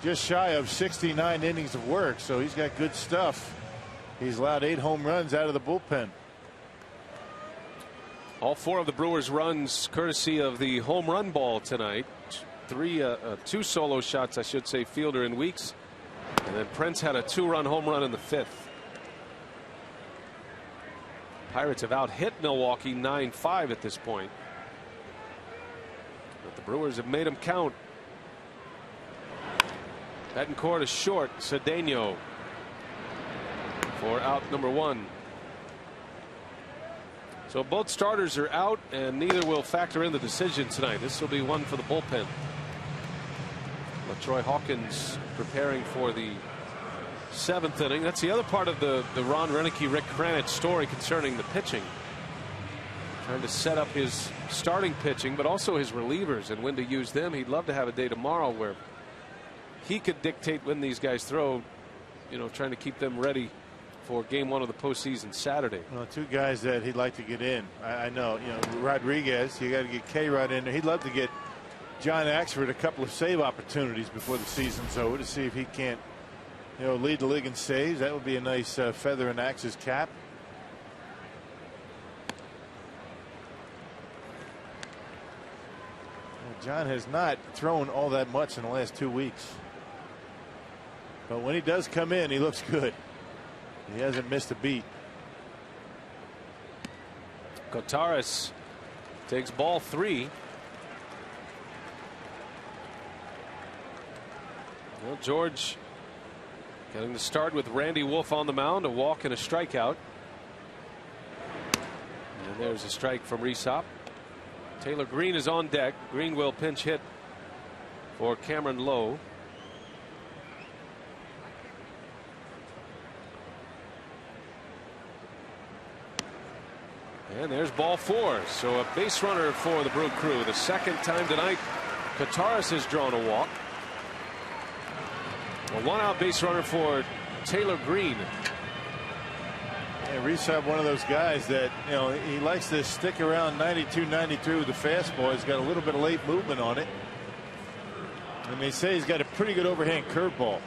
just shy of 69 innings of work. So he's got good stuff. He's allowed 8 home runs out of the bullpen. All 4 of the Brewers' runs courtesy of the home run ball tonight. 2 solo shots, I should say, Fielder and Weeks. And then Prince had a 2-run home run in the 5th. Pirates have out-hit Milwaukee 9-5 at this point. But the Brewers have made them count. Betancourt is short. Cedeno for out number 1. So both starters are out, and neither will factor in the decision tonight. This will be one for the bullpen. LaTroy Hawkins preparing for the 7th inning. That's the other part of the Ron Roenicke, Rick Kranich story concerning the pitching. Trying to set up his starting pitching, but also his relievers and when to use them. He'd love to have a day tomorrow where he could dictate when these guys throw, you know, trying to keep them ready for game 1 of the postseason Saturday. Well, 2 guys that he'd like to get in. I know, you know, Rodriguez, you got to get K-Rod in there. He'd love to get John Axford a couple of save opportunities before the season's over to see if he can't, you know, lead the league in saves. That would be a nice feather in Axe's cap. Well, John has not thrown all that much in the last 2 weeks. But when he does come in, he looks good. He hasn't missed a beat. Kotaris takes ball 3. Well, George getting the start with Randy Wolf on the mound, a walk and a strikeout. And there's a strike from Rhysop. Taylor Green is on deck. Green will pinch hit for Cameron Lowe. And there's ball 4. So a base runner for the Brew Crew. The 2nd time tonight Kotaris has drawn a walk. A 1-out base runner for Taylor Green. And Rhysop, one of those guys that, you know, he likes to stick around 92, 93 with the fastball. He's got a little bit of late movement on it. And they say he's got a pretty good overhand curveball.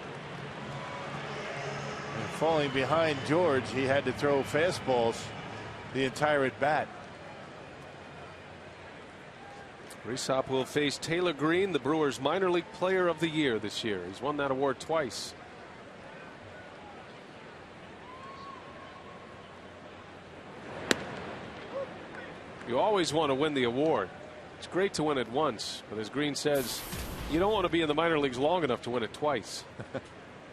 And falling behind George, he had to throw fastballs the entire at bat. Rhysop will face Taylor Green, the Brewers minor league player of the year this year. He's won that award twice. You always want to win the award. It's great to win it once, but as Green says, you don't want to be in the minor leagues long enough to win it twice.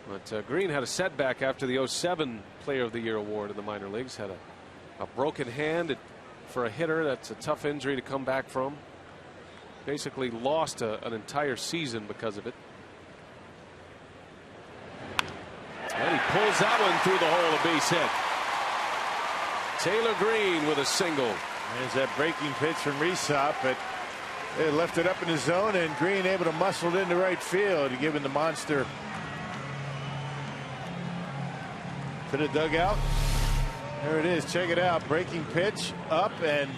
But Green had a setback after the 07 Player of the Year award in the minor leagues. Had a broken hand for a hitter. That's a tough injury to come back from. Basically lost an entire season because of it. And he pulls that one through the hole, a base hit. Taylor Green with a single. There's that breaking pitch from Rhysop, but they left it up in the zone, and Green able to muscle it into right field, giving the monster to the dugout. There it is. Check it out. Breaking pitch up and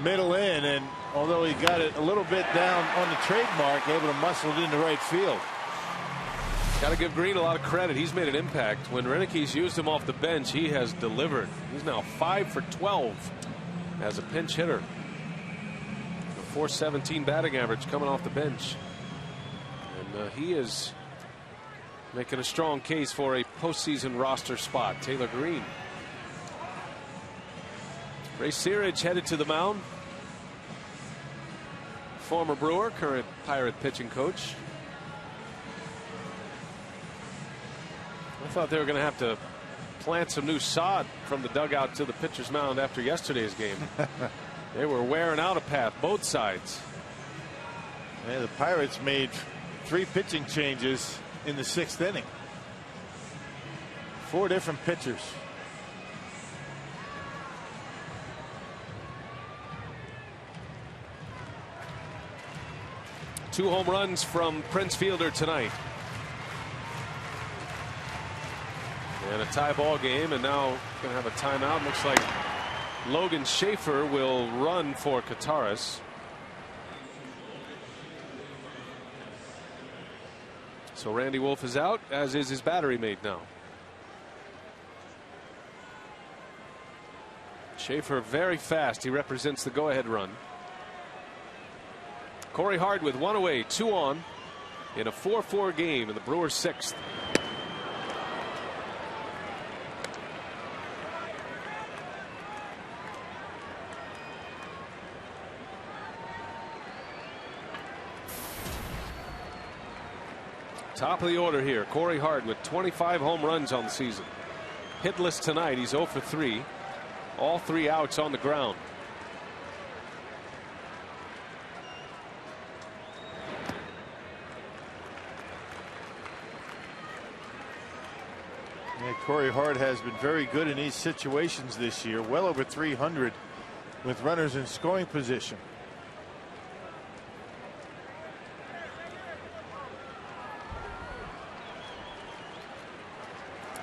middle in, and although he got it a little bit down on the trademark, able to muscle it into right field. Got to give Green a lot of credit. He's made an impact. When Roenicke's used him off the bench, he has delivered. He's now 5 for 12 as a pinch hitter. .417 batting average coming off the bench. And he is making a strong case for a postseason roster spot. Taylor Green. Ray Searage headed to the mound. Former Brewer, current Pirate pitching coach. I thought they were going to have to plant some new sod from the dugout to the pitcher's mound after yesterday's game. They were wearing out a path, both sides. And the Pirates made 3 pitching changes in the 6th inning. 4 different pitchers. Two home runs from Prince Fielder tonight. And a tie ball game, and now going to have a timeout. Looks like Logan Schaefer will run for Kataris. So Randy Wolf is out, as is his battery mate now. Schaefer very fast. He represents the go-ahead run. Corey Hart with 1 away, 2 on in a 4-4 game in the Brewers' 6th. Top of the order here, Corey Hart with 25 home runs on the season. Hitless tonight. He's 0 for 3. All 3 outs on the ground. Yeah, Corey Hart has been very good in these situations this year. Well over 300 with runners in scoring position.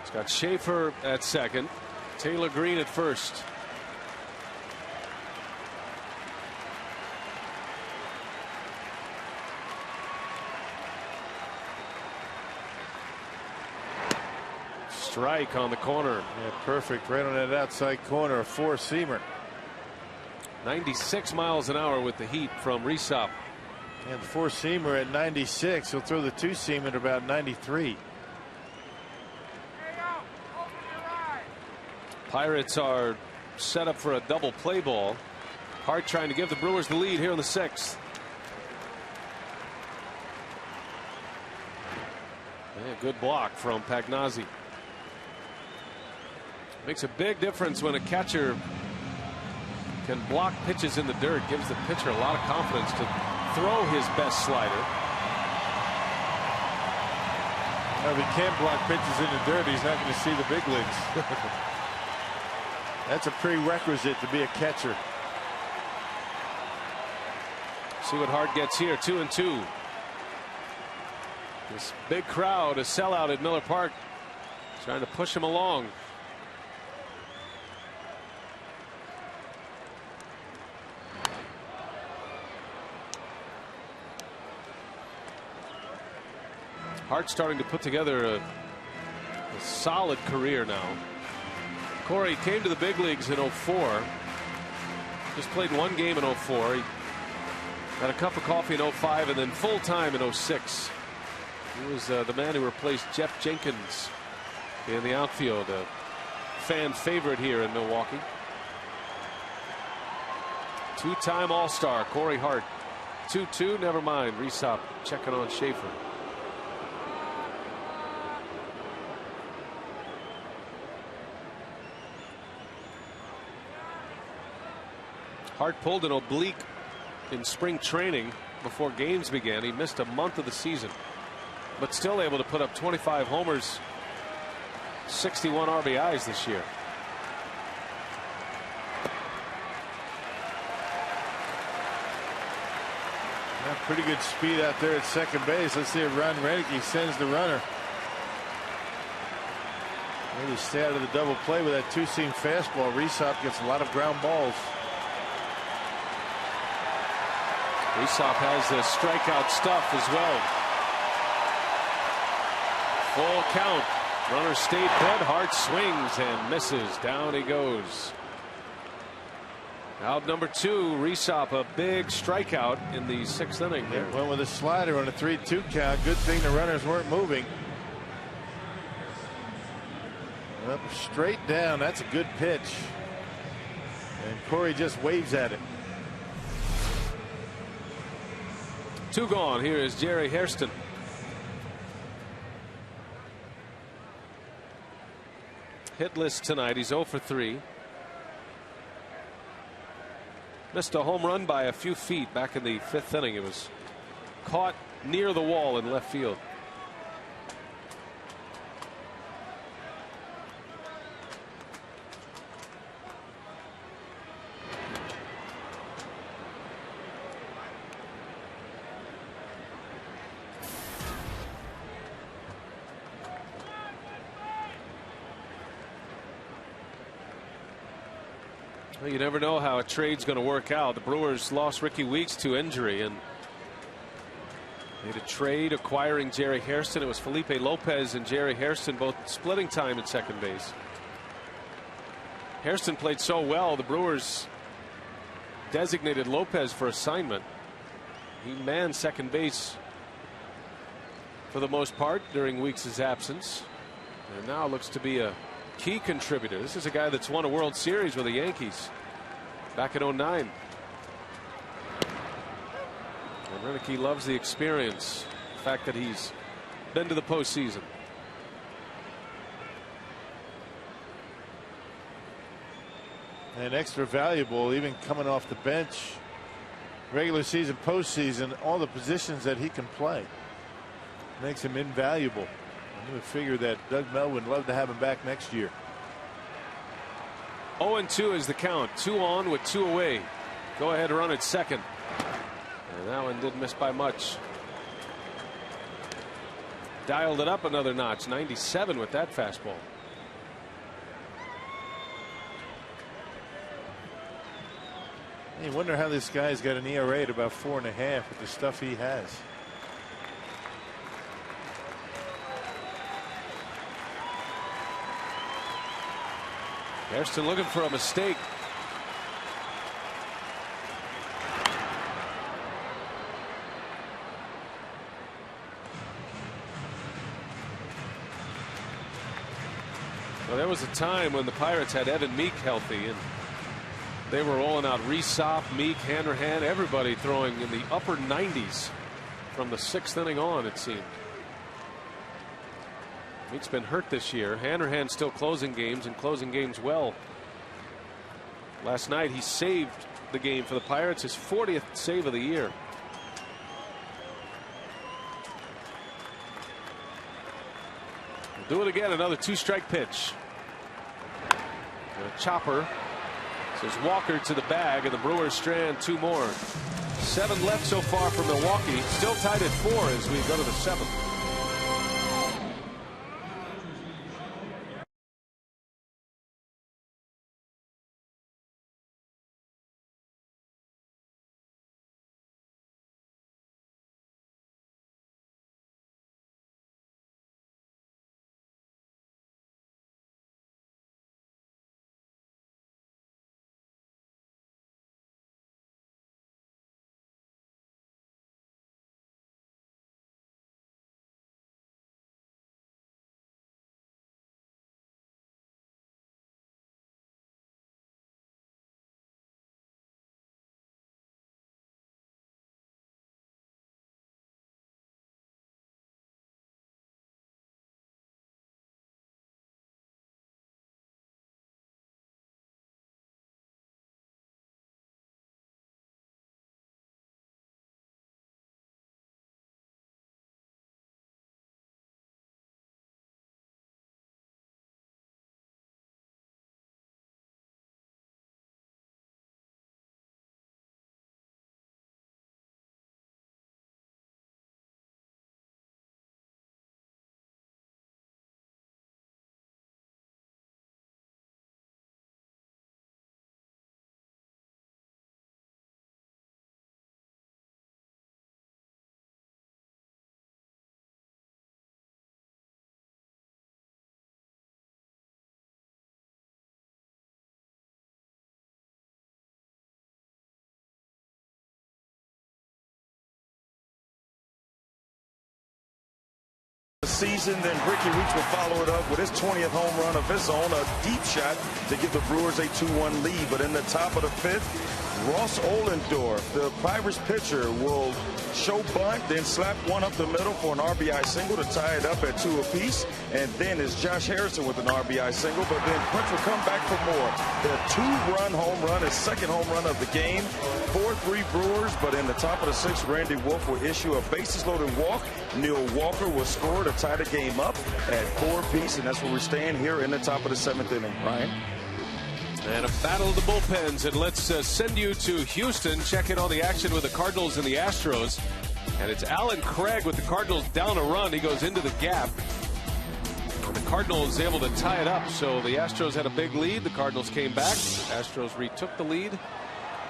It's got Schaefer at second, Taylor Green at first. Strike on the corner. Yeah, perfect. Right on that outside corner. A 4-seamer. 96 miles an hour with the heat from Rysop. And the 4-seamer at 96. He'll throw the 2-seam at about 93. Pirates are set up for a double play ball. Hart trying to give the Brewers the lead here in the 6th. Yeah, good block from Pagnazzi. Makes a big difference when a catcher can block pitches in the dirt. Gives the pitcher a lot of confidence to throw his best slider. Now, if he can't block pitches in the dirt, he's not going to see the big leagues. That's a prerequisite to be a catcher. See what Hart gets here. 2-2. This big crowd, a sellout at Miller Park, trying to push him along. Hart starting to put together a solid career now. Corey came to the big leagues in 04. Just played 1 game in 04. He had a cup of coffee in 05 and then full time in 06. He was the man who replaced Jeff Jenkins in the outfield, a fan favorite here in Milwaukee. 2-time All-Star Corey Hart. 2-2, never mind. Rysop checking on Schaefer. Hart pulled an oblique in spring training before games began. He missed a month of the season, but still able to put up 25 homers, 61 RBIs this year. Yeah, pretty good speed out there at second base. Let's see if Ron Renicky sends the runner. Maybe stay out of the double play with that 2-seam fastball. Rysop gets a lot of ground balls. Rysop has the strikeout stuff as well. Full count. Runner stayed put. Hart swings and misses. Down he goes. Out number 2, Rysop, a big strikeout in the 6th inning there. Went with a slider on a 3-2 count. Good thing the runners weren't moving. Up straight down. That's a good pitch. And Corey just waves at it. 2 gone. Here is Jerry Hairston. Hitless tonight. He's 0 for 3. Missed a home run by a few feet back in the 5th inning. It was caught near the wall in left field. Well, you never know how a trade's going to work out. The Brewers lost Ricky Weeks to injury and made a trade acquiring Jerry Hairston. It was Felipe Lopez and Jerry Hairston both splitting time at second base. Hairston played so well, the Brewers designated Lopez for assignment. He manned second base for the most part during Weeks' absence, and now looks to be a key contributor. This is a guy that's won a World Series with the Yankees back in '09. And Roenicke loves the experience, the fact that he's been to the postseason. And extra valuable, even coming off the bench, regular season, postseason, all the positions that he can play makes him invaluable. You would figure that Doug Melvin would love to have him back next year. 0-2 is the count. 2 on with 2 away. Go ahead run at second. And that one didn't miss by much. Dialed it up another notch. 97 with that fastball. You wonder how this guy's got an ERA at about 4.5 with the stuff he has. Hairston looking for a mistake. Well, there was a time when the Pirates had Evan Meek healthy, and they were rolling out Rysop, Meek, Hanrahan, everybody throwing in the upper 90s from the 6th inning on, it seemed. Meek's been hurt this year. Hanrahan still closing games and closing games well. Last night he saved the game for the Pirates, his 40th save of the year. We'll do it again. Another 2-strike pitch. And a chopper. Says Walker to the bag, and the Brewers strand 2 more. 7 left so far for Milwaukee. Still tied at 4 as we go to the 7th. season. Then Ricky Weeks will follow it up with his 20th home run of his own, a deep shot to give the Brewers a 2-1 lead. But in the top of the 5th, Ross Ohlendorf, the Pirates pitcher, will show bunt, then slap one up the middle for an RBI single to tie it up at 2 apiece. And then is Josh Harrison with an RBI single, but then Prince will come back for more. The 2-run home run, his second home run of the game. 4-3 Brewers, but in the top of the 6th, Randy Wolf will issue a bases-loaded walk. Neil Walker will score to tie the game up at 4 apiece, and that's where we're staying here in the top of the 7th inning. Ryan? And a battle of the bullpens, and let's send you to Houston. Check in on the action with the Cardinals and the Astros. And it's Alan Craig with the Cardinals down a run. He goes into the gap. And the Cardinals able to tie it up. So the Astros had a big lead. The Cardinals came back. Astros retook the lead.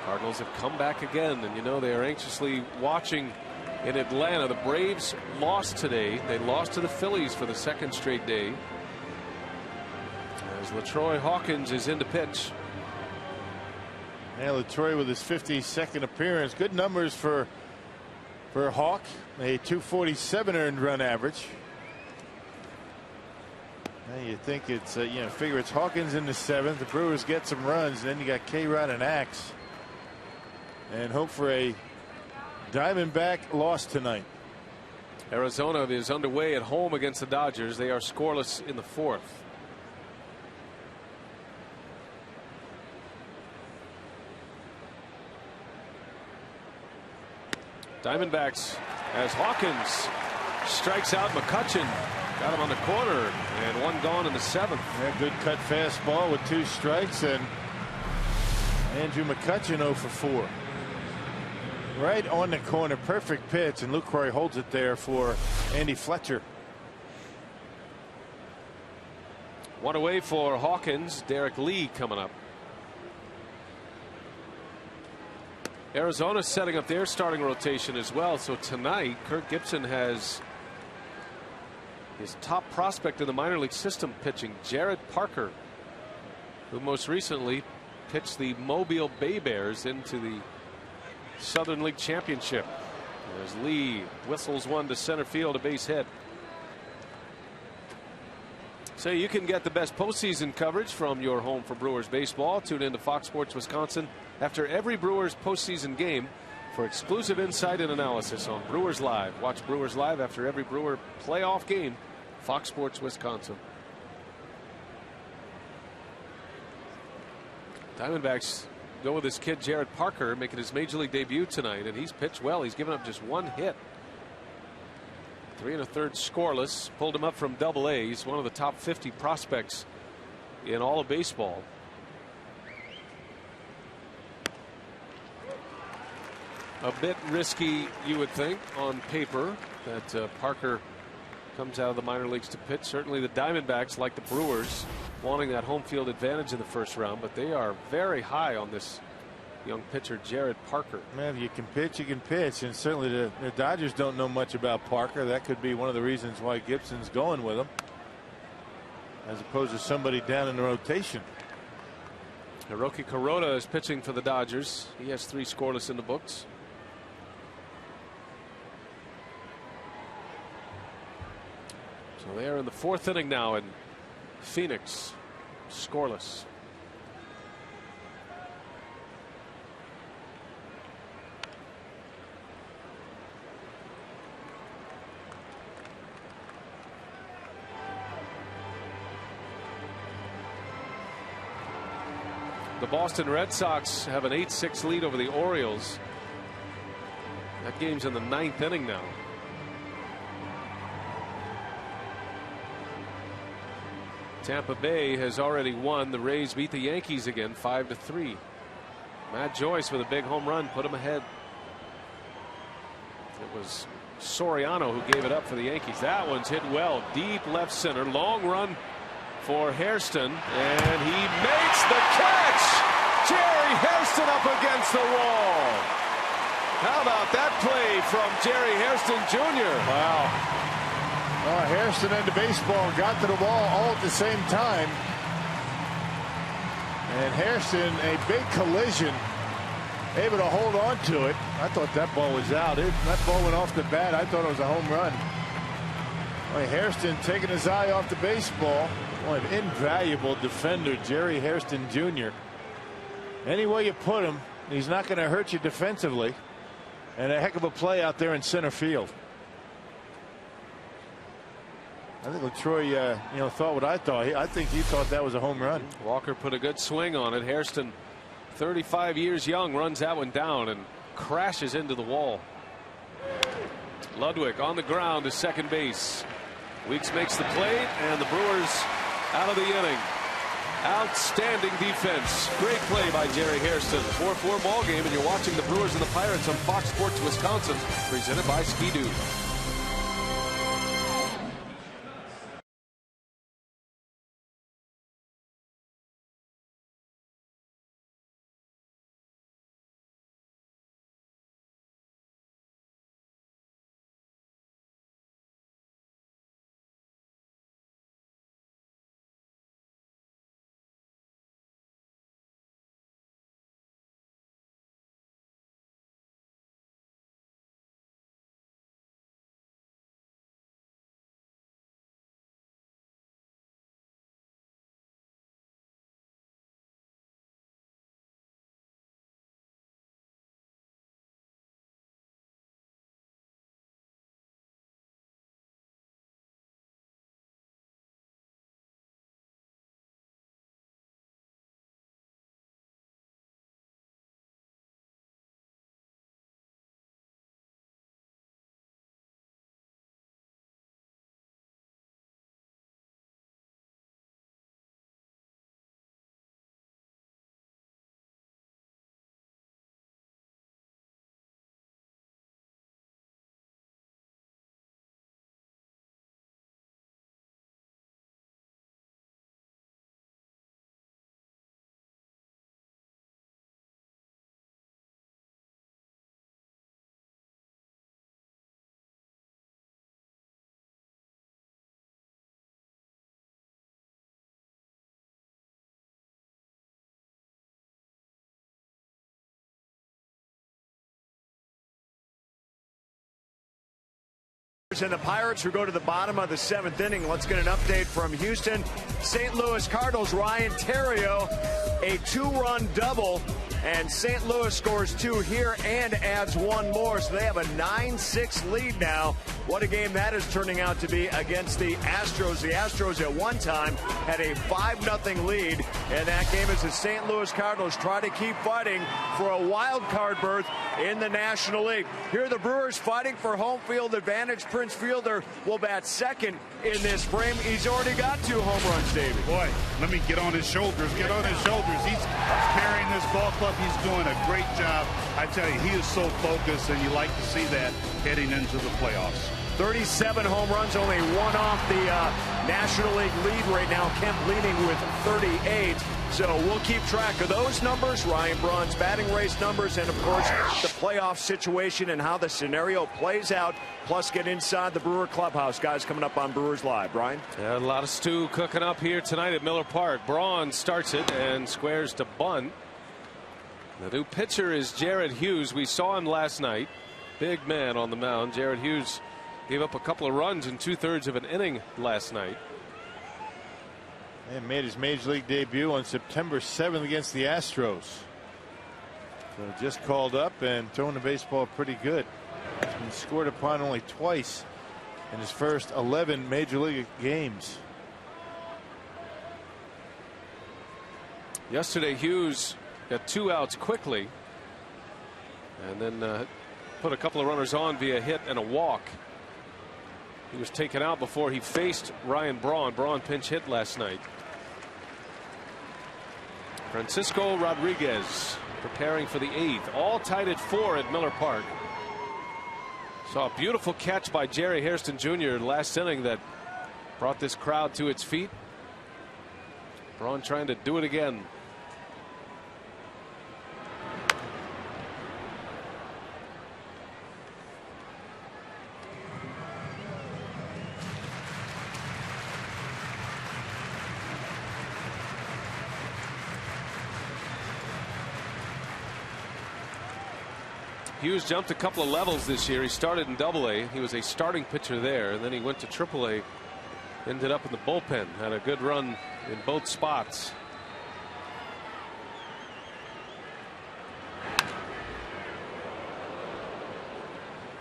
Cardinals have come back again. And you know they are anxiously watching in Atlanta. The Braves lost today. They lost to the Phillies for the 2nd straight day. As LaTroy Hawkins is in to pitch. Yeah, LaTroy with his 52nd appearance. Good numbers for Hawk. A 247 earned run average. Now you think it's figure it's Hawkins in the 7th. The Brewers get some runs, and then you got K-Rod and Axe, and hope for a Diamondback loss tonight. Arizona is underway at home against the Dodgers. They are scoreless in the 4th. Diamondbacks as Hawkins strikes out McCutchen. Got him on the corner, and one gone in the 7th. Yeah, good cut fastball with 2 strikes, and Andrew McCutchen 0 for 4. Right on the corner, perfect pitch, and Lucroy holds it there for Andy Fletcher. One away for Hawkins. Derek Lee coming up. Arizona setting up their starting rotation as well. So tonight, Kirk Gibson has his top prospect in the minor league system pitching, Jared Parker, who most recently pitched the Mobile Bay Bears into the Southern League Championship. As Lee whistles one to center field, a base hit. So you can get the best postseason coverage from your home for Brewers baseball. Tune in to Fox Sports Wisconsin after every Brewers postseason game for exclusive insight and analysis on Brewers Live. Watch Brewers Live after every Brewer playoff game. Fox Sports Wisconsin. Diamondbacks go with this kid Jared Parker, making his major league debut tonight, and he's pitched well. He's given up just 1 hit. 3 1/3 scoreless. Pulled him up from Double-A. He's one of the top 50 prospects in all of baseball. A bit risky, you would think, on paper, that Parker comes out of the minor leagues to pitch. Certainly the Diamondbacks, like the Brewers, wanting that home field advantage in the 1st round, but they are very high on this young pitcher Jared Parker. Man, if you can pitch, you can pitch, and certainly the Dodgers don't know much about Parker. That could be one of the reasons why Gibson's going with him, as opposed to somebody down in the rotation. Hiroki Kuroda is pitching for the Dodgers. He has 3 scoreless in the books. So they are in the 4th inning now in Phoenix, scoreless. The Boston Red Sox have an 8-6 lead over the Orioles. That game's in the 9th inning now. Tampa Bay has already won. The Rays beat the Yankees again 5-3. Matt Joyce with a big home run put them ahead. It was Soriano who gave it up for the Yankees. That one's hit well, deep left center, long run for Hairston, and he makes the catch. Jerry Hairston up against the wall. How about that play from Jerry Hairston Jr.? Wow. Well, Hairston and the baseball got to the wall all at the same time. And Hairston, a big collision, able to hold on to it. I thought that ball was out. That ball went off the bat. I thought it was a home run. Boy, Hairston taking his eye off the baseball. Boy, an invaluable defender, Jerry Hairston Jr. Any way you put him, he's not going to hurt you defensively. And a heck of a play out there in center field. I think LaTroy, thought what I thought. I think he thought that was a home run. Walker put a good swing on it. Hairston, 35 years young, runs that one down and crashes into the wall. Ludwig on the ground to second base. Weeks makes the play, and the Brewers out of the inning. Outstanding defense. Great play by Jerry Hairston. 4-4 ball game, and you're watching the Brewers and the Pirates on Fox Sports Wisconsin, presented by Ski-Doo. And the Pirates who go to the bottom of the 7th inning. Let's get an update from Houston. St. Louis Cardinals, Ryan Theriot, a 2-run double, and St. Louis scores 2 here and adds 1 more, so they have a 9-6 lead now. What a game that is turning out to be against the Astros. The Astros at one time had a 5-0 lead, and that game as the St. Louis Cardinals try to keep fighting for a wild card berth in the National League. Here are the Brewers fighting for home field advantage. Prince Fielder will bat second in this frame. He's already got 2 home runs, Davey. Boy, let me get on his shoulders. Get on his shoulders. He's carrying this ball club. He's doing a great job. I tell you, he is so focused, and you like to see that heading into the playoffs. 37 home runs, only 1 off the National League lead right now. Kemp leading with 38. So we'll keep track of those numbers, Ryan Braun's batting race numbers, and of course the playoff situation and how the scenario plays out, plus get inside the Brewer clubhouse. Guys, coming up on Brewers Live. Brian? Yeah, a lot of stew cooking up here tonight at Miller Park. Braun starts it and squares to bunt. The new pitcher is Jared Hughes. We saw him last night. Big man on the mound. Jared Hughes gave up a couple of runs in 2/3 of an inning last night. And made his major league debut on September 7th against the Astros. So just called up and throwing the baseball pretty good. He's been scored upon only twice in his first 11 major league games. Yesterday Hughes got 2 outs quickly and then put a couple of runners on via hit and a walk. He was taken out before he faced Ryan Braun. Braun pinch hit last night. Francisco Rodriguez preparing for the 8th. All tied at 4 at Miller Park. Saw a beautiful catch by Jerry Hairston Jr. last inning that brought this crowd to its feet. Braun trying to do it again. Hughes jumped a couple of levels this year. He started in Double-A. He was a starting pitcher there, and then he went to Triple-A. Ended up in the bullpen. Had a good run in both spots.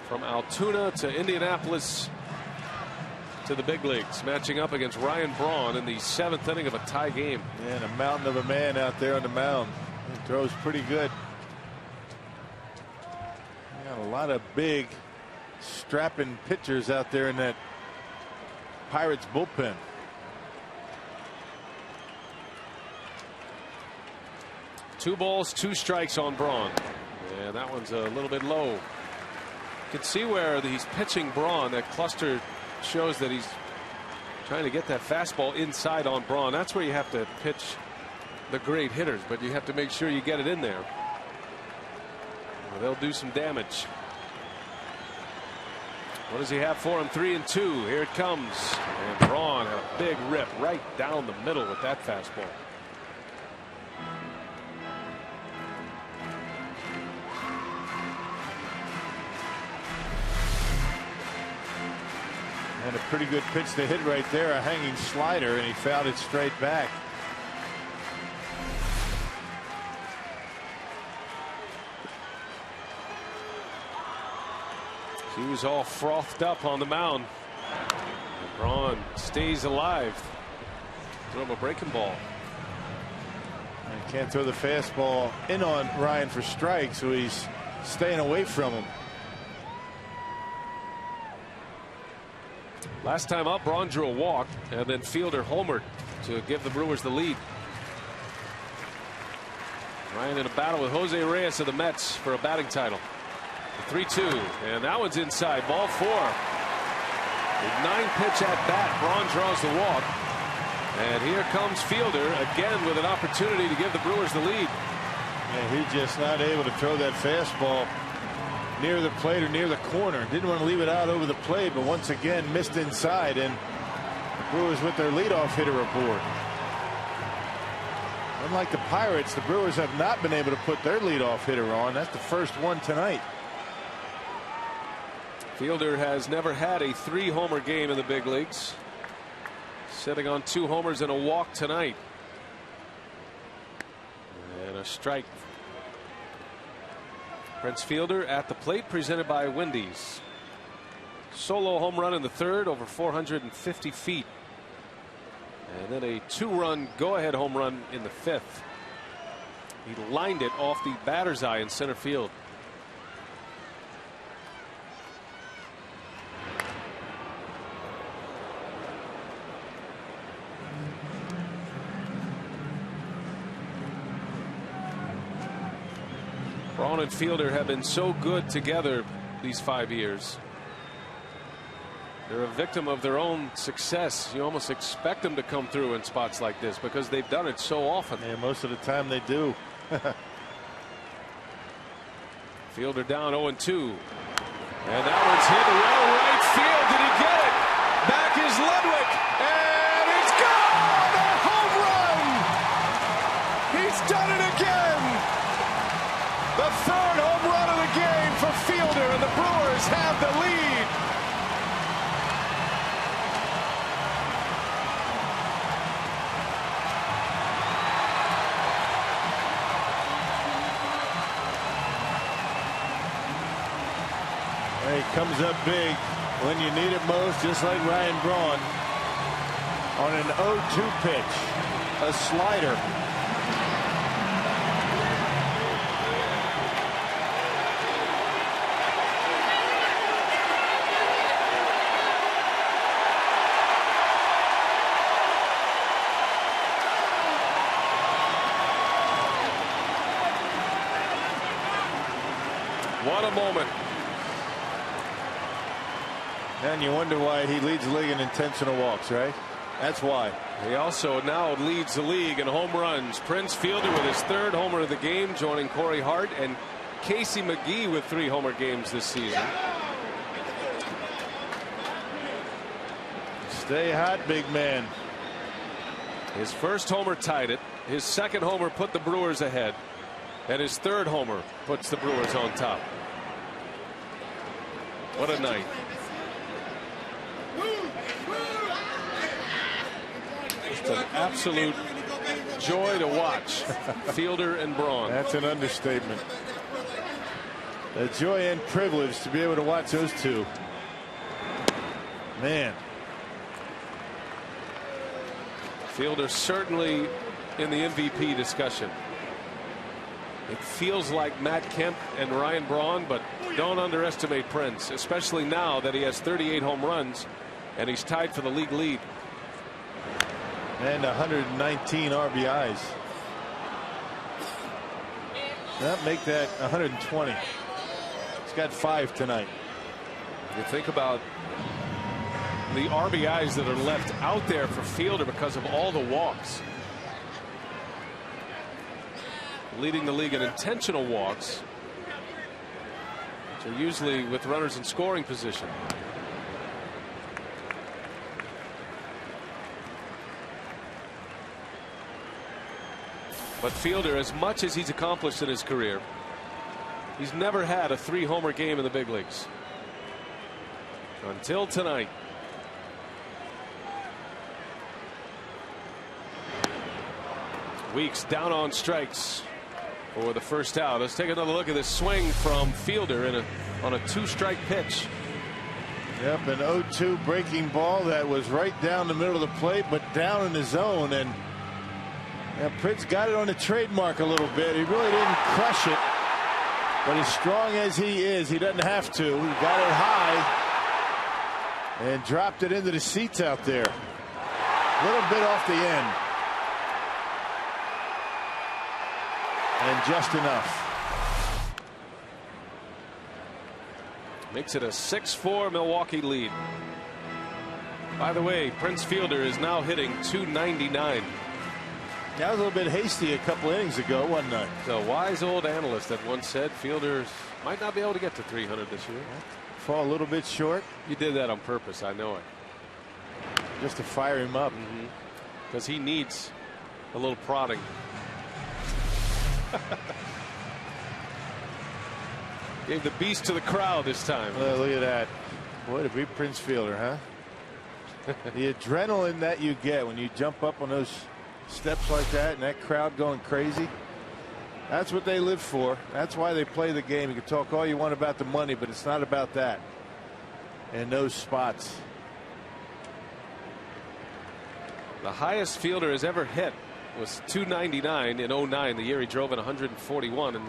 From Altoona to Indianapolis to the big leagues, matching up against Ryan Braun in the 7th inning of a tie game. And a mountain of a man out there on the mound. He throws pretty good. Got a lot of big strapping pitchers out there in that Pirates bullpen. Two balls, 2 strikes on Braun. And that one's a little bit low. You can see where he's pitching Braun. That cluster shows that he's trying to get that fastball inside on Braun. That's where you have to pitch the great hitters, but you have to make sure you get it in there. They'll do some damage. What does he have for him? 3-2. Here it comes. And Braun, a big rip right down the middle with that fastball. And a pretty good pitch to hit right there, a hanging slider, and he fouled it straight back. He was all frothed up on the mound. And Braun stays alive. Throw him a breaking ball. And can't throw the fastball in on Ryan for strike, so he's staying away from him. Last time up, Braun drew a walk, and then Fielder homered to give the Brewers the lead. Ryan in a battle with Jose Reyes of the Mets for a batting title. 3-2, and that one's inside. Ball 4. With 9-pitch at bat, Braun draws the walk. And here comes Fielder again with an opportunity to give the Brewers the lead. And he's just not able to throw that fastball near the plate or near the corner. Didn't want to leave it out over the plate, but once again missed inside, and the Brewers with their leadoff hitter aboard. Unlike the Pirates, the Brewers have not been able to put their leadoff hitter on. That's the first one tonight. Fielder has never had a 3-homer game in the big leagues. Sitting on 2 homers and a walk tonight. And a strike. Prince Fielder at the plate, presented by Wendy's. Solo home run in the 3rd, over 450 feet. And then a 2-run go-ahead home run in the 5th. He lined it off the batter's eye in center field. Braun and Fielder have been so good together these 5 years. They're a victim of their own success. You almost expect them to come through in spots like this because they've done it so often. And most of the time they do. Fielder down 0-2. And that one's hit well right field. Did he get it? Back is Ludwig. And it's gone! A home run! He's done it again! The 3rd home run of the game for Fielder, and the Brewers have the lead. He comes up big when you need it most, just like Ryan Braun on an 0-2 pitch, a slider. What a moment. And you wonder why he leads the league in intentional walks, right? That's why. He also now leads the league in home runs. Prince Fielder with his 3rd homer of the game, joining Corey Hart and Casey McGee with 3 homer games this season. Stay hot, big man. His 1st homer tied it. His 2nd homer put the Brewers ahead. And his 3rd homer puts the Brewers on top. What a night. Just an absolute joy to watch. Fielder and Braun. That's an understatement. A joy and privilege to be able to watch those two. Man. Fielder certainly in the MVP discussion. It feels like Matt Kemp and Ryan Braun, but don't underestimate Prince, especially now that he has 38 home runs and he's tied for the league lead. And 119 RBIs. That make that 120. He's got 5 tonight. You think about the RBIs that are left out there for Fielder because of all the walks. Leading the league in intentional walks, which are usually with runners in scoring position. But Fielder, as much as he's accomplished in his career, he's never had a 3-homer game in the big leagues until tonight. Weeks down on strikes for the first out. Let's take another look at this swing from Fielder on a 2-strike pitch. Yep, an 0-2 breaking ball that was right down the middle of the plate, but down in the zone. And Prince got it on the trademark a little bit. He really didn't crush it, but as strong as he is, he doesn't have to. He got it high and dropped it into the seats out there. A little bit off the end. And just enough. Makes it a 6-4 Milwaukee lead. By the way, Prince Fielder is now hitting .299. That was a little bit hasty a couple innings ago, wasn't it? The wise old analyst that once said Fielders might not be able to get to 300 this year. Fall a little bit short. You did that on purpose, I know it. Just to fire him up. Because he needs a little prodding. Gave the beast to the crowd this time. Look at that. Boy, to be Prince Fielder, huh? The adrenaline that you get when you jump up on those steps like that and that crowd going crazy. That's what they live for. That's why they play the game. You can talk all you want about the money, but it's not about that. And those spots. The highest Fielder has ever hit was .299 in 09, the year he drove in 141 and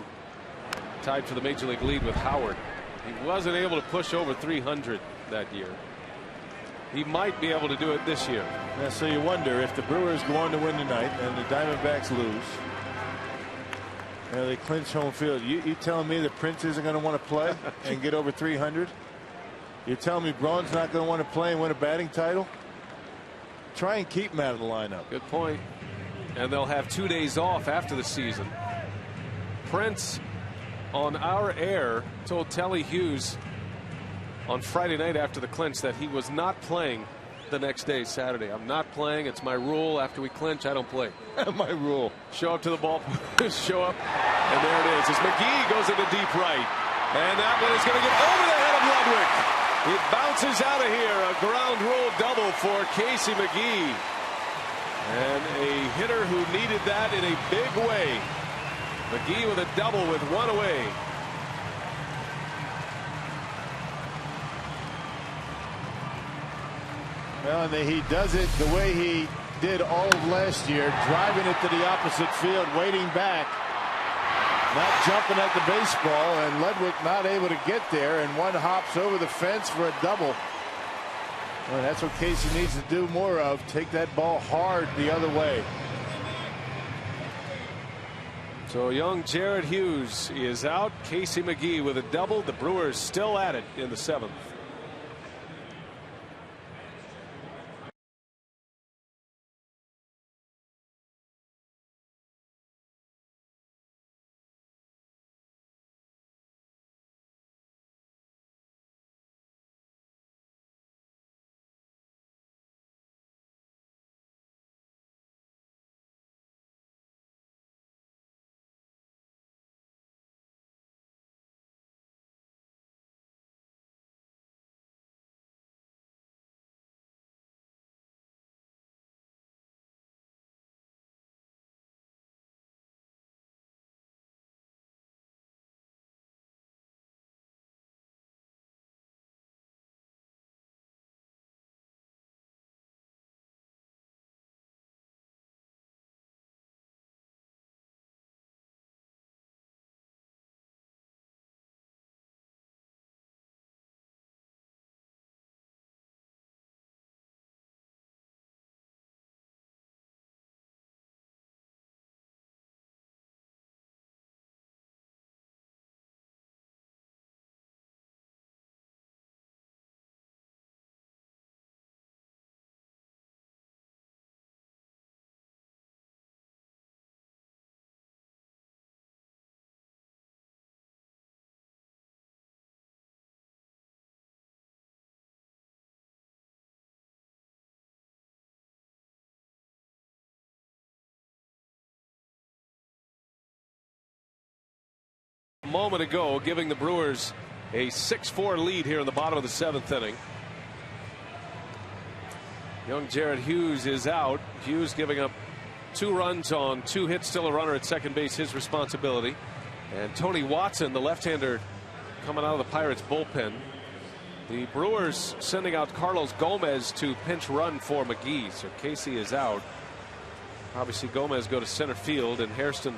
tied for the major league lead with Howard. He wasn't able to push over 300 that year. He might be able to do it this year. Yeah, so you wonder if the Brewers go on to win tonight and the Diamondbacks lose. They clinch home field. You telling me that Prince isn't going to want to play and get over 300? You're telling me Braun's not going to want to play and win a batting title? Try and keep him out of the lineup. Good point. And they'll have 2 days off after the season. Prince on our air told Telly Hughes on Friday night after the clinch that he was not playing the next day, Saturday. I'm not playing. It's my rule. After we clinch, I don't play. My rule. Show up to the ball. Show up. And there it is. As McGee goes into deep right. And that one is going to get over the head of Ludwig. It bounces out of here. A ground rule double for Casey McGee. And a hitter who needed that in a big way. McGee with a double with one away. Well, and he does it the way he did all of last year, driving it to the opposite field, waiting back, not jumping at the baseball, and Ludwig not able to get there, and one hops over the fence for a double. Well, that's what Casey needs to do more of. Take that ball hard the other way. So young Jared Hughes is out. Casey McGee with a double. The Brewers still at it in the 7th. A moment ago, giving the Brewers a 6-4 lead here in the bottom of the 7th inning. Young Jared Hughes is out. Hughes giving up 2 runs on 2 hits, still a runner at second base, his responsibility. And Tony Watson, the left-hander, coming out of the Pirates bullpen. The Brewers sending out Carlos Gomez to pinch run for McGee. So Casey is out. Obviously Gomez go to center field and Hairston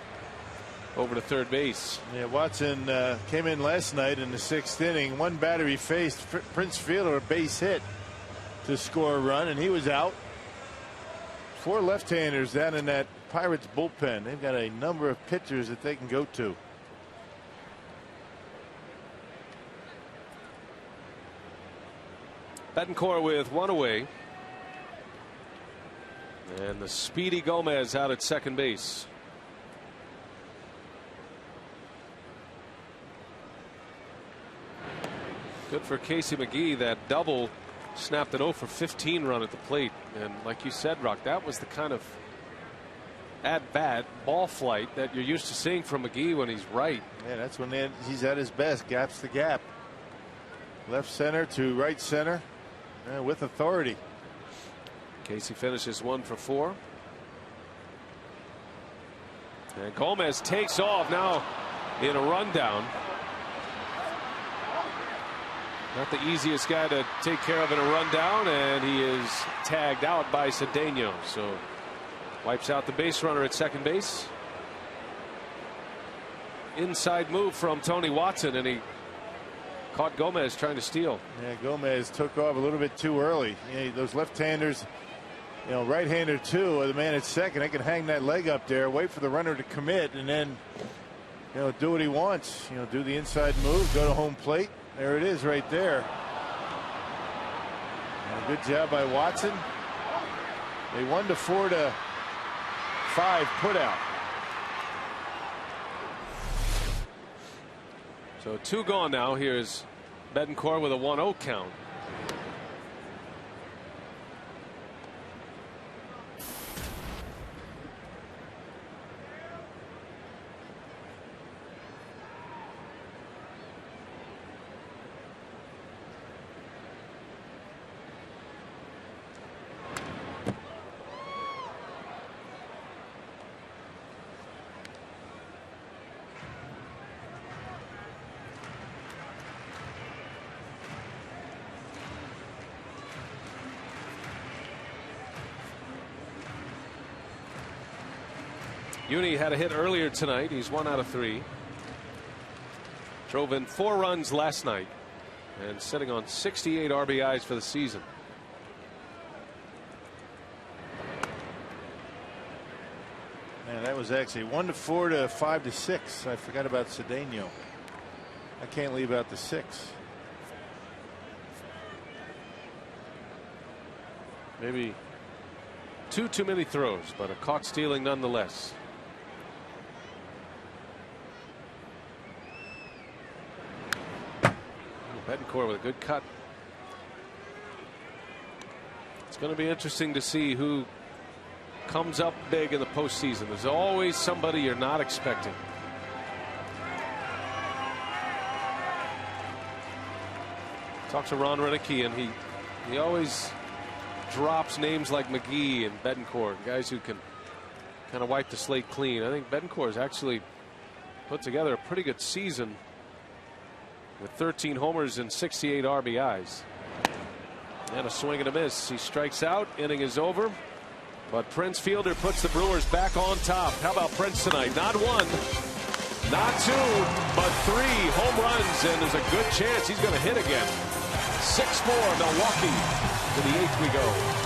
over to third base. Yeah, Watson came in last night in the 6th inning. One batter he faced, Prince Fielder, a base hit to score a run, and he was out. 4 left-handers down in that Pirates bullpen. They've got a number of pitchers that they can go to. Betancourt with 1 away. And the speedy Gomez out at second base. Good for Casey McGee. That double snapped an 0 for 15 run at the plate. And like you said, Rock, that was the kind of at-bat ball flight that you're used to seeing from McGee when he's right. Yeah, that's when he's at his best. Gaps the gap. Left center to right center with authority. Casey finishes 1 for 4. And Gomez takes off now in a rundown. Not the easiest guy to take care of in a rundown, and he is tagged out by Cedeno. So wipes out the base runner at second base. Inside move from Tony Watson, and he caught Gomez trying to steal. Yeah, Gomez took off a little bit too early. Yeah, those left-handers, right-hander too, or the man at second, they can hang that leg up there, wait for the runner to commit, and then do what he wants. Do the inside move, go to home plate. There it is right there. Good job by Watson. A 1-4-5 put out. So 2 gone now. Here's Betancourt with a 1-0 count. Uni had a hit earlier tonight. He's 1 out of 3. Drove in 4 runs last night and sitting on 68 RBIs for the season. Man, that was actually 1-4 to 5-6. I forgot about Cedeno. I can't leave out the 6. Maybe 2 too many throws, but a caught stealing nonetheless. Betancourt with a good cut. It's going to be interesting to see who comes up big in the postseason. There's always somebody you're not expecting. Talk to Ron Renicky, and he always drops names like McGee and Betancourt, guys who can kind of wipe the slate clean. I think Betancourt has actually put together a pretty good season with 13 homers and 68 RBIs. And a swing and a miss. He strikes out. Inning is over. But Prince Fielder puts the Brewers back on top. How about Prince tonight? Not 1, not 2, but 3 home runs. And there's a good chance he's going to hit again. 6-4 Milwaukee. To the 8th we go.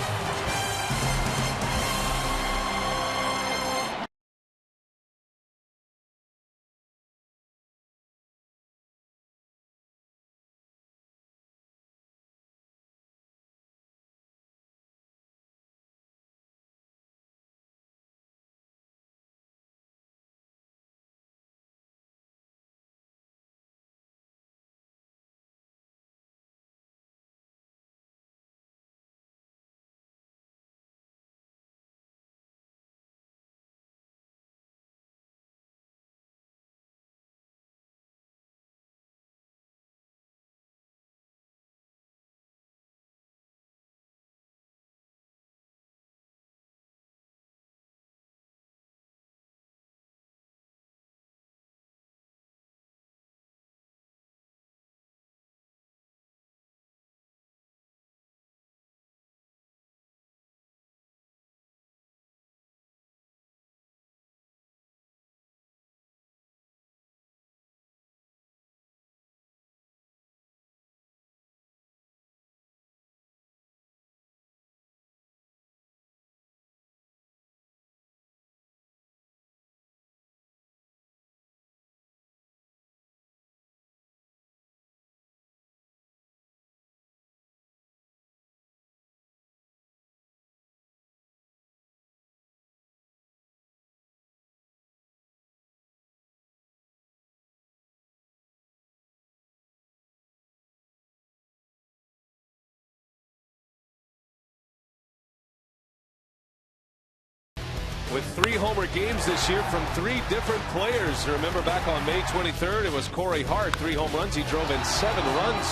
with 3 homer games this year from 3 different players. Remember back on May 23rd, it was Corey Hart, 3 home runs. He drove in 7 runs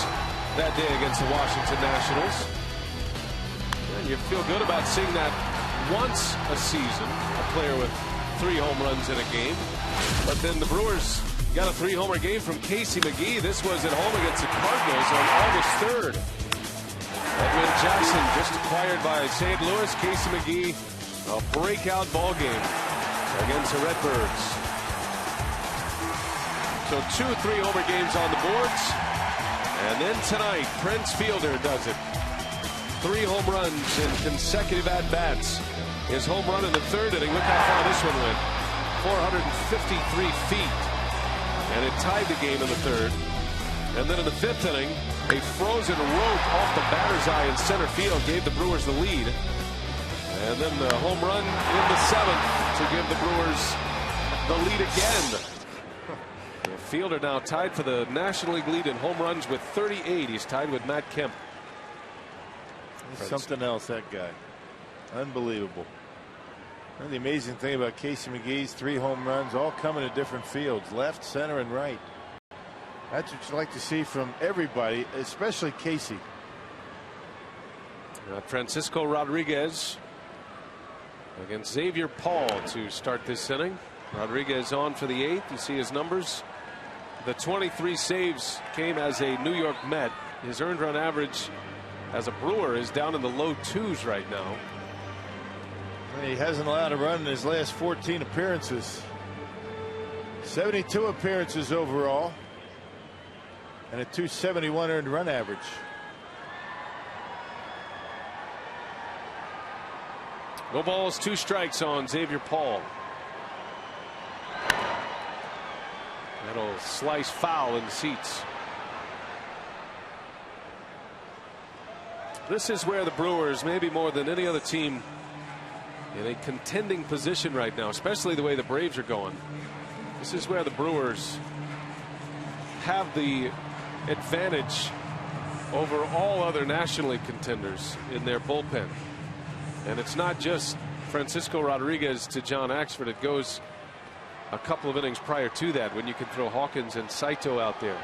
that day against the Washington Nationals. And you feel good about seeing that once a season, a player with 3 home runs in a game. But then the Brewers got a 3-homer game from Casey McGee. This was at home against the Cardinals on August 3rd. Edwin Jackson just acquired by St. Louis. Casey McGee, a breakout ball game against the Redbirds. So 2 3-homer games on the boards. And then tonight, Prince Fielder does it. 3 home runs in consecutive at-bats. His home run in the 3rd inning, look how far this one went. 453 feet. And it tied the game in the 3rd. And then in the 5th inning, a frozen rope off the batter's eye in center field gave the Brewers the lead. And then the home run in the 7th to give the Brewers the lead again. The Fielder now tied for the National League lead in home runs with 38. He's tied with Matt Kemp. He's something else, that guy. Unbelievable. And the amazing thing about Casey McGee's 3 home runs, all coming to different fields, left, center, and right. That's what you like to see from everybody, especially Casey. Francisco Rodriguez against Xavier Paul to start this inning. Rodriguez on for the 8th. You see his numbers. The 23 saves came as a New York Met. His earned run average as a Brewer is down in the low 2s right now. He hasn't allowed a run in his last 14 appearances. 72 appearances overall. And a .271 earned run average. No balls, 2 strikes on Xavier Paul. That'll slice foul in the seats. This is where the Brewers, maybe more than any other team, in a contending position right now, especially the way the Braves are going. This is where the Brewers have the advantage over all other National League contenders in their bullpen. And it's not just Francisco Rodriguez to John Axford. It goes a couple of innings prior to that when you can throw Hawkins and Saito out there.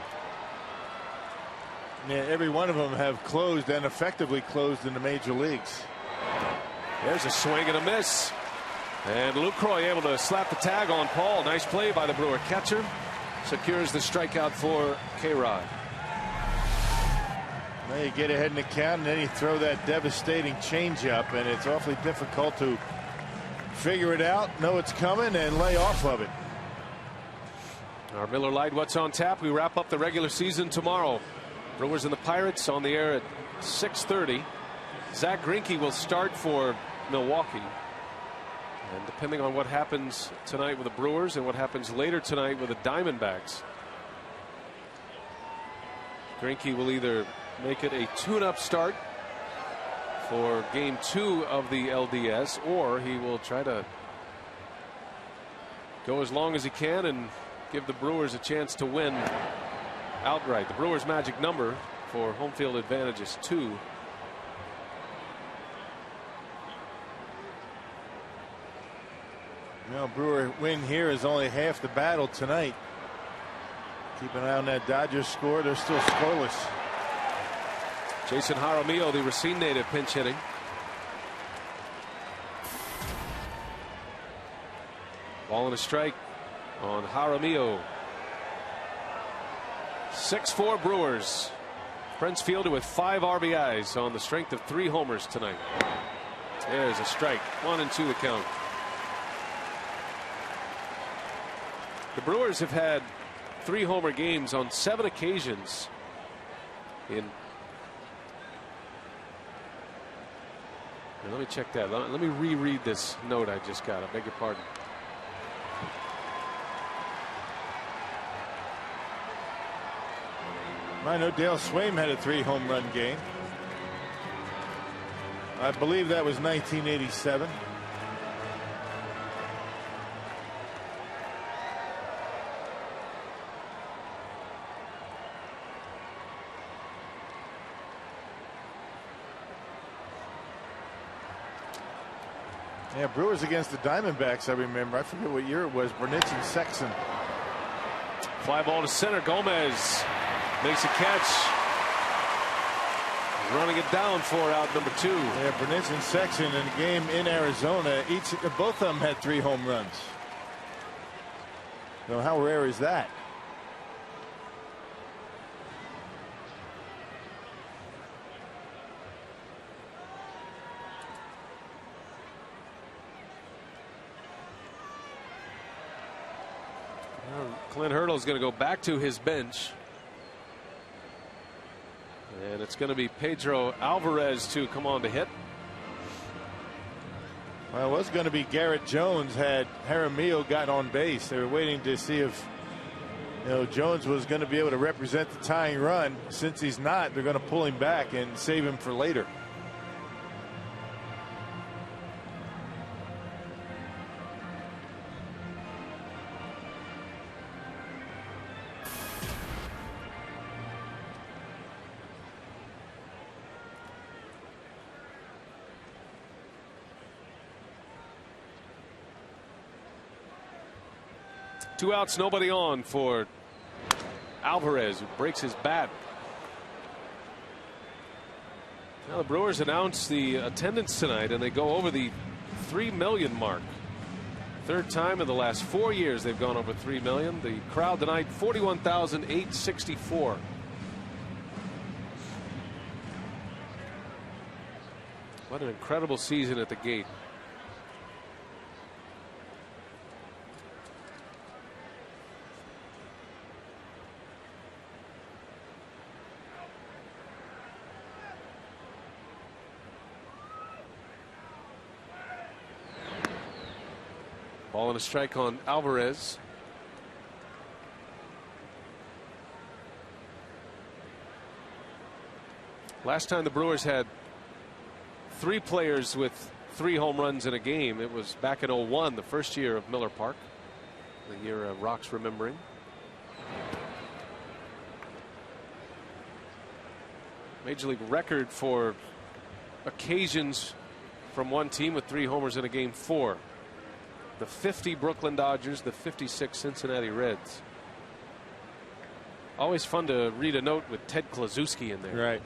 Yeah, every one of them have closed and effectively closed in the major leagues. There's a swing and a miss. And Lucroy able to slap the tag on Paul. Nice play by the Brewer catcher. Secures the strikeout for K-Rod. Now you get ahead in the count, and then you throw that devastating changeup, and it's awfully difficult to figure it out, know it's coming, and lay off of it. Our Miller Lite What's on Tap. We wrap up the regular season tomorrow. Brewers and the Pirates on the air at 6:30. Zach Greinke will start for Milwaukee. And depending on what happens tonight with the Brewers and what happens later tonight with the Diamondbacks, Greinke will either make it a tune-up start for game 2 of the LDS, or he will try to go as long as he can and give the Brewers a chance to win outright. The Brewers' magic number for home field advantage is 2. Well, Brewer win here is only half the battle tonight. Keep an eye on that Dodgers score. They're still scoreless. Jason Jaramillo, the Racine native, pinch hitting. Ball and a strike on Jaramillo. 6-4 Brewers. Prince Fielder with 5 RBIs on the strength of 3 homers tonight. There's a strike. 1-2 the count. The Brewers have had 3 homer games on 7 occasions in. Let me check that. Let me reread this note I just got. I beg your pardon. I know Dale Swaim had a 3 home run game. I believe that was 1987. Yeah, Brewers against the Diamondbacks, I remember. I forget what year it was. Burnitz and Sexson. Fly ball to center. Gomez makes a catch. Running it down for out number 2. Yeah, Burnitz and Sexson in a game in Arizona. Both of them had 3 home runs. So how rare is that? Clint Hurdle is going to go back to his bench. And it's going to be Pedro Alvarez to come on to hit. Well, it was going to be Garrett Jones had Jaramillo got on base. They were waiting to see if Jones was going to be able to represent the tying run. Since he's not, they're going to pull him back and save him for later. Two outs, nobody on for Alvarez, who breaks his bat. Now the Brewers announce the attendance tonight, and they go over the 3 million mark. Third time in the last 4 years they've gone over 3 million. The crowd tonight, 41,864. What an incredible season at the gate. Ball and a strike on Alvarez. Last time the Brewers had 3 players with 3 home runs in a game, it was back in '01, the first year of Miller Park, the year Rock's remembering. Major League record for occasions from one team with 3 homers in a game, 4. The 50 Brooklyn Dodgers, the 56 Cincinnati Reds. Always fun to read a note with Ted Kluszewski in there. Right.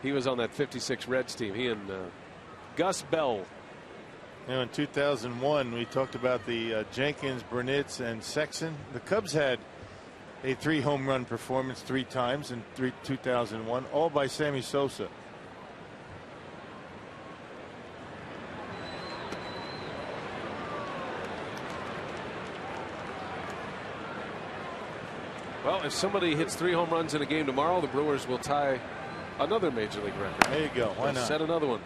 He was on that 56 Reds team. He and Gus Bell. In 2001, we talked about the Jenkins, Burnitz, and Sexson. The Cubs had a 3 home run performance 3 times in 2001, all by Sammy Sosa. Well, if somebody hits 3 home runs in a game tomorrow, the Brewers will tie another Major League record. There you go. Why not? Set another one.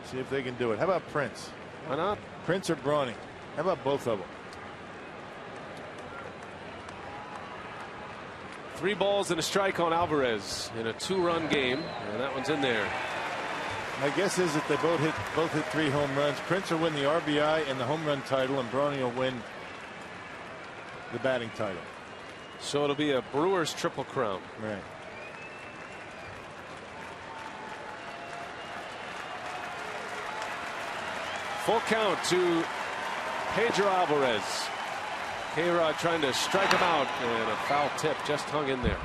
See if they can do it. How about Prince? Why not? Prince or Brawny? How about both of them? 3 balls and a strike on Alvarez in a 2-run game, and that one's in there. My guess is that they both hit 3 home runs. Prince will win the RBI and the home run title, and Brawny will win the batting title. So it'll be a Brewers triple crown. Right. Full count to Pedro Alvarez. K-Rod trying to strike him out, and a foul tip just hung in there.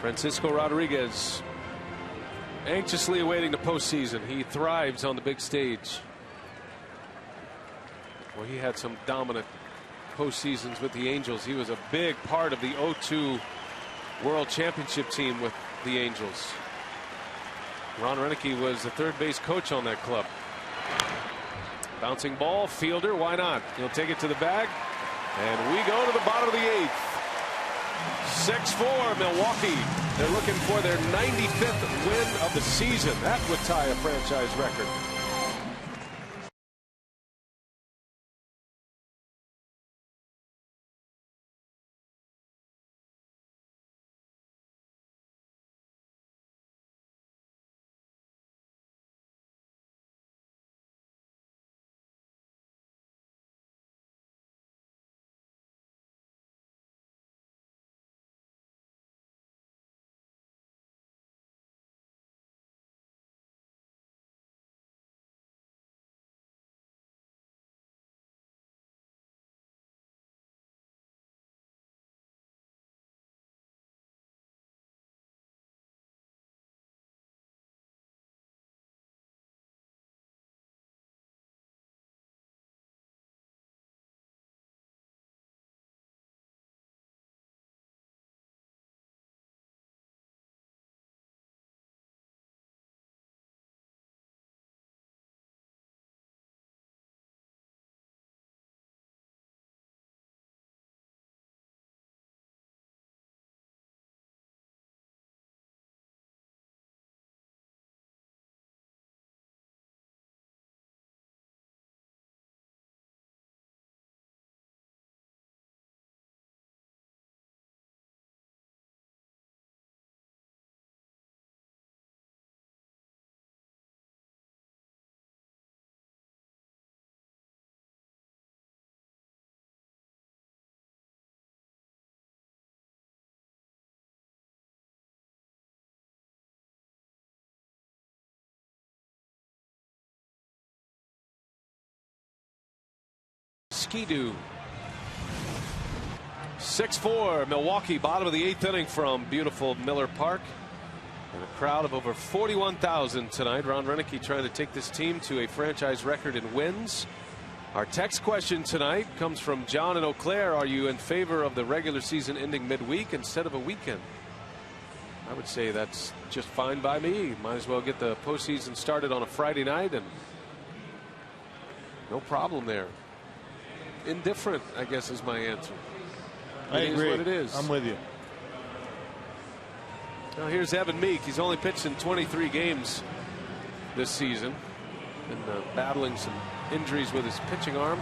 Francisco Rodriguez anxiously awaiting the postseason. He thrives on the big stage. Well, he had some dominant postseasons with the Angels. He was a big part of the '02 World Championship team with the Angels. Ron Roenicke was the third base coach on that club. Bouncing ball, fielder, why not? He'll take it to the bag, and we go to the bottom of the 8th. 6-4 Milwaukee. They're looking for their 95th win of the season. That would tie a franchise record. Ski-Doo. 6-4 Milwaukee, bottom of the 8th inning from beautiful Miller Park. And a crowd of over 41,000 tonight. Ron Renicky trying to take this team to a franchise record in wins. Our text question tonight comes from John in Eau Claire. Are you in favor of the regular season ending midweek instead of a weekend? I would say that's just fine by me. Might as well get the postseason started on a Friday night, and no problem there. Indifferent, I guess, is my answer. I agree. What it is. I'm with you. Now here's Evan Meek. He's only pitched in 23 games this season, and battling some injuries with his pitching arm.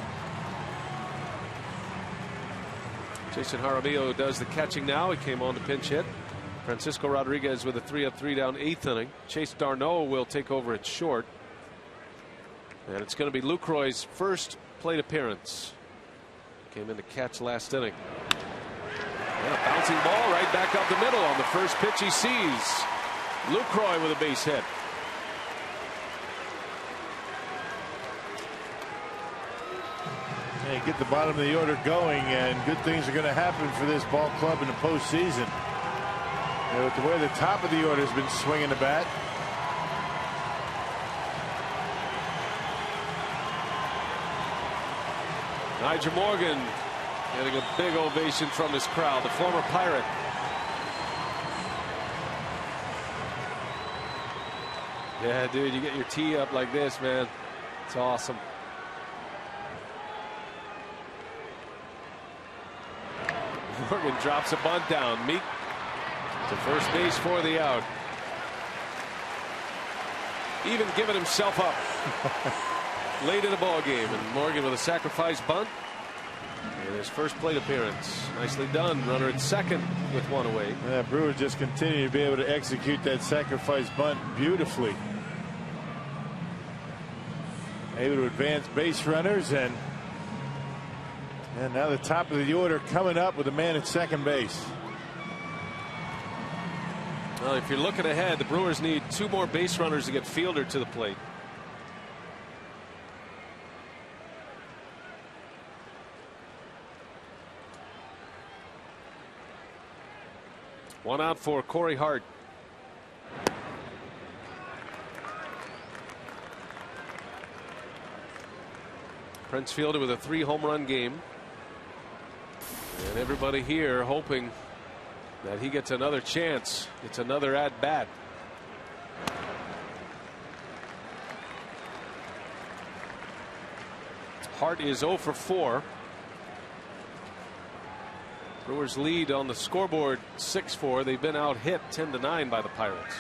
Jason Jaramillo does the catching now. He came on to pinch hit. Francisco Rodriguez with a 3-up, 3-down 8th inning. Chase Darno will take over at short. And it's going to be Lucroy's first plate appearance. Came in to catch last inning. And a bouncing ball right back up the middle on the first pitch he sees. Lucroy with a base hit. Hey, get the bottom of the order going, and good things are going to happen for this ball club in the postseason. You know, with the way the top of the order has been swinging the bat. Nyjer Morgan getting a big ovation from his crowd, the former Pirate. Yeah, dude, you get your tee up like this, man. It's awesome. Morgan drops a bunt down. Meek to first base for the out. Even giving himself up late in the ball game, and Morgan with a sacrifice bunt and his first plate appearance. Nicely done. Runner at second with one away. Yeah, Brewer just continue to be able to execute that sacrifice bunt beautifully. Able to advance base runners, and now the top of the order coming up with a man at second base. Well, if you're looking ahead, the Brewers need 2 more base runners to get Fielder to the plate. One out for Corey Hart. Prince Fielder with a 3-home run game. And everybody here hoping that he gets another chance. It's another at bat. Hart is 0 for 4. Brewers lead on the scoreboard 6-4. They've been out hit 10-9 by the Pirates.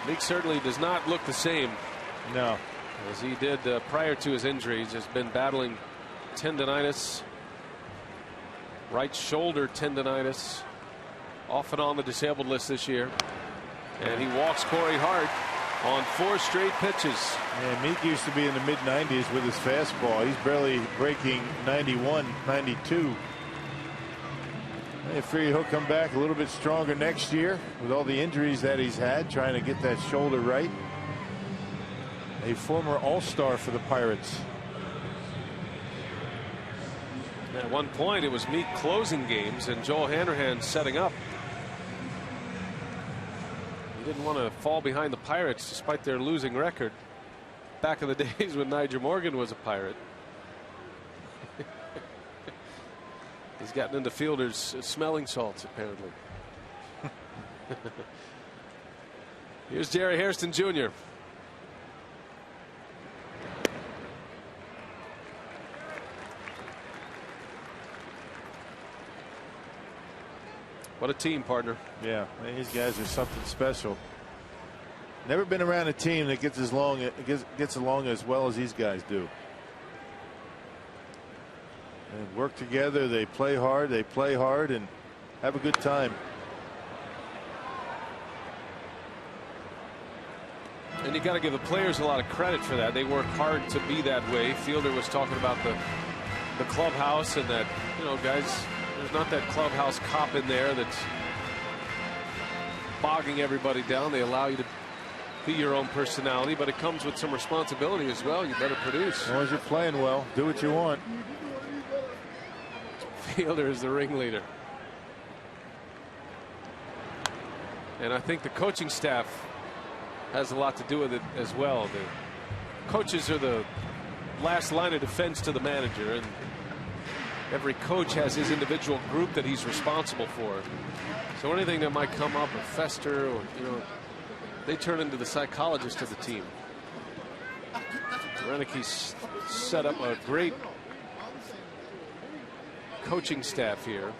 Meek certainly does not look the same. No. As he did prior to his injury. He's just been battling tendonitis, right shoulder tendonitis, off and on the disabled list this year. And he walks Corey Hart on 4 straight pitches. Yeah, Meek used to be in the mid-90s with his fastball. He's barely breaking 91, 92. I figure he'll come back a little bit stronger next year with all the injuries that he's had, trying to get that shoulder right. A former All-Star for the Pirates. At one point it was Meek closing games and Joel Hanrahan setting up. He didn't want to fall behind the Pirates despite their losing record back in the days when Nyjer Morgan was a Pirate. He's gotten into Fielder's smelling salts, apparently. Here's Jerry Hairston Jr. What a team, partner. Yeah, these guys are something special. Never been around a team that gets along as well as these guys do. They work together, they play hard, and have a good time. And you got to give the players a lot of credit for that. They work hard to be that way. Fielder was talking about the clubhouse and that, you know, guys There's not that clubhouse cop in there that's bogging everybody down. They allow you to be your own personality, but it comes with some responsibility as well. You better produce. As long as you're playing well, do what you want. Fielder is the ringleader. And I think the coaching staff has a lot to do with it as well. The coaches are the last line of defense to the manager, and every coach has his individual group that he's responsible for. So anything that might come up or fester, or they turn into the psychologist of the team. Renick's set up a great coaching staff here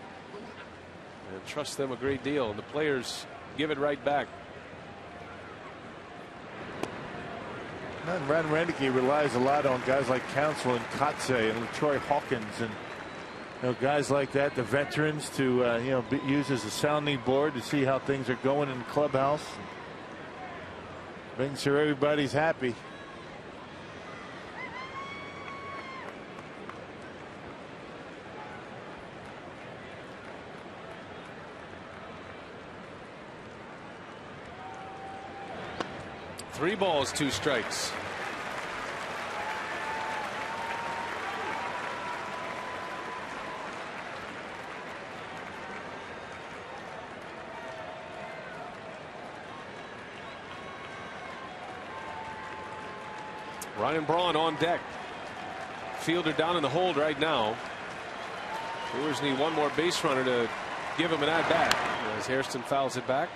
and trust them a great deal, and the players give it right back. And Ron Renick relies a lot on guys like Counsell and Kotze and LaTroy Hawkins, and guys like that, the veterans, to use as a sounding board to see how things are going in the clubhouse, making sure everybody's happy. Three balls, two strikes. Ryan Braun on deck. Fielder down in the hold right now. Brewers need one more base runner to give him an at bat as Hairston fouls it back.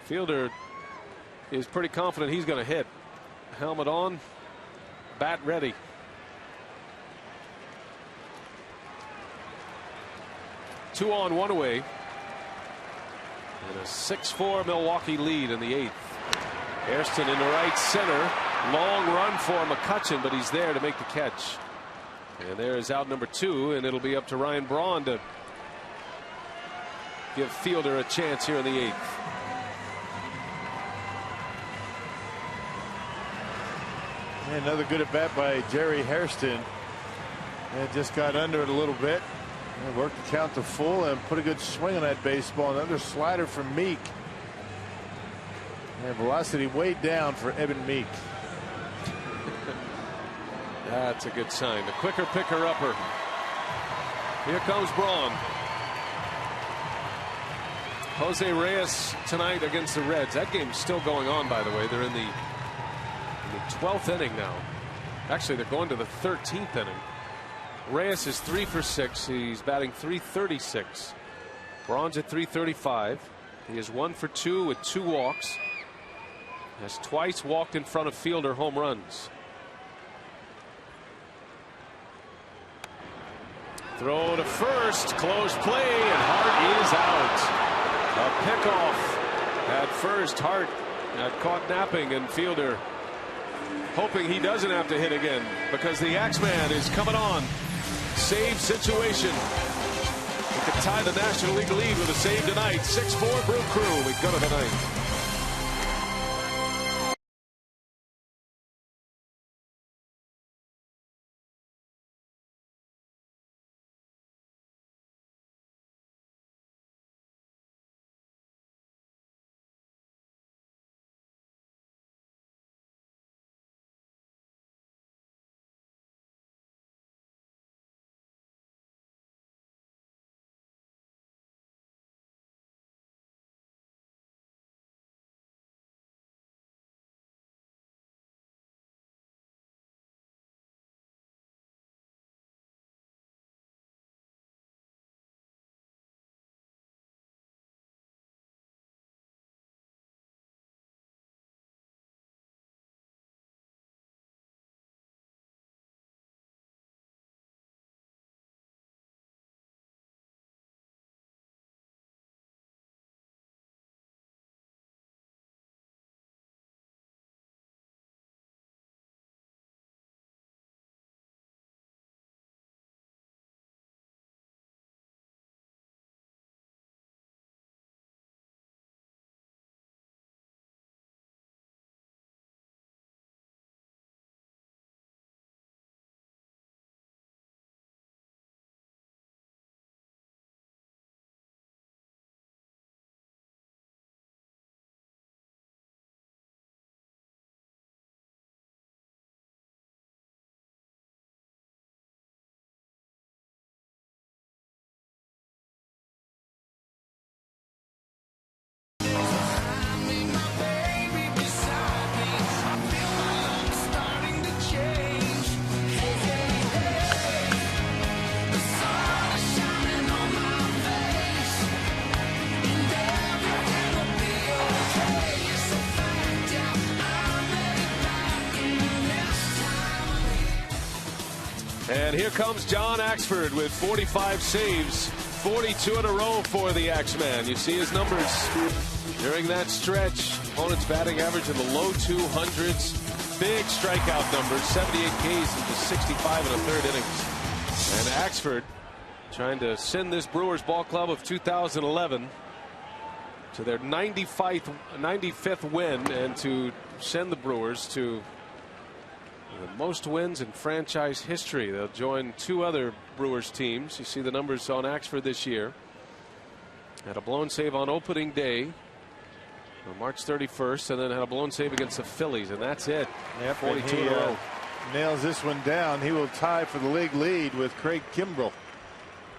Fielder is pretty confident he's going to hit. Helmet on, bat ready. Two on, one away. And a 6-4 Milwaukee lead in the 8th. Hairston into right center. Long run for McCutchen, but he's there to make the catch. And there's out number 2, and it'll be up to Ryan Braun to give Fielder a chance here in the 8th. Another good at bat by Jerry Hairston. And just got under it a little bit. And worked the count to full and put a good swing on that baseball. Another slider from Meek. And velocity way down for Evan Meek. That's a good sign. The quicker picker upper. Here comes Braun. Jose Reyes tonight against the Reds. That game's still going on, by the way. They're in the 12th inning now. Actually, they're going to the 13th inning. Reyes is 3 for 6. He's batting .336. Braun's at .335. He is 1 for 2 with 2 walks. Has twice walked in front of Fielder home runs. Throw to first, close play, and Hart is out. A pickoff at first. Hart got caught napping, and Fielder hoping he doesn't have to hit again because the Axeman is coming on. Save situation. We could tie the National League lead with a save tonight. 6-4 Brew Crew. We go to the 9th. And here comes John Axford with 45 saves, 42 in a row for the Axeman. You see his numbers during that stretch. Opponent's batting average in the low 200s. Big strikeout numbers, 78 Ks into 65 in the third innings. And Axford trying to send this Brewers ball club of 2011 to their 95th win, and to send the Brewers to the most wins in franchise history. They'll join 2 other Brewers teams. You see the numbers on Axford this year. Had a blown save on opening day on March 31st, and then had a blown save against the Phillies, and that's it. Yep, 42 in a row. Nails this one down. He will tie for the league lead with Craig Kimbrell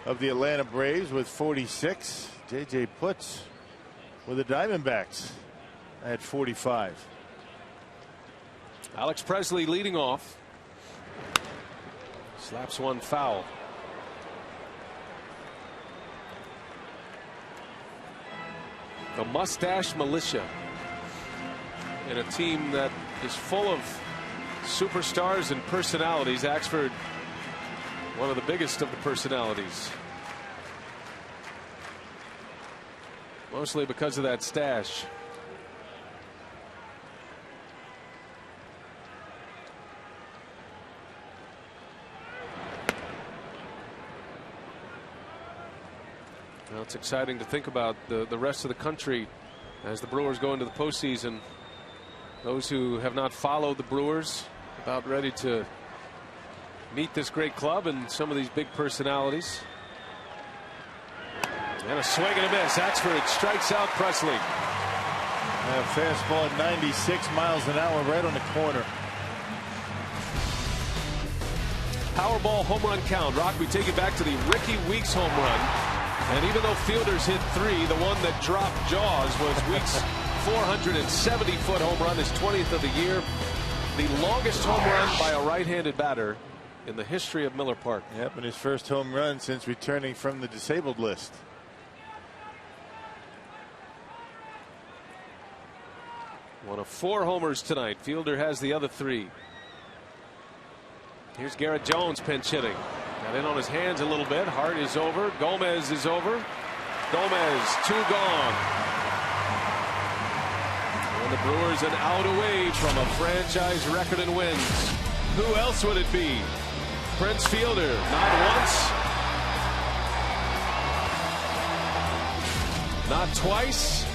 of the Atlanta Braves with 46. J.J. Putz with the Diamondbacks at 45. Alex Presley leading off. Slaps one foul. The Mustache Militia, in a team that is full of superstars and personalities. Axford, one of the biggest of the personalities, mostly because of that stash. Well, it's exciting to think about the rest of the country as the Brewers go into the postseason. Those who have not followed the Brewers, about ready to meet this great club and some of these big personalities. And a swing and a miss. Axford strikes out Presley. A fastball at 96 miles an hour right on the corner. Powerball home run count. Rock, we take it back to the Ricky Weeks home run. And even though fielders hit 3, the one that dropped jaws was Weeks' 470-foot home run, his 20th of the year. The longest home run by a right-handed batter in the history of Miller Park. Yep, and his first home run since returning from the disabled list. One of 4 homers tonight. Fielder has the other 3. Here's Garrett Jones pinch hitting. Got in on his hands a little bit. Hart is over. Gomez is over. Gomez, 2 gone. And the Brewers an out away from a franchise record in wins. Who else would it be? Prince Fielder, not once, not twice,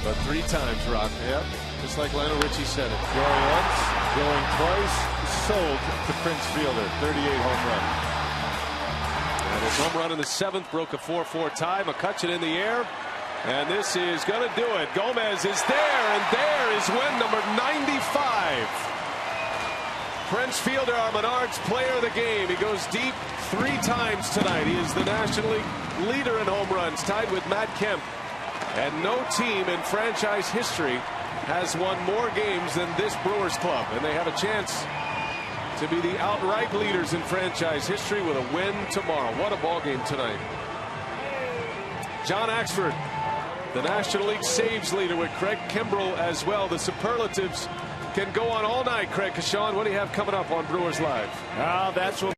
but 3 times, Rock. Yep. Just like Lionel Richie said it. Going once, going twice, sold to Prince Fielder. 38 home run. And his home run in the 7th broke a 4-4 tie. McCutchen in the air. And this is going to do it. Gomez is there, and there is win number 95. Prince Fielder, our Menards player of the game. He goes deep 3 times tonight. He is the National League leader in home runs, tied with Matt Kemp. And no team in franchise history has won more games than this Brewers club. And they have a chance to be the outright leaders in franchise history with a win tomorrow. What a ball game tonight. John Axford, the National League saves leader, with Craig Kimbrell as well. The superlatives can go on all night. Craig Kashawn, what do you have coming up on Brewers Live? That's what